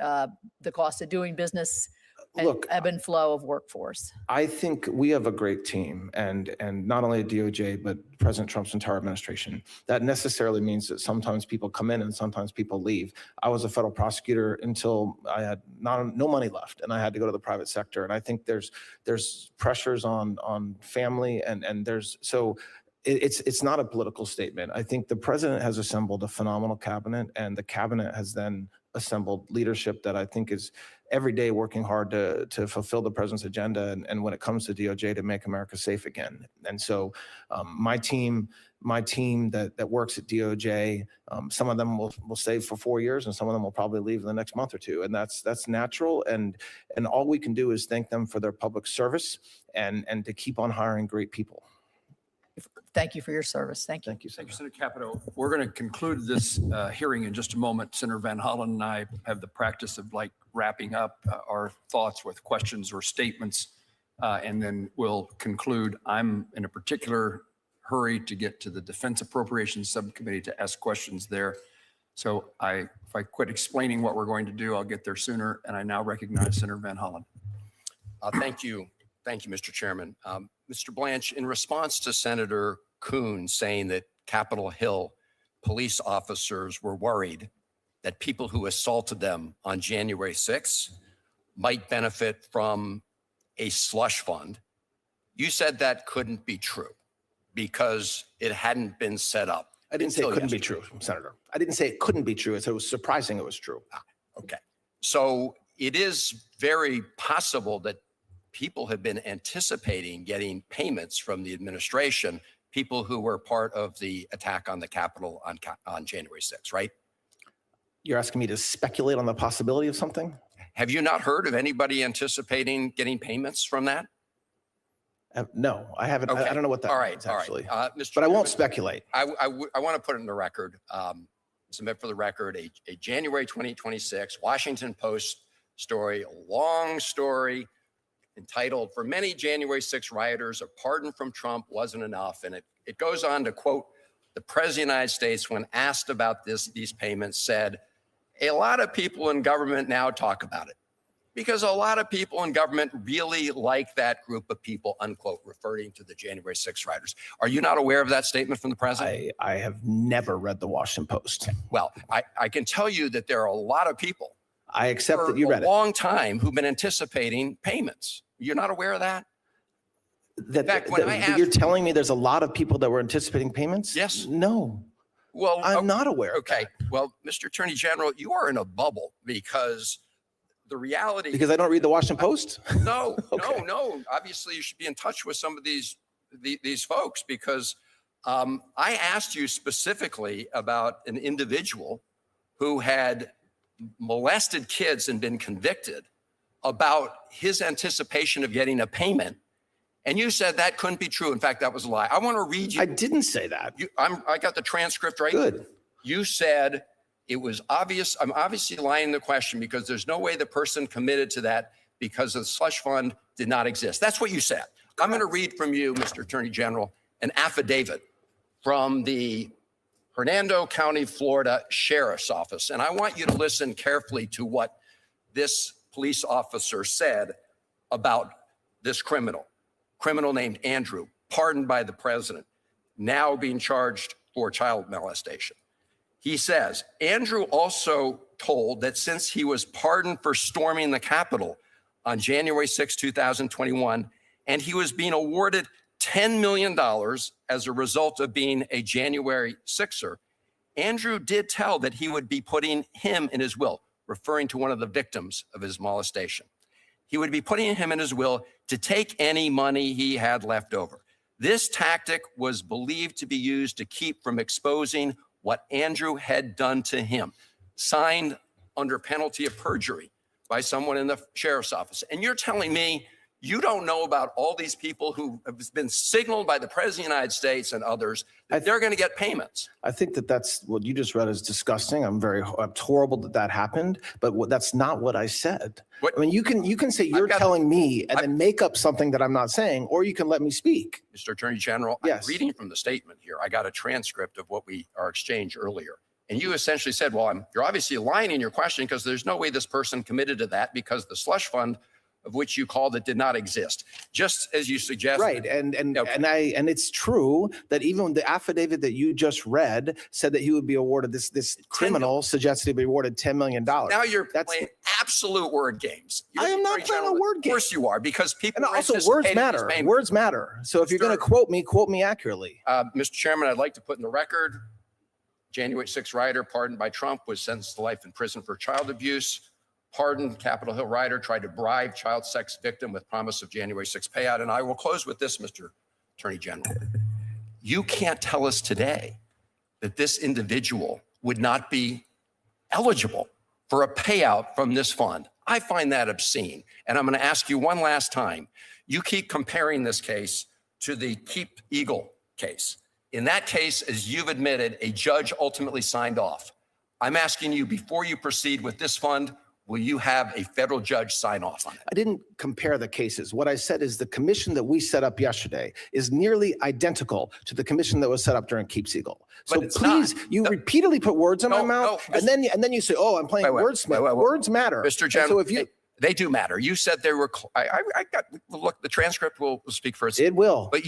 the cost of doing business and Look, ebb and flow of workforce? I think we have a great team, and not only at DOJ, but President Trump's entire administration. That necessarily means that sometimes people come in and sometimes people leave. I was a federal prosecutor until I had no money left, and I had to go to the private sector. And I think there's pressures on family, and it's not a political statement. I think the president has assembled a phenomenal cabinet, and the cabinet has then assembled leadership that I think is every day working hard to fulfill the president's agenda. And when it comes to DOJ, to make America safe again. And so my team that works at DOJ, some of them will stay for 4 years, and some of them will probably leave in the next month or two. And that's natural. And all we can do is thank them for their public service and to keep on hiring great people. Thank you for your service. Thank you. Thank you, Thank Senator. you, Senator Capito. We're going to conclude this hearing in just a moment. Senator Van Hollen and I have the practice of wrapping up our thoughts with questions or statements, and then we'll conclude. I'm in a particular hurry to get to the Defense Appropriations Subcommittee to ask questions there. So if I quit explaining what we're going to do, I'll get there sooner. And I now recognize Senator Van Hollen. Thank you. Thank you, Mr. Chairman. Mr. Blanche, in response to Senator Kuhn saying that Capitol Hill police officers were worried that people who assaulted them on January 6th might benefit from a slush fund, you said that couldn't be true because it hadn't been set up. I didn't say it couldn't be true, Senator. I didn't say it couldn't be true. I said it was surprising it was true. Okay. So it is very possible that people have been anticipating getting payments from the administration, people who were part of the attack on the Capitol on January 6th, right? You're asking me to speculate on the possibility of something? Have you not heard of anybody anticipating getting payments from that? No, I haven't. Okay. I don't know what that all right, means, actually. All right. Mr. But I won't Chairman, speculate. I want to put it in the record, submit for the record, a January 2026 Washington Post story, a long story entitled, "For Many January 6 Rioters, a Pardon from Trump Wasn't Enough." And it goes on to quote, the President of the United States, when asked about these payments, said, "A lot of people in government now talk about it." Because a lot of people in government really like that group of people, unquote, referring to the January 6th rioters. Are you not aware of that statement from the president? I have never read the Washington Post. Well, I can tell you that there are a lot of people I accept for that you read a long time who've been anticipating payments. You're not aware of that? it. In fact, when I asked, You're telling me there's a lot of people that were anticipating payments? Yes. No, well, I'm not aware. okay. Well, Mr. Attorney General, you are in a bubble because the reality. Because I don't read the Washington Post? No, Okay. no. Obviously, you should be in touch with some of these folks because I asked you specifically about an individual who had molested kids and been convicted about his anticipation of getting a payment. And you said that couldn't be true. In fact, that was a lie. I want to read you. I didn't say that. I got the transcript right. Good. You said it was obvious. I'm obviously lying in the question because there's no way the person committed to that because the slush fund did not exist. That's what you said. I'm going to read from you, Mr. Attorney General, an affidavit from the Hernando County, Florida Sheriff's Office. And I want you to listen carefully to what this police officer said about this criminal named Andrew, pardoned by the president, now being charged for child molestation. He says, Andrew also told that since he was pardoned for storming the Capitol on January 6, 2021, and he was being awarded $10 million as a result of being a January 6er, Andrew did tell that he would be putting him in his will, referring to one of the victims of his molestation. He would be putting him in his will to take any money he had left over. This tactic was believed to be used to keep from exposing what Andrew had done to him, signed under penalty of perjury by someone in the sheriff's office. And you're telling me you don't know about all these people who have been signaled by the president of the United States and others that they're going to get payments. I think that's what you just read is disgusting. It's horrible that happened, but that's not what I said. I mean, you can say you're telling me and then make up something that I'm not saying, or you can let me speak. Mr. Attorney General, yes. I'm reading from the statement here. I got a transcript of what our exchange earlier. And you essentially said, well, you're obviously lying in your question because there's no way this person committed to that because the slush fund of which you called it did not exist, just as you suggested. Right, and it's true that even the affidavit that you just read said that he would be awarded this criminal suggested he'd be awarded $10 million. Now you're playing absolute word games. I am not playing a word game. Of course you are, because people. And also, words matter. Words matter. So if you're going to quote me accurately. Mr. Chairman, I'd like to put in the record: January 6th rioter pardoned by Trump was sentenced to life in prison for child abuse. Pardoned Capitol Hill rioter tried to bribe child sex victim with promise of January 6th payout. And I will close with this, Mr. Attorney General. You can't tell us today that this individual would not be eligible for a payout from this fund. I find that obscene. And I'm going to ask you one last time. You keep comparing this case to the Keep Eagle case. In that case, as you've admitted, a judge ultimately signed off. I'm asking you, before you proceed with this fund, will you have a federal judge sign off on it? I didn't compare the cases. What I said is the commission that we set up yesterday is nearly identical to the commission that was set up during Keep Eagle. So please, you repeately put words in my mouth, and then you say, "Oh, I'm playing wordsmith." Words matter, Mr. General. So if you, they do matter. You said they were. I got. Look, the transcript will speak for itself. It will. But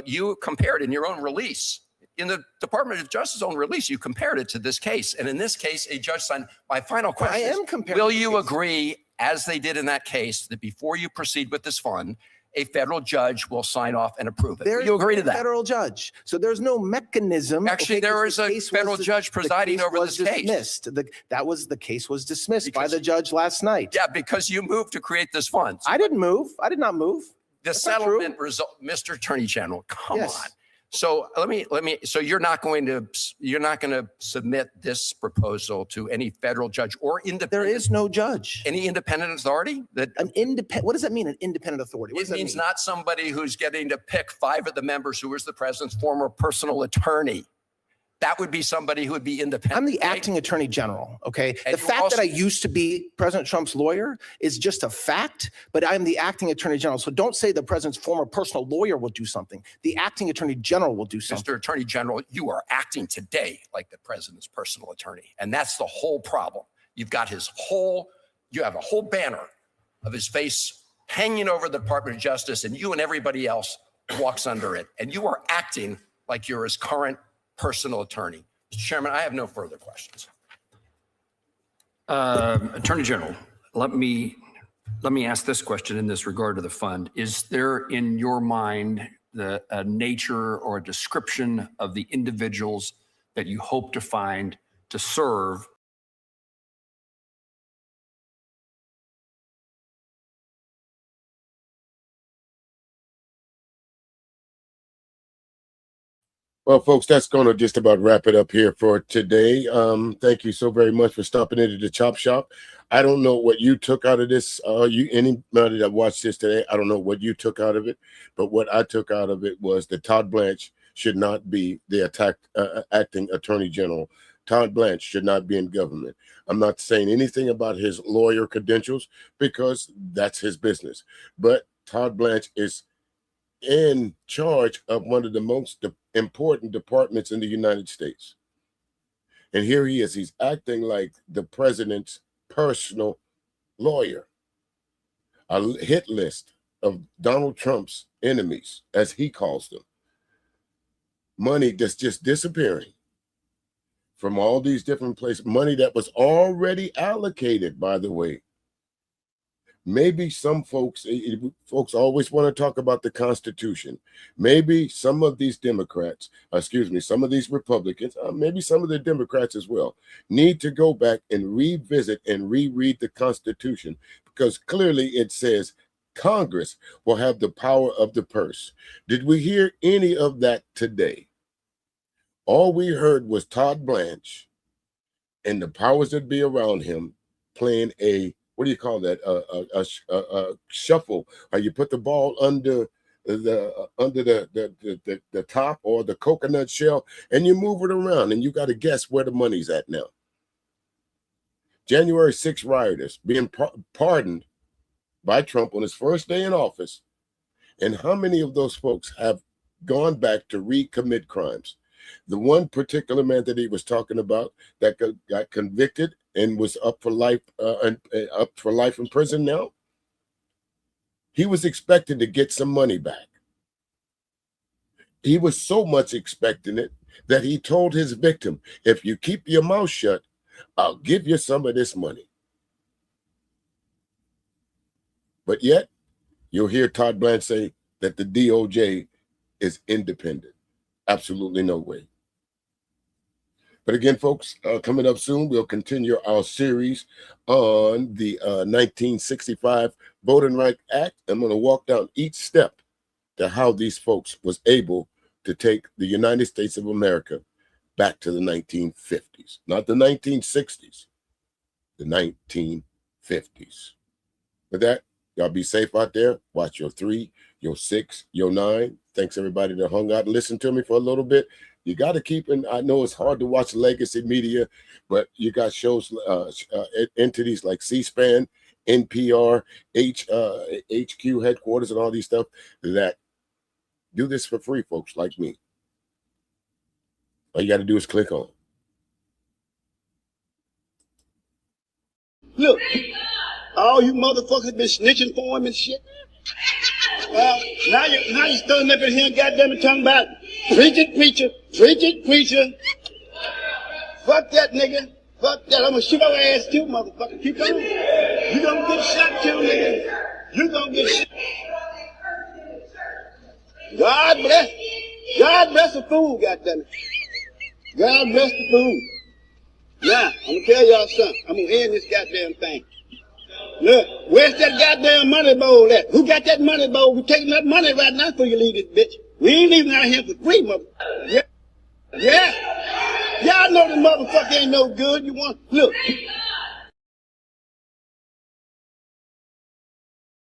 you compared in your own release. In the Department of Justice's own release, you compared it to this case. And in this case, a judge signed. My final question is, will you agree, as they did in that case, that before you proceed with this fund, a federal judge will sign off and approve it? Will you agree to that? Federal judge. So there's no mechanism. Actually, there is a federal judge presiding over this case. The case was dismissed by the judge last night. Yeah, because you moved to create this fund. I didn't move. I did not move. The settlement result, Mr. Attorney General, come on. So let me. So you're not going to submit this proposal to any federal judge or independent. There is no judge. Any independent authority What does that mean? An independent authority? It means not somebody who's getting to pick 5 of the members who was the president's former personal attorney. That would be somebody who would be independent. I'm the acting attorney general, okay? The fact that I used to be President Trump's lawyer is just a fact, but I'm the acting attorney general. So don't say the president's former personal lawyer will do something. The acting attorney general will do something. Mr. Attorney General, you are acting today like the president's personal attorney. And that's the whole problem. You have a whole banner of his face hanging over the Department of Justice, and you and everybody else walks under it. And you are acting like you're his current personal attorney. Mr. Chairman, I have no further questions. Attorney General, let me ask this question in this regard to the fund. Is there in your mind the nature or a description of the individuals that you hope to find to serve? Well, folks, that's going to just about wrap it up here for today. Thank you so very much for stopping into the Chop Shop. I don't know what you took out of this. Anybody that watched this today, I don't know what you took out of it, but what I took out of it was that Todd Blanche should not be the acting attorney general. Todd Blanche should not be in government. I'm not saying anything about his lawyer credentials because that's his business, but Todd Blanche is in charge of one of the most important departments in the United States. And here he is, he's acting like the president's personal lawyer. A hit list of Donald Trump's enemies, as he calls them. Money that's just disappearing from all these different places. Money that was already allocated, by the way. Maybe some folks always want to talk about the Constitution. Maybe some of these Democrats, some of these Republicans, maybe some of the Democrats as well, need to go back and revisit and reread the Constitution, because clearly it says Congress will have the power of the purse. Did we hear any of that today? All we heard was Todd Blanche and the powers that be around him playing a, what do you call that? A shuffle. You put the ball under the top or the coconut shell, and you move it around, and you got to guess where the money's at now. January 6 rioters being pardoned by Trump on his first day in office, and how many of those folks have gone back to recommit crimes? The one particular man that he was talking about that got convicted and was up for life in prison now, he was expected to get some money back. He was so much expecting it that he told his victim, if you keep your mouth shut, I'll give you some of this money. But yet, you'll hear Todd Blanche say that the DOJ is independent. Absolutely no way. But again, folks, coming up soon, we'll continue our series on the 1965 Voting Rights Act. I'm going to walk down each step to how these folks was able to take the United States of America back to the 1950s. Not the 1960s, the 1950s. With that, y'all be safe out there. Watch your 3, your 6, your 9. Thanks everybody that hung out and listened to me for a little bit. You got to keep in, I know it's hard to watch legacy media, but you got shows, entities like C-SPAN, NPR, HQ headquarters, and all these stuff that do this for free, folks like me. All you got to do is click on. Look, all you motherfuckers been snitching for him and shit. Well, now you standing up in here, goddamn it, talking about preaching preacher. Fuck that nigga. Fuck that. I'm gonna shoot your ass too, motherfucker. Keep going. You gonna get shot too, nigga. You gonna get shot. God bless the fool, goddamn it. God bless the fool. Now, I'm gonna tell y'all something. I'm gonna end this goddamn thing. Look, where's that goddamn money bowl at? Who got that money bowl? We're taking that money right now before you leave this bitch. We ain't leaving out here for free, motherfucker. Yeah. Y'all know the motherfucker ain't no good. You want, look,